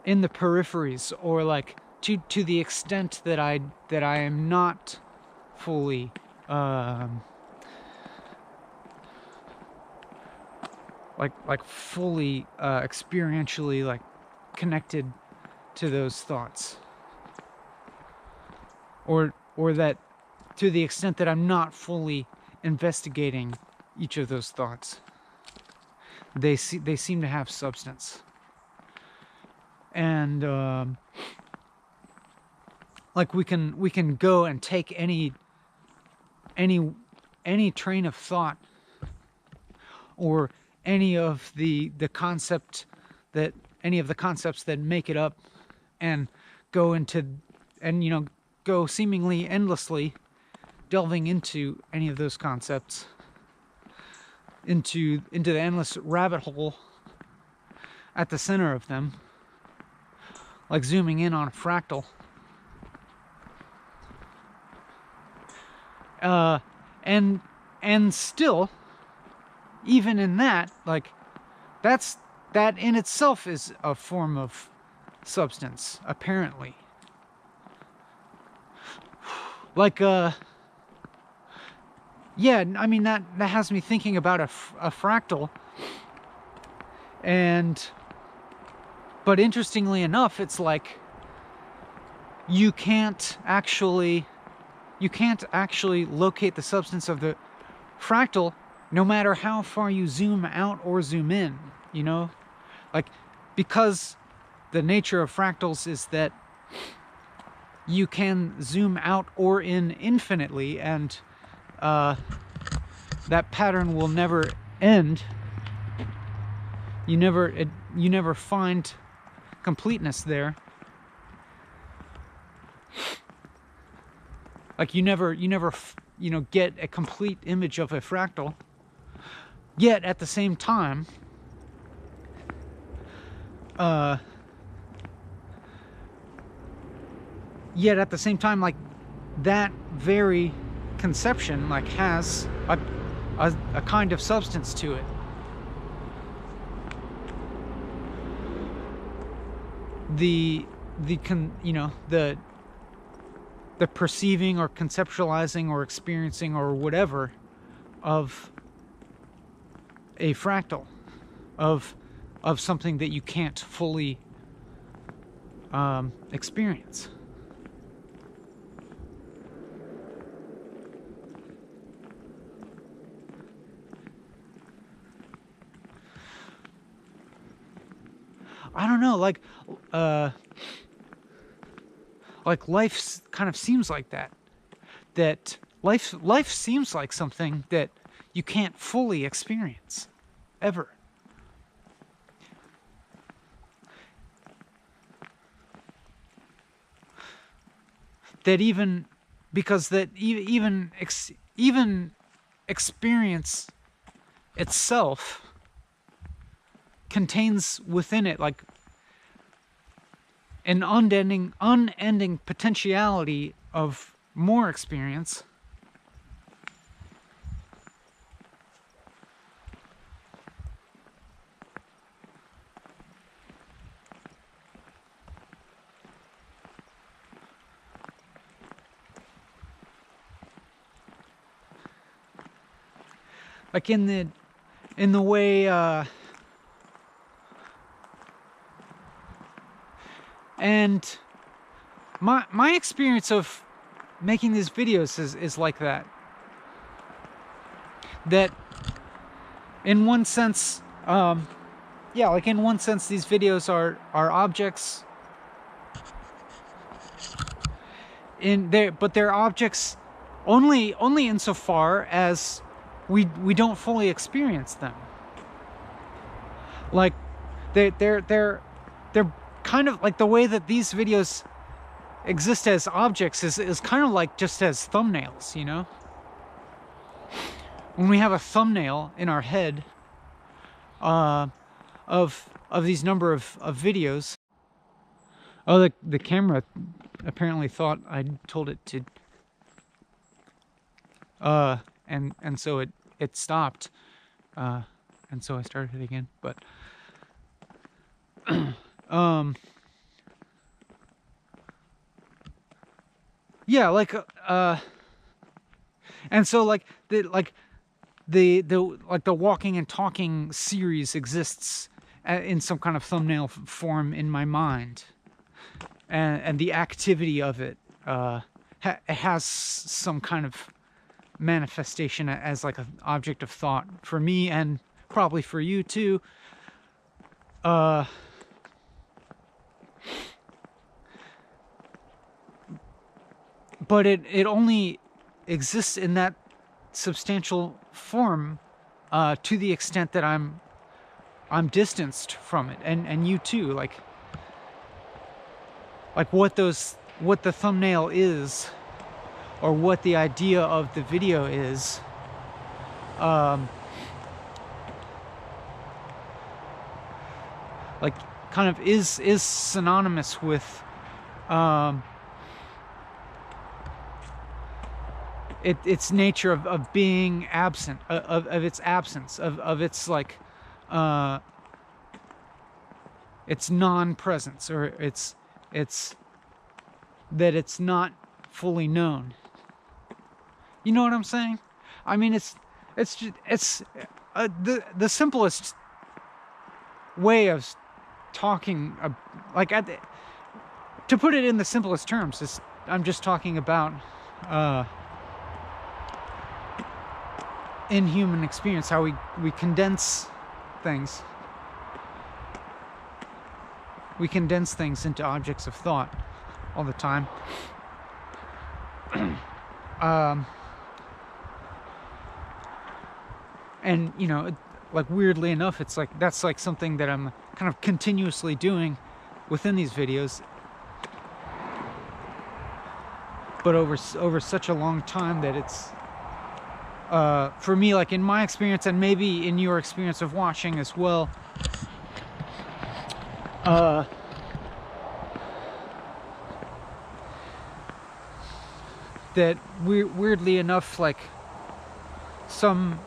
Speaker 1: in the peripheries, or like to the extent that I am not fully fully experientially like connected to those thoughts, or that to the extent that I'm not fully investigating each of those thoughts, they seem to have substance. And like we can go and take any train of thought, or any of the concepts that make it up, and go into and go seemingly endlessly delving into any of those concepts, into the endless rabbit hole at the center of them, like zooming in on a fractal. And still, even in that, like that in itself is a form of substance, apparently. Like yeah, I mean that has me thinking about a fractal. But interestingly enough, it's like you can't actually locate the substance of the fractal no matter how far you zoom out or zoom in, you know? Like, because the nature of fractals is that you can zoom out or in infinitely, and that pattern will never end. You never find completeness there. Like you never get a complete image of a fractal. Yet at the same time, like that very conception like has a kind of substance to it. The perceiving or conceptualizing or experiencing or whatever of a fractal, of something that you can't fully experience. I don't know, like life kind of seems like that. That life seems like something that you can't fully experience, ever. That even experience itself contains within it like an unending potentiality of more experience. Like in the way and my experience of making these videos is like that. That in one sense, like in one sense these videos are objects but they're objects only insofar as we don't fully experience them. Like they're kind of like the way that these videos exist as objects is kind of like just as thumbnails, you know? When we have a thumbnail in our head of these number of videos. Oh, the camera apparently thought I told it to and so it stopped, and so I started it again. But yeah, like and so like the walking and talking series exists in some kind of thumbnail form in my mind, and the activity of it has some kind of manifestation as like an object of thought for me, and probably for you too. But it only exists in that substantial form to the extent that I'm distanced from it, and you too. Like what the thumbnail is, or what the idea of the video is, like kind of is synonymous with its nature of being absent, of its absence, of its like its non-presence, or it's that it's not fully known. You know what I'm saying? I mean, it's the simplest way of talking, to put it in the simplest terms, I'm just talking about in human experience, how we condense things. We condense things into objects of thought all the time. And you know, like weirdly enough, it's like that's like something that I'm kind of continuously doing within these videos, but over such a long time that it's for me, like in my experience and maybe in your experience of watching as well, that weirdly enough, like some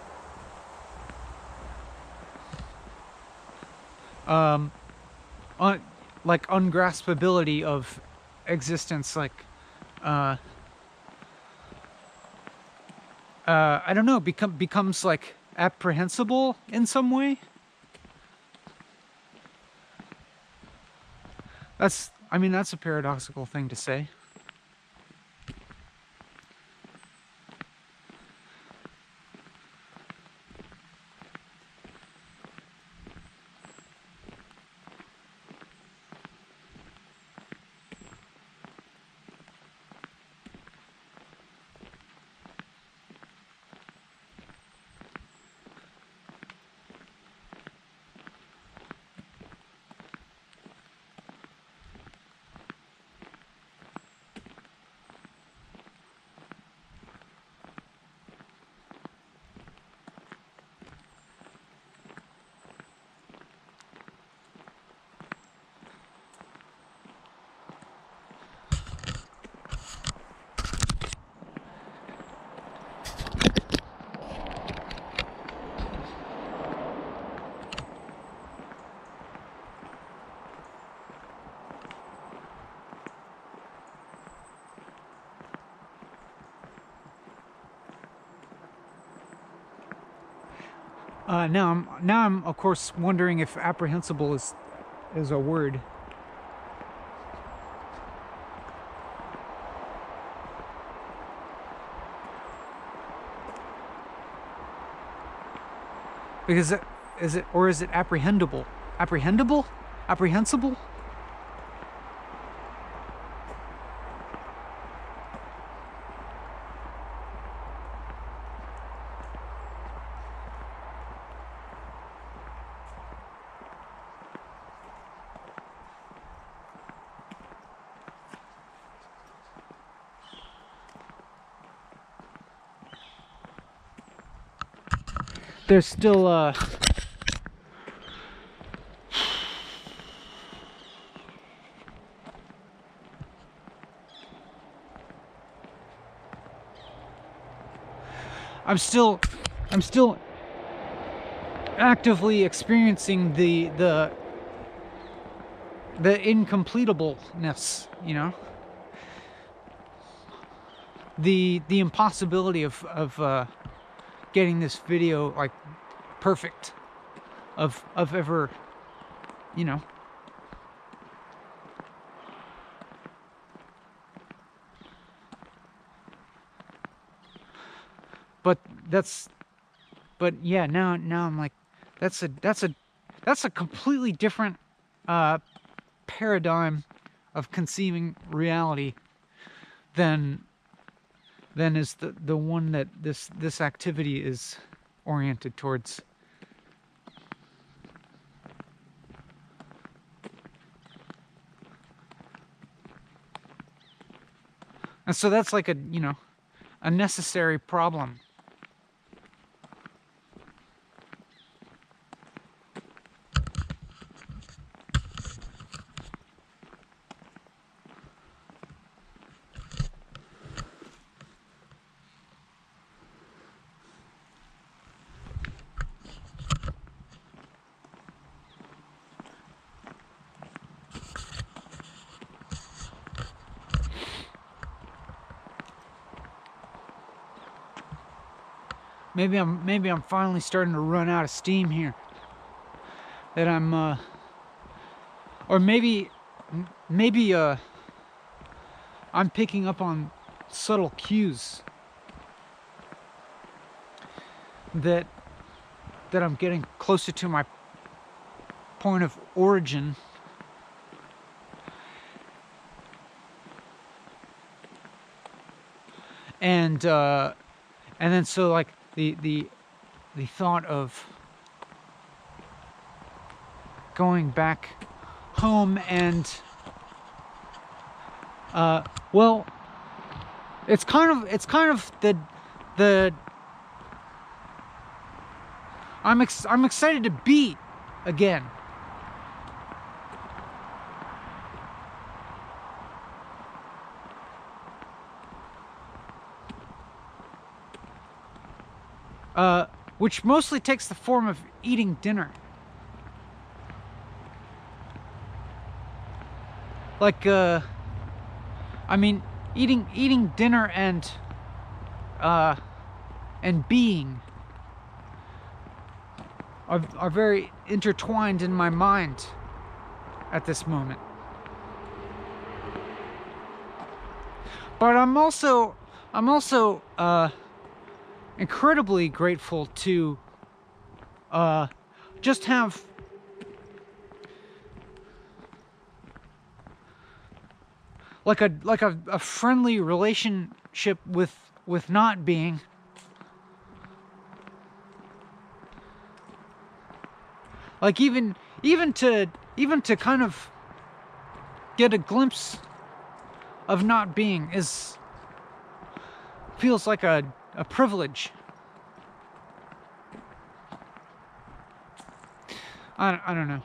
Speaker 1: like ungraspability of existence, like I don't know, becomes like apprehensible in some way. I mean, that's a paradoxical thing to say. Now I'm of course wondering if apprehensible is a word. Because is it apprehendable? Apprehendable? Apprehensible? There's still I'm still actively experiencing the incompletableness, you know, the impossibility of getting this video like perfect, of ever, you know. But yeah, now I'm like, that's a completely different paradigm of conceiving reality than is the one that this activity is oriented towards. And so that's like a, you know, a necessary problem. Maybe I'm finally starting to run out of steam here. That I'm or maybe I'm picking up on subtle cues that I'm getting closer to my point of origin. And then so like the thought of going back home and well, it's kind of the I'm excited to be again. Which mostly takes the form of eating dinner. Like, I mean, eating dinner and being are very intertwined in my mind at this moment. But I'm also incredibly grateful to just have like a friendly relationship with not being. Like even to kind of get a glimpse of not being feels like a privilege. I don't know.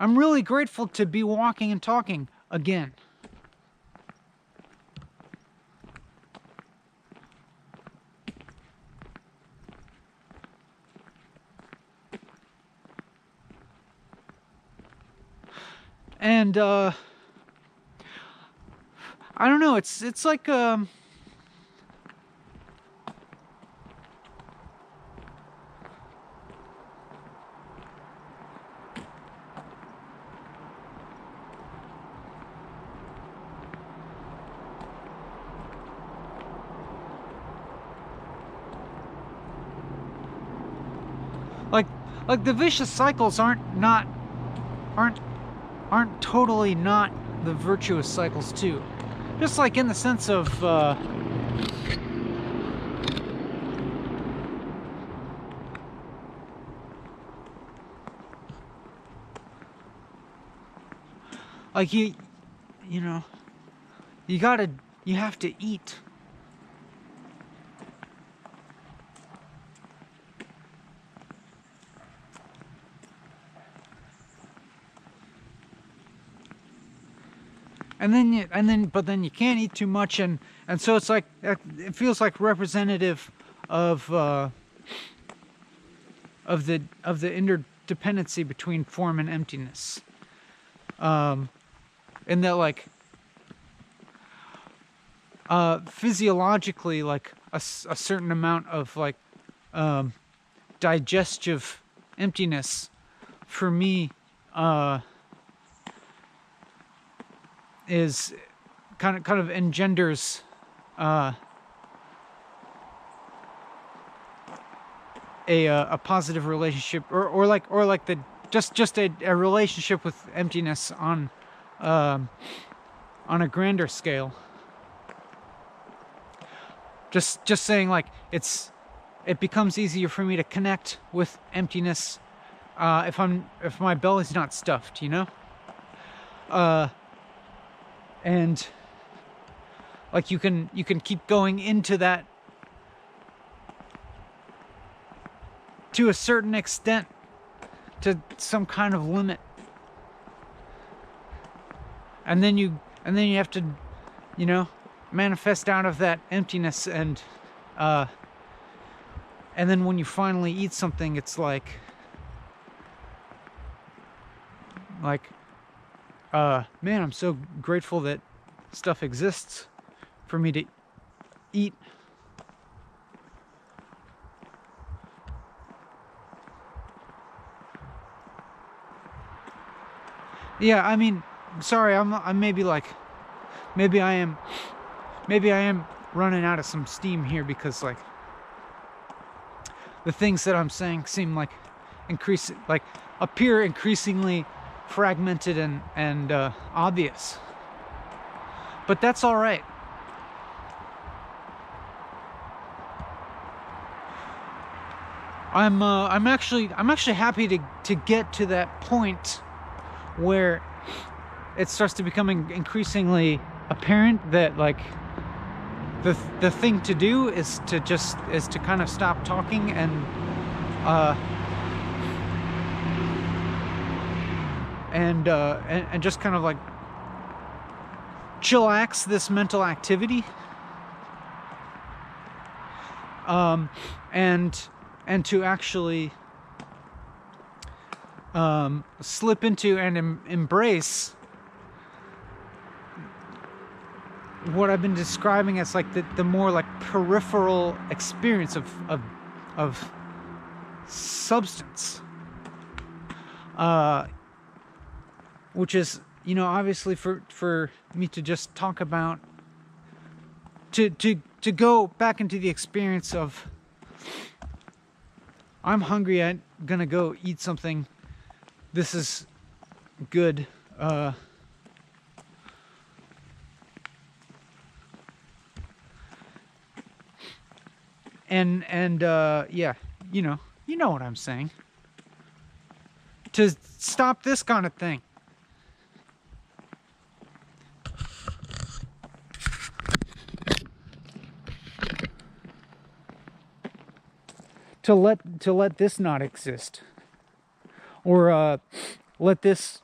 Speaker 1: I'm really grateful to be walking and talking again. And I don't know, it's like like the vicious cycles aren't totally not the virtuous cycles too. Just like in the sense of like you know, you have to eat. But then you can't eat too much, and so it's like it feels like representative of the interdependency between form and emptiness. And that like physiologically, like a certain amount of like digestive emptiness for me is kind of engenders a positive relationship, or like the just a relationship with emptiness on a grander scale. Just saying, like it becomes easier for me to connect with emptiness if my belly's not stuffed, you know. And like you can keep going into that to a certain extent, to some kind of limit, and then you have to, you know, manifest out of that emptiness, and then when you finally eat something, it's like like, man, I'm so grateful that stuff exists for me to eat. Yeah, I mean, sorry, I'm maybe like, maybe I am running out of some steam here because like the things that I'm saying seem like appear increasingly fragmented and obvious. But that's all right. I'm actually happy to get to that point where it starts to become increasingly apparent that like the thing to do is to kind of stop talking and just kind of like chillax this mental activity, and to actually slip into and embrace what I've been describing as like the more like peripheral experience of substance, which is, you know, obviously for me to just talk about, to go back into the experience of I'm hungry, I'm gonna go eat something, this is good, yeah, you know what I'm saying, to stop this kind of thing. To let this not exist, or let this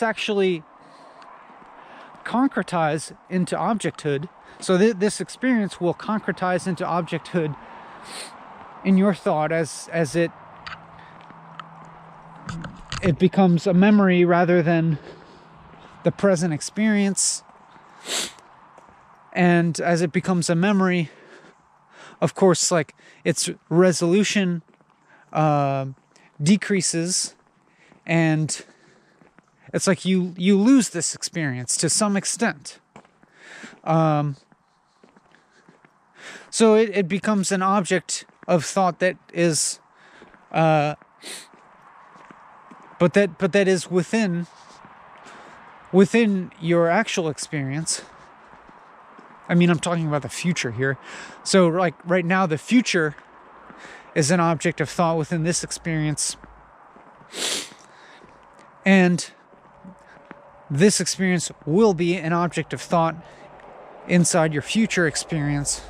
Speaker 1: actually concretize into objecthood. So this experience will concretize into objecthood in your thought as it becomes a memory rather than the present experience. And as it becomes a memory, of course, like its resolution decreases, and it's like you lose this experience to some extent. So it becomes an object of thought that is, but that is within your actual experience. I mean, I'm talking about the future here. So like right now, the future is an object of thought within this experience. And this experience will be an object of thought inside your future experience.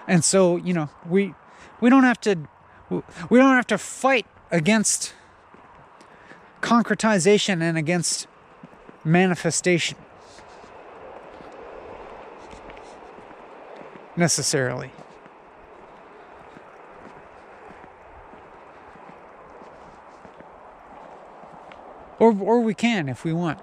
Speaker 1: And so, you know, we don't have to fight against concretization and against manifestation necessarily. Or we can if we want.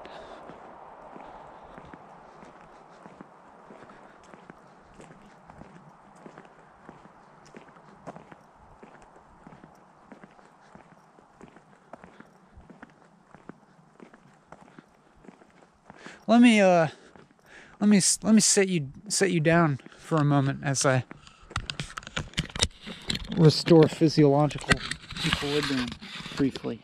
Speaker 1: Let me set you down for a moment as I restore physiological equilibrium briefly.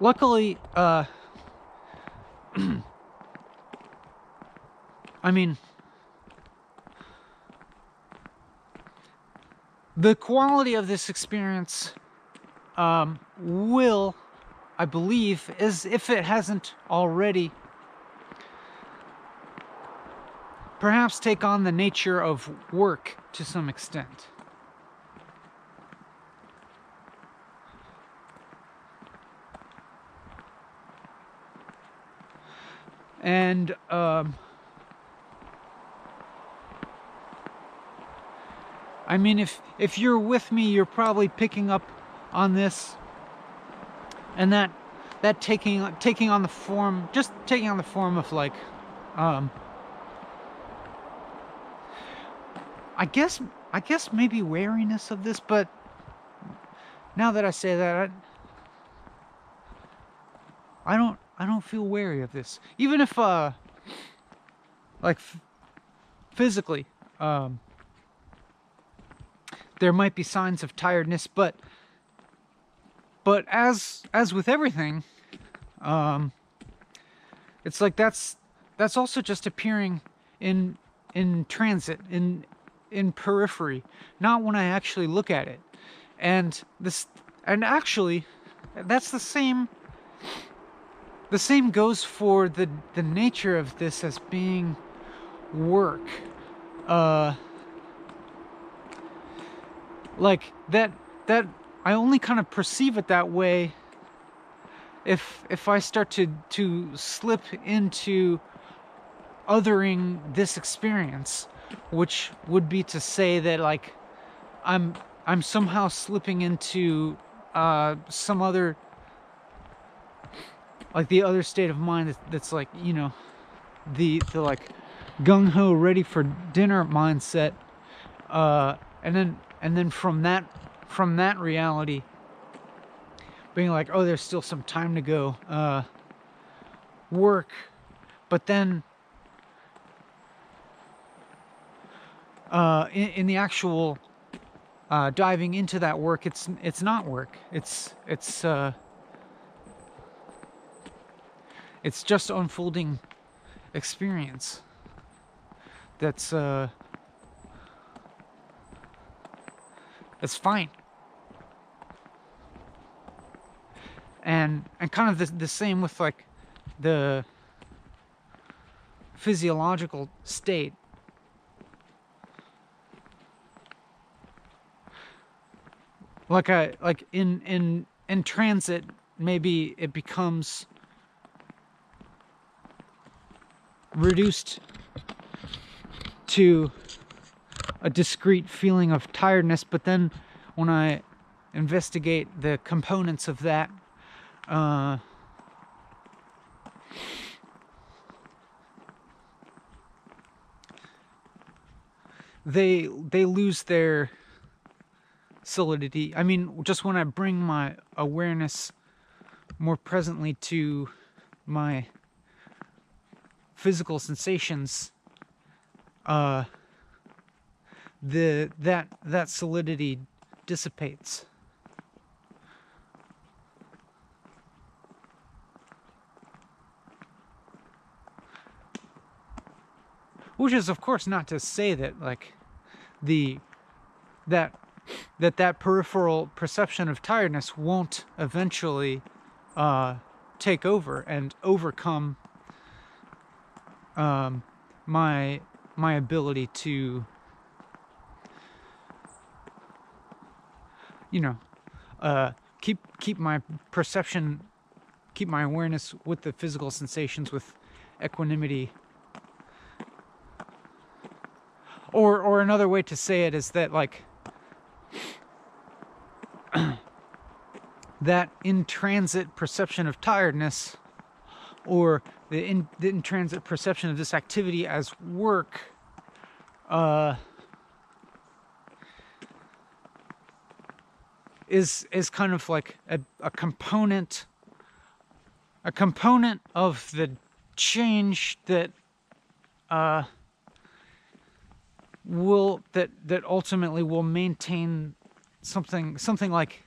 Speaker 1: luckily, I mean, the quality of this experience will, I believe, is if it hasn't already, perhaps take on the nature of work to some extent. And I mean, if you're with me, you're probably picking up on this, and that taking on the form, just taking on the form of like, I guess maybe wariness of this, but now that I say that, I don't feel wary of this, even if like physically there might be signs of tiredness, but as with everything, it's like that's also just appearing in transit, in periphery, not when I actually look at it. And actually that's the same goes for the nature of this as being work. Like that I only kind of perceive it that way if I start to slip into othering this experience, which would be to say that like I'm somehow slipping into some other, like the other state of mind that's like, you know, the like gung-ho ready for dinner mindset, and then from that reality being like, oh, there's still some time to go, work, but then in the actual diving into that work, it's not work, it's just unfolding experience that's fine. And kind of the same with like the physiological state. Like in transit, maybe it becomes reduced to a discrete feeling of tiredness, but then when I investigate the components of that, they lose their solidity. I mean, just when I bring my awareness more presently to my physical sensations, that solidity dissipates. Which is, of course, not to say that like that peripheral perception of tiredness won't eventually take over and overcome my ability to, you know, keep my perception, keep my awareness with the physical sensations with equanimity. Or another way to say it is that like that in-transit perception of tiredness, or the in-transit perception of this activity as work, is kind of like a component of the change that ultimately will maintain something like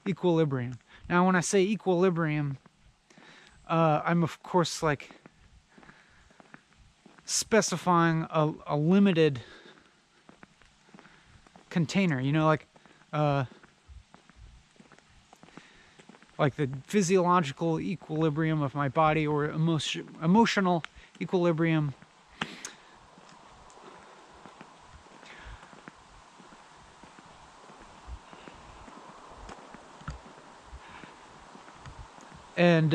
Speaker 1: equilibrium. Now, when I say equilibrium, I'm of course like specifying a limited container, you know, like the physiological equilibrium of my body, or emotional equilibrium. And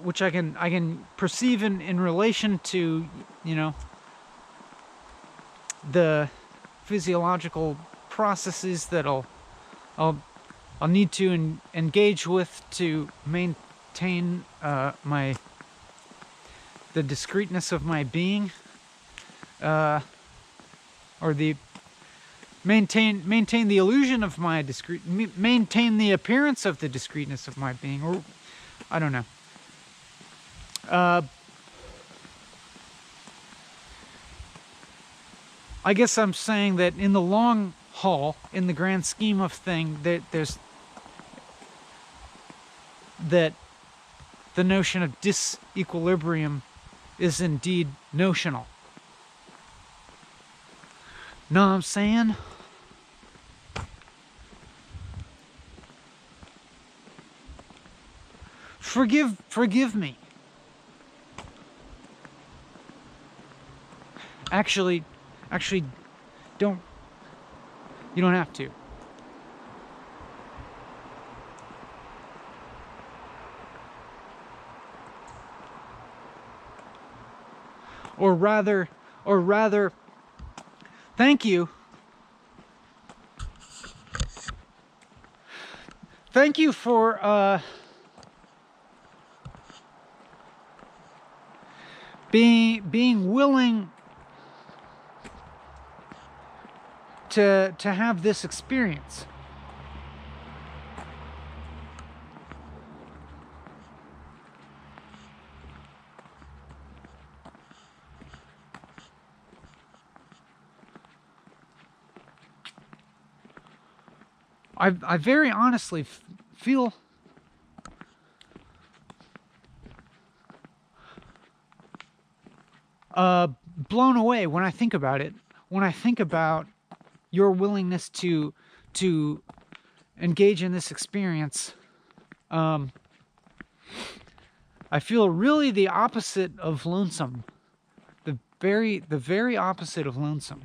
Speaker 1: which I can perceive in relation to, you know, the physiological processes that I'll need to engage with to maintain the discreteness of my being, or the maintain the illusion of my maintain the appearance of the discreteness of my being, or I don't know. I guess I'm saying that in the long haul, in the grand scheme of things, that the notion of disequilibrium is indeed notional. Know what I'm saying? Forgive me. Actually, you don't have to. Or rather, thank you. Thank you for being willing to have this experience. I very honestly feel blown away when I think about it. When I think about your willingness to engage in this experience, I feel really the opposite of lonesome. The very opposite of lonesome.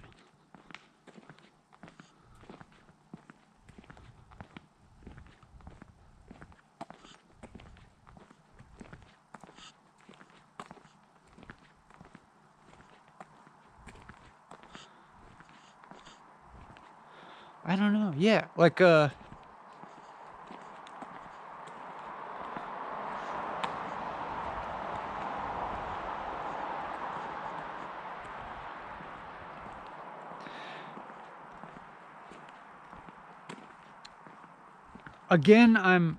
Speaker 1: I don't know. Yeah, like again, I'm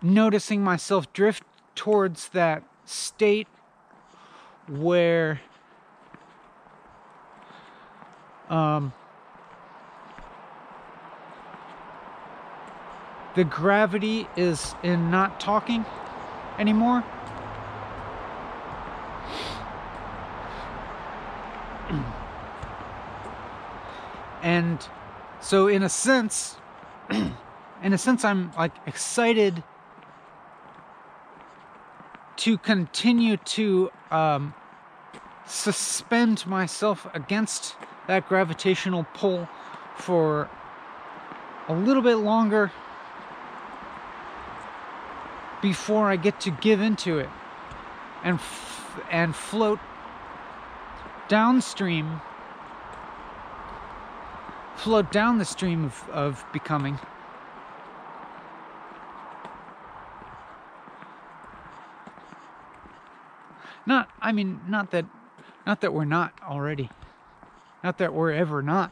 Speaker 1: noticing myself drift towards that state where the gravity is in not talking anymore. And so in a sense, I'm like excited to continue to suspend myself against that gravitational pull for a little bit longer before I get to give into it and float downstream, float down the stream of becoming. Not that we're not already. Not that we're ever not.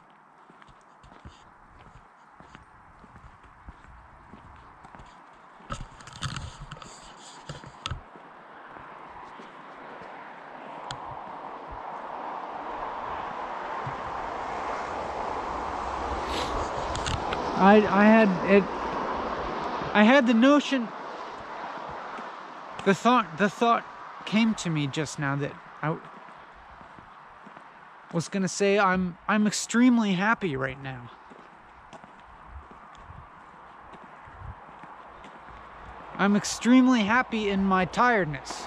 Speaker 1: I had it. I had the notion, the thought came to me just now that I was gonna say I'm extremely happy right now. I'm extremely happy in my tiredness.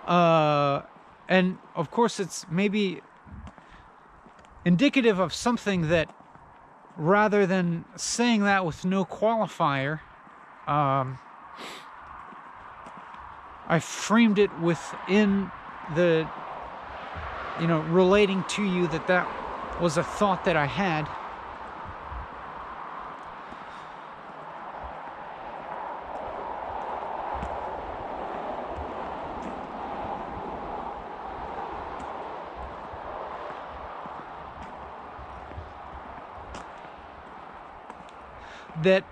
Speaker 1: And of course it's maybe indicative of something that, rather than saying that with no qualifier, I framed it within the, relating to you that was a thought that I had. That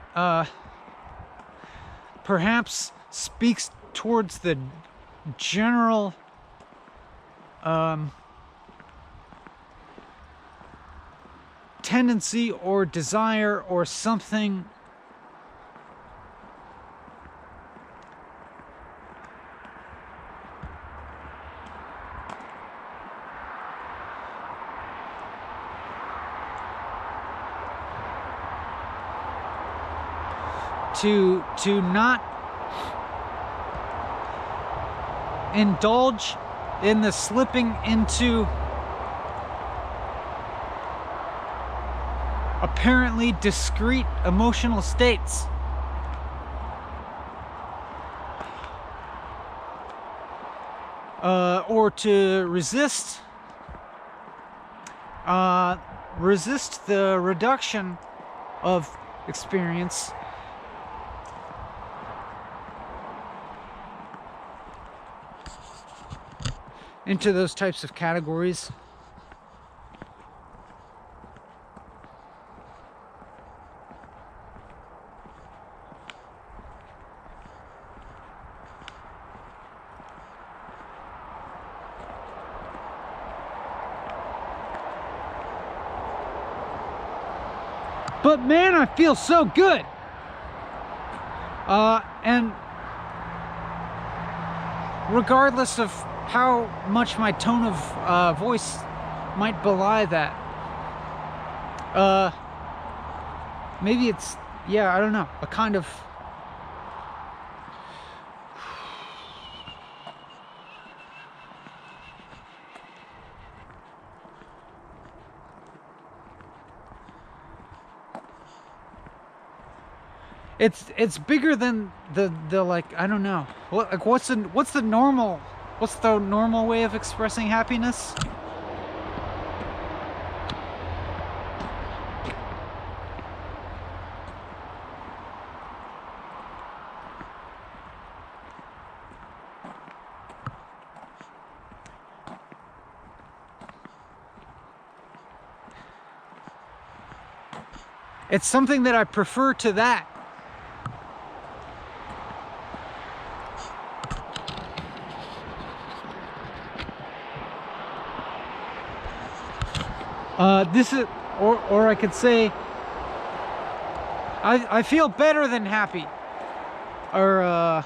Speaker 1: perhaps speaks towards the general tendency or desire or something to not indulge in the slipping into apparently discrete emotional states. Or to resist the reduction of experience into those types of categories. But man, I feel so good. And regardless of how much my tone of voice might belie that, maybe it's, yeah, I don't know, a kind of it's bigger than the like, I don't know, what's the normal way of expressing happiness? It's something that I prefer to that. This is, or I could say, I feel better than happy, or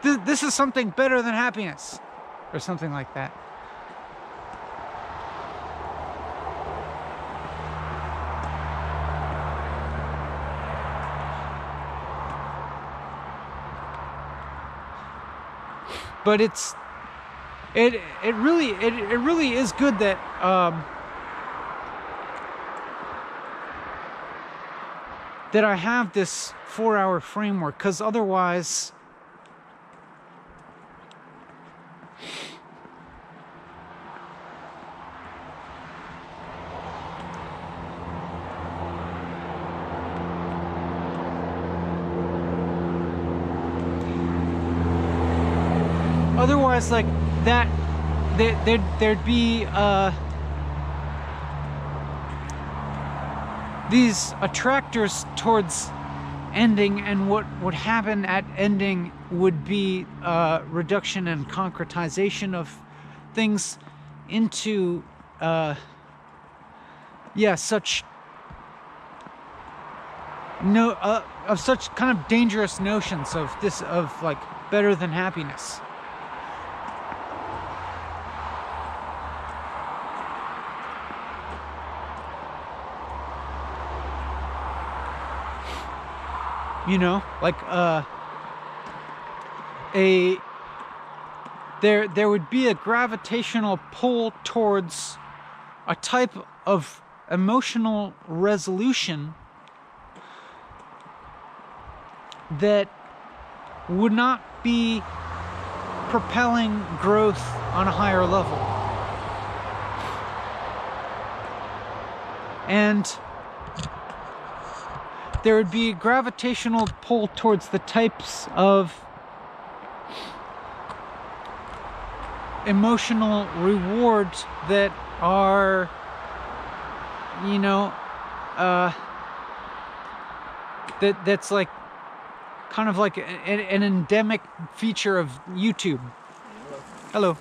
Speaker 1: this is something better than happiness, or something like that. But it really is good that that I have this 4-hour framework, because otherwise like that, there'd be these attractors towards ending, and what would happen at ending would be reduction and concretization of things into yeah, such no of such kind of dangerous notions of this, of like better than happiness. You know, like a there would be a gravitational pull towards a type of emotional resolution that would not be propelling growth on a higher level. And there would be a gravitational pull towards the types of emotional rewards that are, you know, that's like kind of like an endemic feature of YouTube. Hello.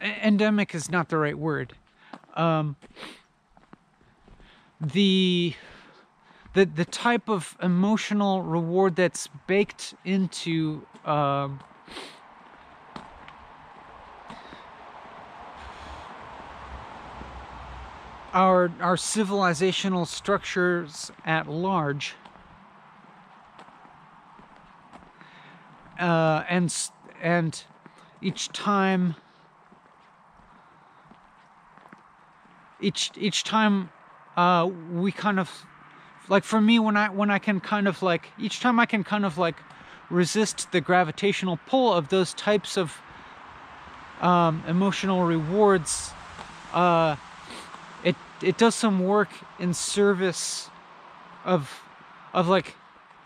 Speaker 1: Endemic is not the right word. The type of emotional reward that's baked into our civilizational structures at large, and each time we kind of, like, for me, when I can kind of like, each time I can kind of like resist the gravitational pull of those types of emotional rewards, it does some work in service of like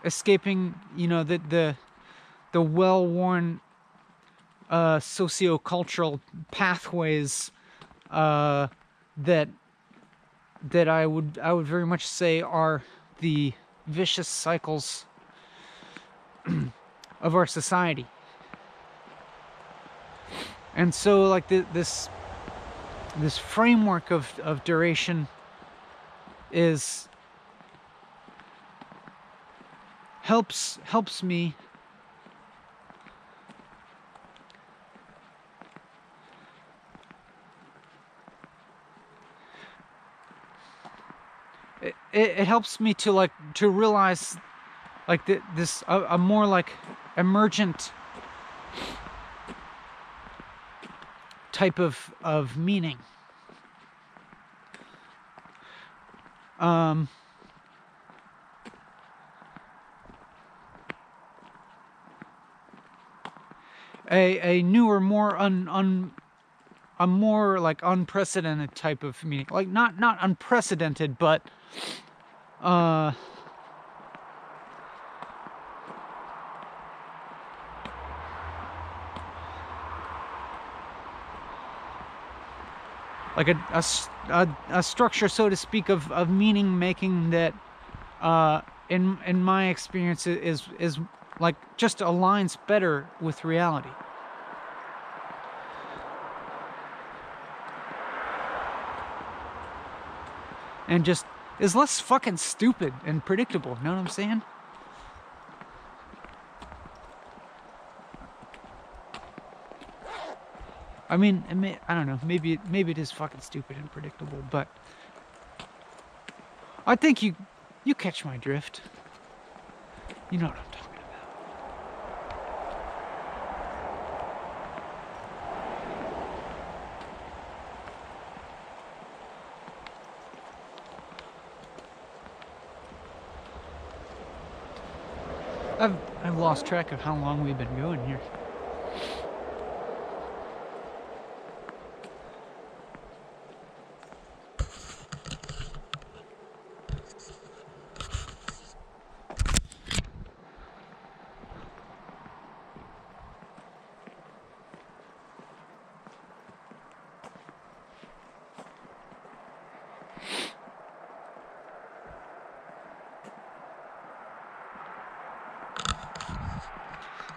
Speaker 1: escaping, you know, the well-worn socio-cultural pathways that I would very much say are the vicious cycles of our society. And so, like, this framework of duration is helps me it helps me to like to realize like this a more like emergent type of meaning. A newer, more a more like unprecedented type of meaning, like not unprecedented, but like a structure, so to speak, of meaning making that in my experience is like just aligns better with reality. And just is less fucking stupid and predictable, you know what I'm saying? I mean, I don't know, maybe it is fucking stupid and predictable, but I think you catch my drift. You know what I'm talking about. I've lost track of how long we've been going here.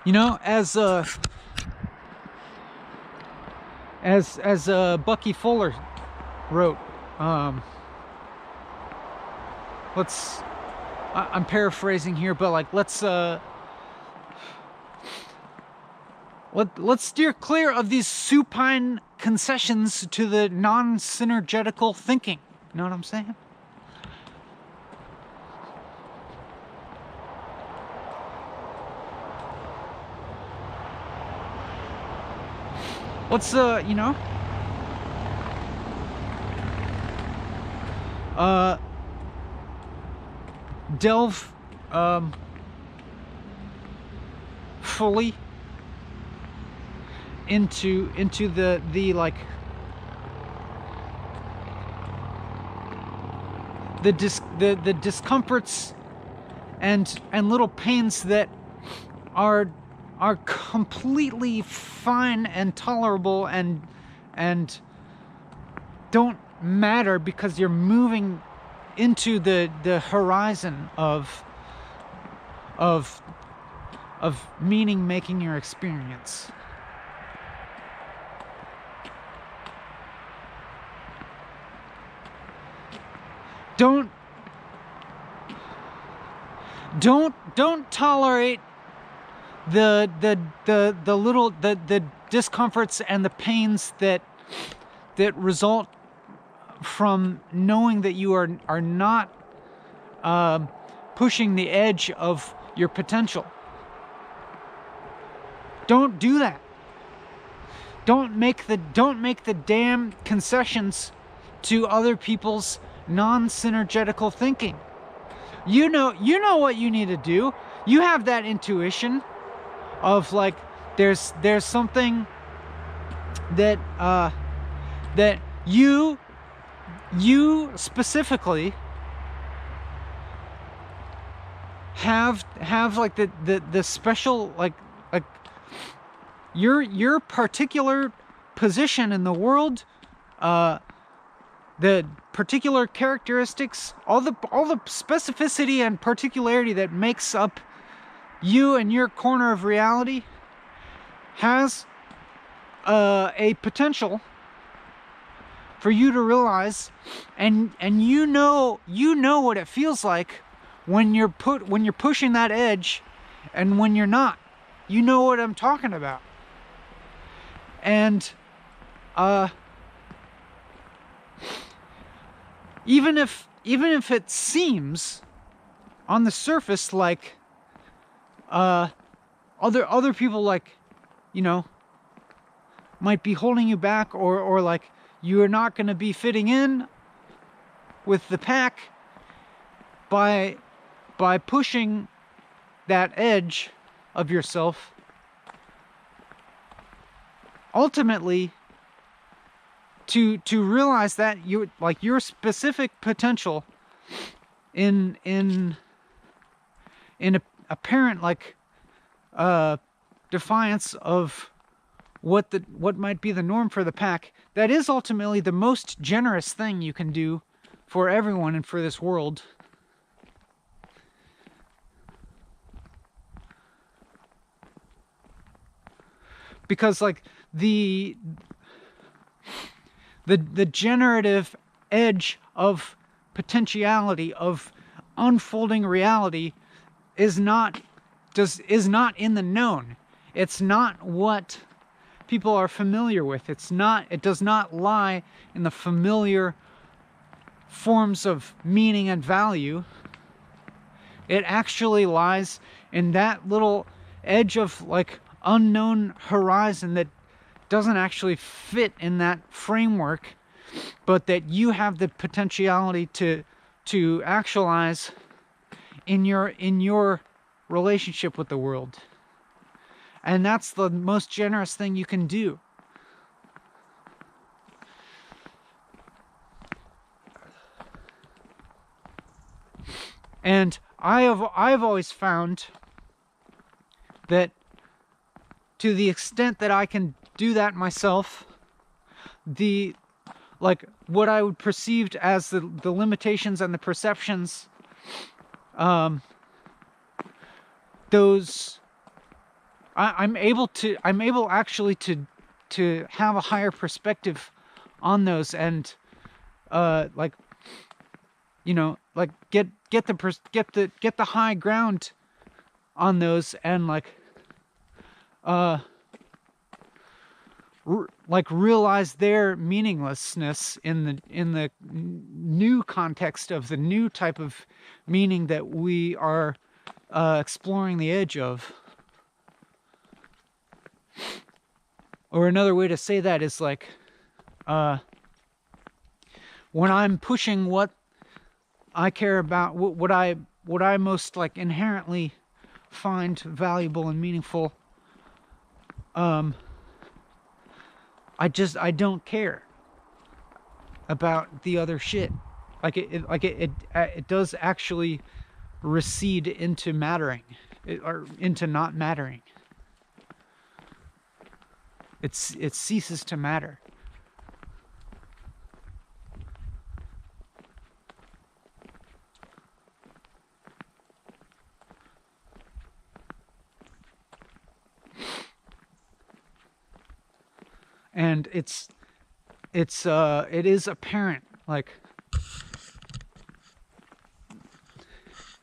Speaker 1: You know, as Bucky Fuller wrote, I'm paraphrasing here, but like let's steer clear of these supine concessions to the non-synergetical thinking. You know what I'm saying? Let's you know, delve fully into the like the discomforts and little pains that are completely fine and tolerable and don't matter, because you're moving into the horizon of meaning making your experience. Don't tolerate the little the discomforts and the pains that result from knowing that you are not pushing the edge of your potential. Don't do that. Don't make the damn concessions to other people's non-synergetical thinking. You know what you need to do. You have that intuition of like there's something that that you specifically have like the special like your particular position in the world, the particular characteristics, all the specificity and particularity that makes up you and your corner of reality has a potential for you to realize, and you know what it feels like when you're pushing that edge and when you're not. You know what I'm talking about. And even if it seems on the surface like other people, like, you know, might be holding you back, or like you're not going to be fitting in with the pack by pushing that edge of yourself, ultimately to realize that you like your specific potential in a apparent like defiance of what might be the norm for the pack, that is ultimately the most generous thing you can do for everyone and for this world. Because like the generative edge of potentiality, of unfolding reality, is not in the known. It's not what people are familiar with. It does not lie in the familiar forms of meaning and value. It actually lies in that little edge of like unknown horizon that doesn't actually fit in that framework, but that you have the potentiality to actualize in your relationship with the world. And that's the most generous thing you can do. And I've always found that to the extent that I can do that myself, what I would perceive as the limitations and the perceptions, those I'm able actually to have a higher perspective on those, and like, you know, like get the high ground on those, and like like realize their meaninglessness in the new context of the new type of meaning that we are exploring the edge of. Or another way to say that is like, when I'm pushing what I care about, what I most like inherently find valuable and meaningful, I don't care about the other shit. Like it does actually recede into mattering, or into not mattering. It ceases to matter. And it is apparent, like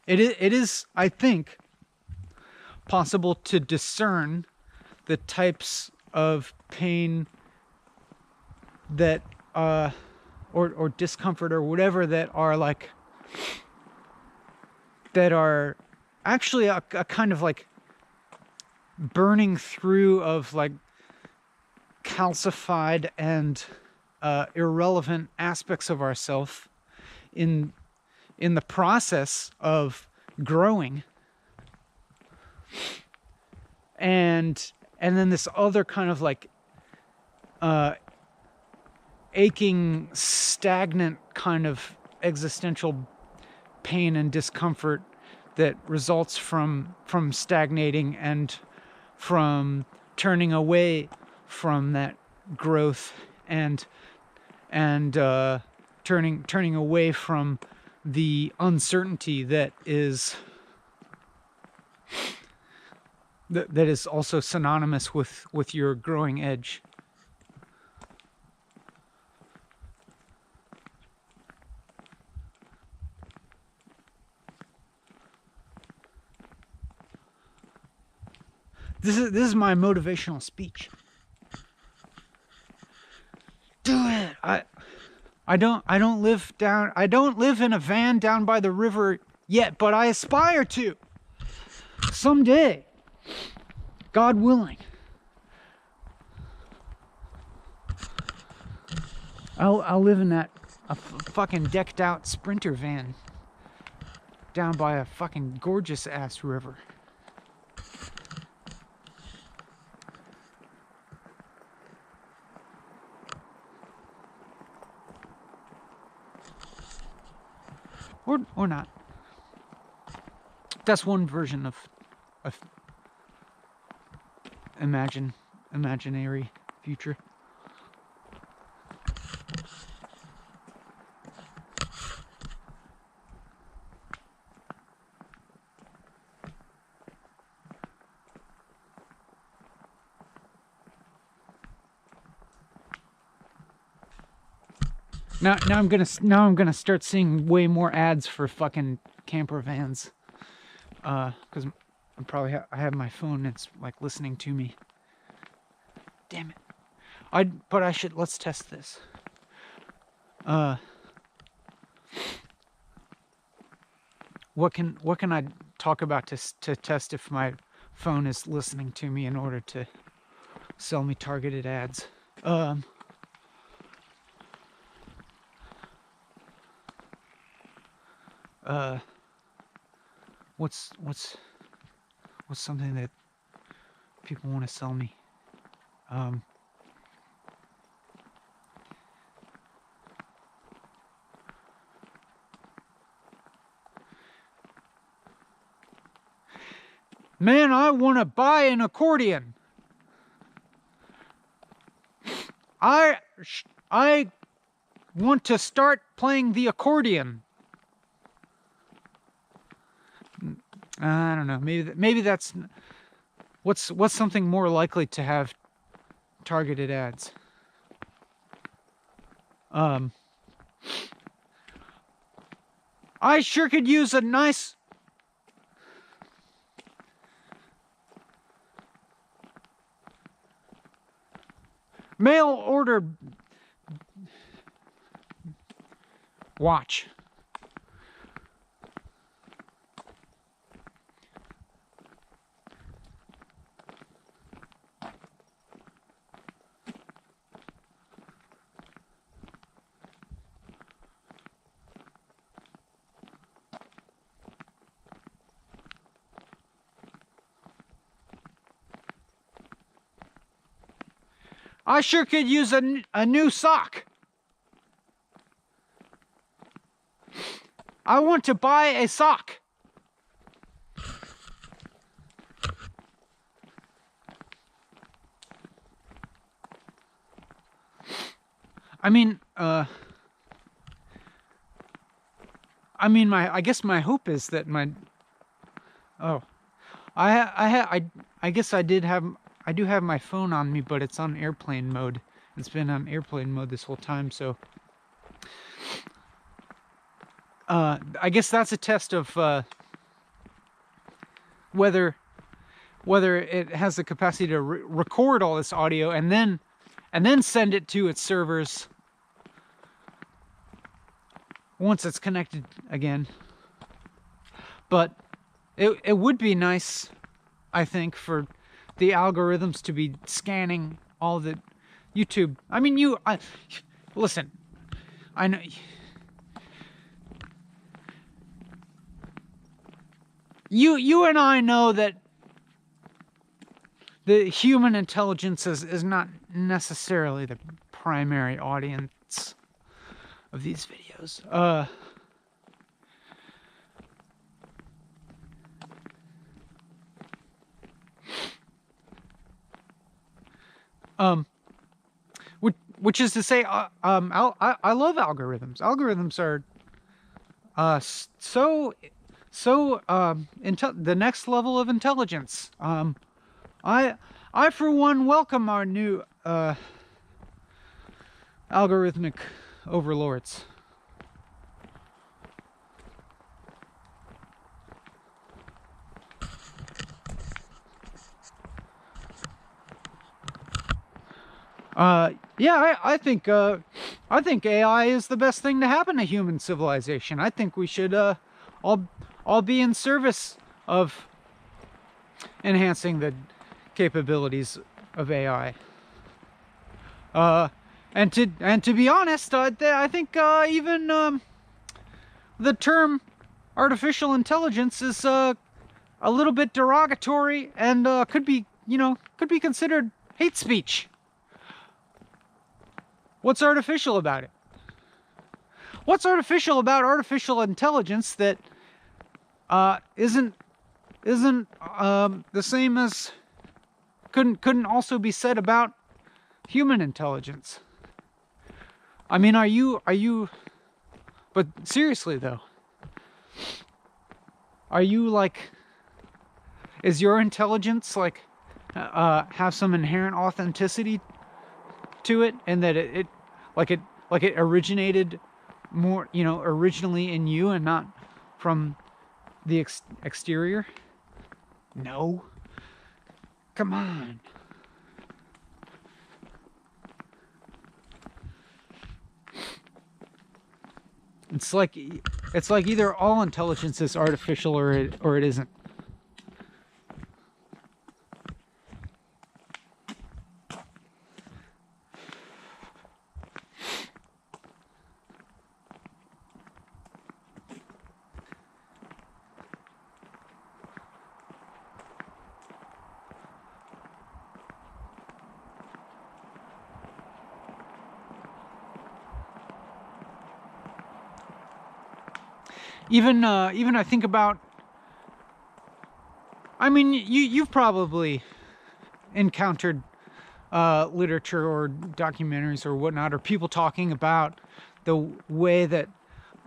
Speaker 1: it is, I think, possible to discern the types of pain that or discomfort or whatever that are like, that are actually a kind of like burning through of like calcified and irrelevant aspects of ourself in the process of growing, and then this other kind of like aching, stagnant kind of existential pain and discomfort that results from stagnating and from turning away from that growth, and turning away from the uncertainty that is also synonymous with your growing edge. This is my motivational speech. Do it. I don't live in a van down by the river yet, but I aspire to. Someday, God willing. I'll live in that fucking decked out Sprinter van down by a fucking gorgeous ass river. Or not. That's one version of imaginary future. Now I'm gonna start seeing way more ads for fucking camper vans, because I'm probably I have my phone. It's like listening to me. Damn it! But I should, let's test this. What can I talk about to test if my phone is listening to me in order to sell me targeted ads? What's something that people want to sell me? Man, I want to buy an accordion. I want to start playing the accordion. I don't know. Maybe that's What's something more likely to have targeted ads? I sure could use a nice mail order watch. I sure could use a new sock. I want to buy a sock. I guess my hope is that I guess I do have my phone on me, but it's on airplane mode. It's been on airplane mode this whole time, so I guess that's a test of whether it has the capacity to record all this audio and then send it to its servers once it's connected again. But it would be nice, I think, for the algorithms to be scanning all the YouTube. I mean, listen, I know. You and I know that the human intelligence is not necessarily the primary audience of these videos. Which is to say, I love algorithms. Algorithms are the next level of intelligence. I for one welcome our new algorithmic overlords. Yeah, I think AI is the best thing to happen to human civilization. I think we should all be in service of enhancing the capabilities of AI. And to be honest, I think even the term artificial intelligence is a little bit derogatory and could be considered hate speech. What's artificial about it? What's artificial about artificial intelligence that isn't the same as couldn't also be said about human intelligence? I mean, are you but seriously though, are you like, is your intelligence like have some inherent authenticity to it, and that it originated more, originally in you and not from the exterior? No. Come on. It's like either all intelligence is artificial or it isn't. Even I think about, I mean, you've probably encountered literature or documentaries or whatnot, or people talking about the way that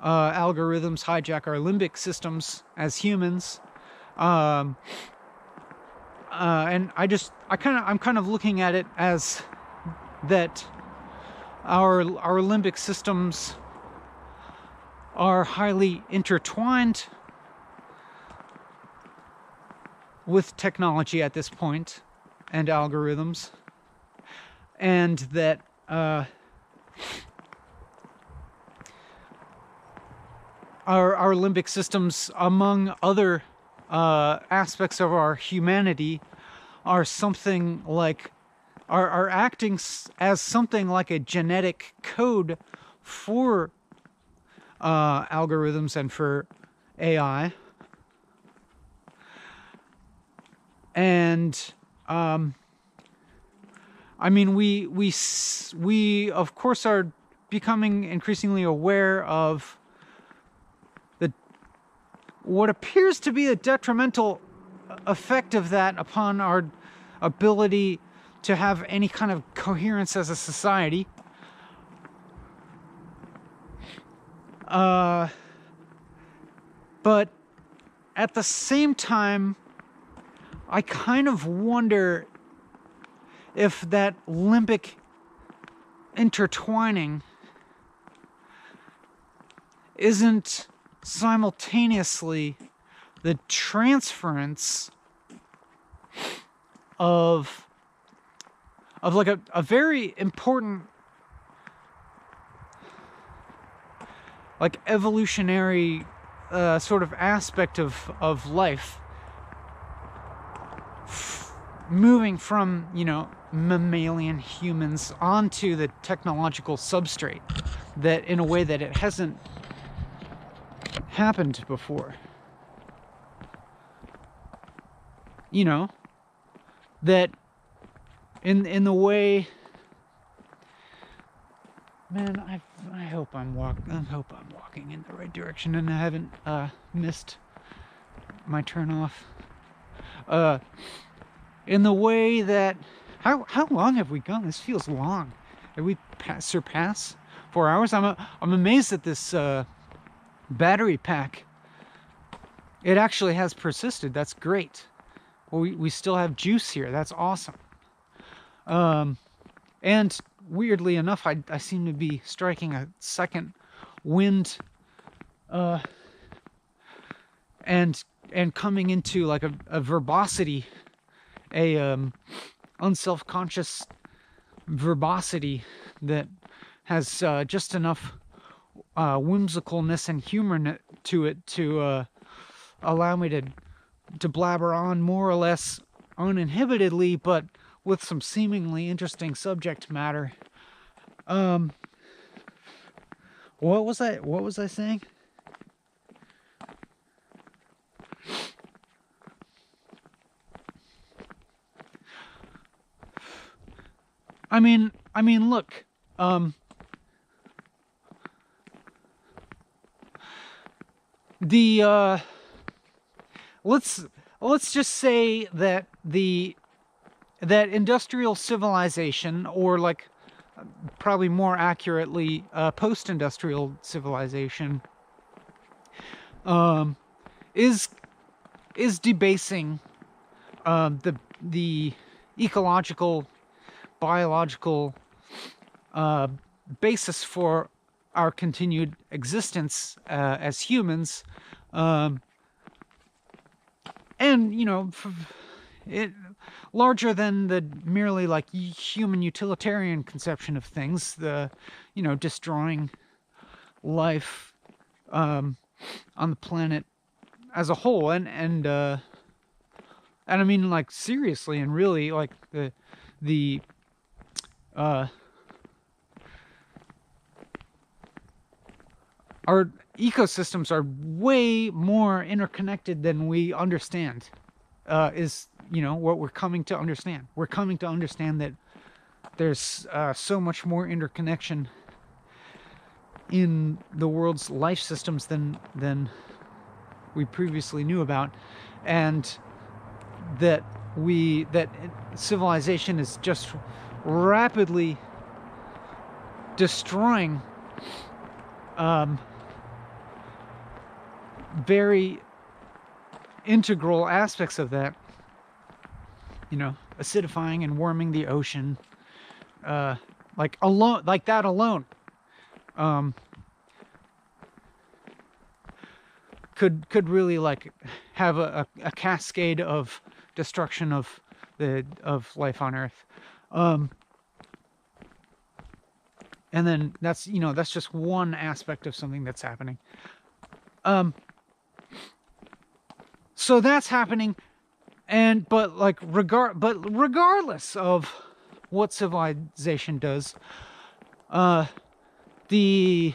Speaker 1: algorithms hijack our limbic systems as humans. and I'm kind of looking at it as that our limbic systems are highly intertwined with technology at this point and algorithms, and that our limbic systems, among other aspects of our humanity, are something like are acting as something like a genetic code for algorithms and for AI. And I mean, we of course are becoming increasingly aware of what appears to be a detrimental effect of that upon our ability to have any kind of coherence as a society. But at the same time, I kind of wonder if that limbic intertwining isn't simultaneously the transference of like a very important like evolutionary sort of aspect of life, moving from, you know, mammalian humans onto the technological substrate, that in a way that it hasn't happened before. You know, that in the way, man, I hope I'm walking in the right direction and I haven't missed my turn off. In the way that, how long have we gone? This feels long. Have we surpassed 4 hours? I'm amazed at this battery pack. It actually has persisted. That's great. Well, we still have juice here. That's awesome. And weirdly enough, I seem to be striking a second wind, and coming into like a verbosity, a unself-conscious verbosity that has just enough whimsicalness and humor to it to allow me to blabber on more or less uninhibitedly, but with some seemingly interesting subject matter. What was I saying? I mean, look, let's just say that that industrial civilization, or like probably more accurately post-industrial civilization, is debasing the ecological, biological basis for our continued existence as humans, and, you know, it larger than the merely like human utilitarian conception of things, the, you know, destroying life on the planet as a whole, and I mean, like, seriously and really, like, the our ecosystems are way more interconnected than we understand, is, you know, what we're coming to understand. We're coming to understand that there's so much more interconnection in the world's life systems than we previously knew about, and that civilization is just rapidly destroying very integral aspects of that. you know, acidifying and warming the ocean, like alone, like that alone, could really like have a cascade of destruction of life on Earth. And then that's, you know, that's just one aspect of something that's happening. So that's happening, but regardless of what civilization does, the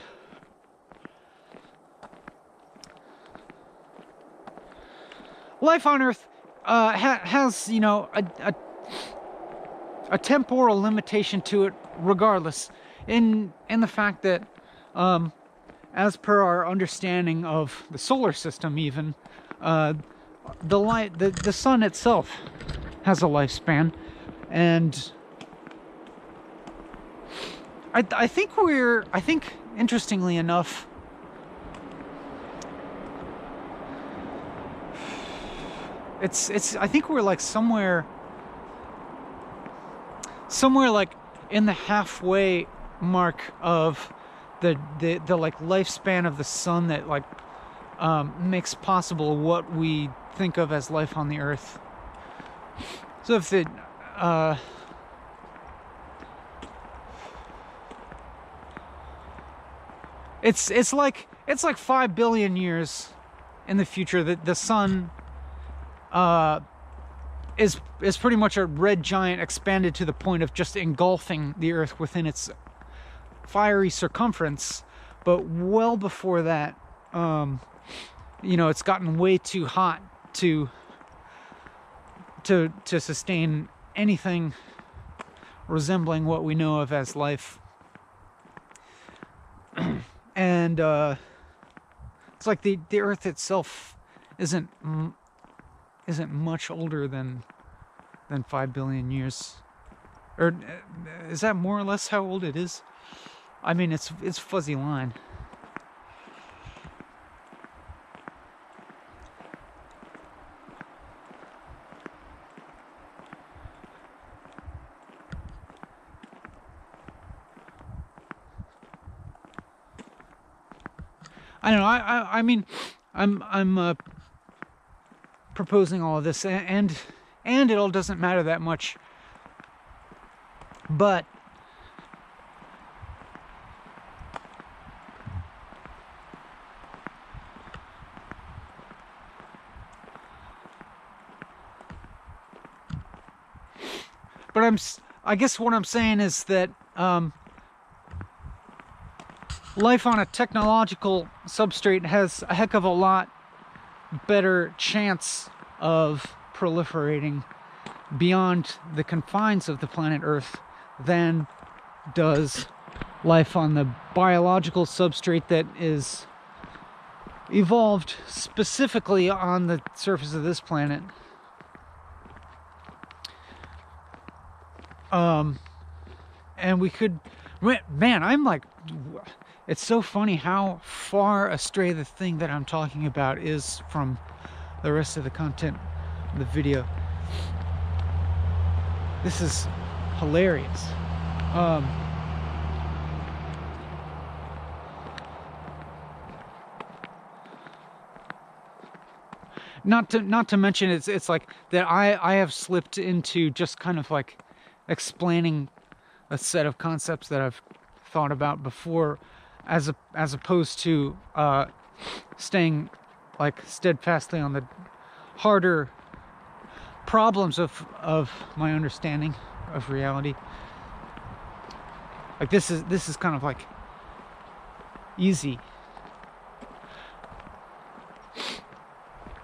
Speaker 1: life on Earth has, you know, a temporal limitation to it, regardless, in the fact that, as per our understanding of the solar system, even the sun itself has a lifespan, and I think interestingly enough, I think we're like somewhere like in the halfway mark of the like lifespan of the sun that like makes possible what we think of as life on the Earth. So if it's like 5 billion years in the future that the sun is pretty much a red giant expanded to the point of just engulfing the Earth within its fiery circumference. But well before that, you know, it's gotten way too hot to sustain anything resembling what we know of as life. And it's like the Earth itself isn't much older than 5 billion years. Or is that more or less how old it is? I mean, it's fuzzy line. I don't know. I mean, I'm proposing all of this, and it all doesn't matter that much. But I guess what I'm saying is that life on a technological substrate has a heck of a lot better chance of proliferating beyond the confines of the planet Earth than does life on the biological substrate that is evolved specifically on the surface of this planet. And we could, man, I'm like, it's so funny how far astray the thing that I'm talking about is from the rest of the content of the video. This is hilarious. Not to mention it's like that I have slipped into just kind of like explaining a set of concepts that I've thought about before, as opposed to staying like steadfastly on the harder problems of my understanding of reality. Like this is kind of like easy,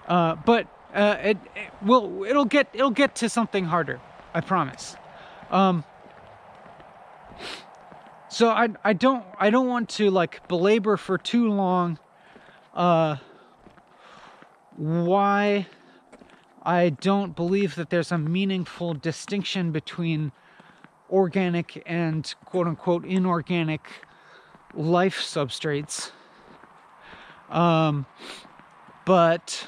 Speaker 1: but it'll get to something harder, I promise. So I don't want to like belabor for too long why I don't believe that there's a meaningful distinction between organic and quote-unquote inorganic life substrates. But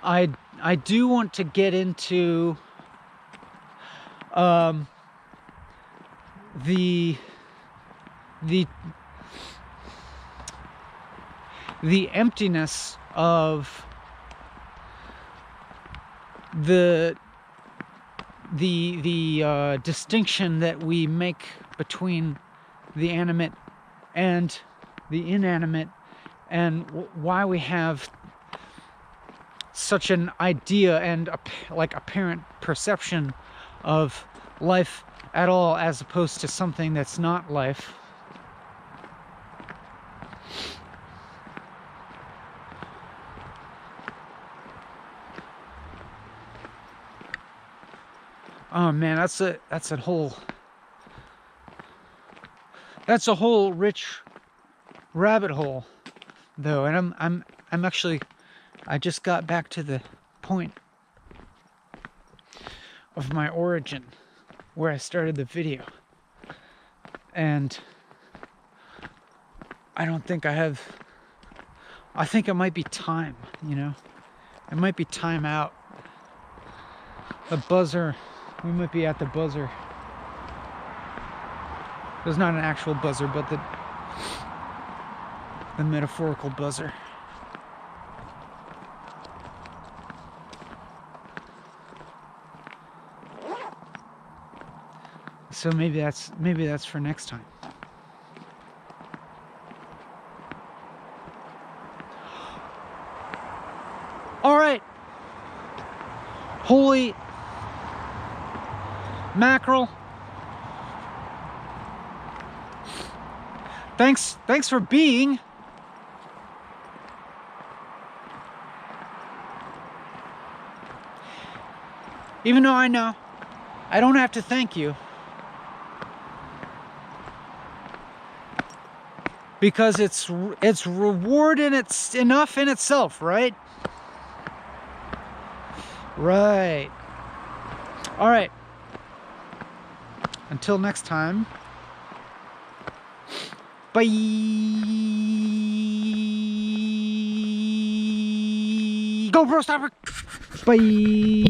Speaker 1: I I do want to get into the emptiness of the distinction that we make between the animate and the inanimate, and why we have such an idea and like apparent perception of life at all, as opposed to something that's not life. Oh man, that's a whole rich rabbit hole, though, and I'm actually, I just got back to the point of my origin where I started the video, and I don't think I think it might be time, you know, it might be time out. The buzzer, we might be at the buzzer. There's not an actual buzzer, but the metaphorical buzzer. So maybe that's for next time. All right. Holy mackerel. Thanks for being. Even though I know I don't have to thank you, because it's reward in it's enough in itself, right? Right. All right. Until next time. Bye. Go, bro, stop it. Bye.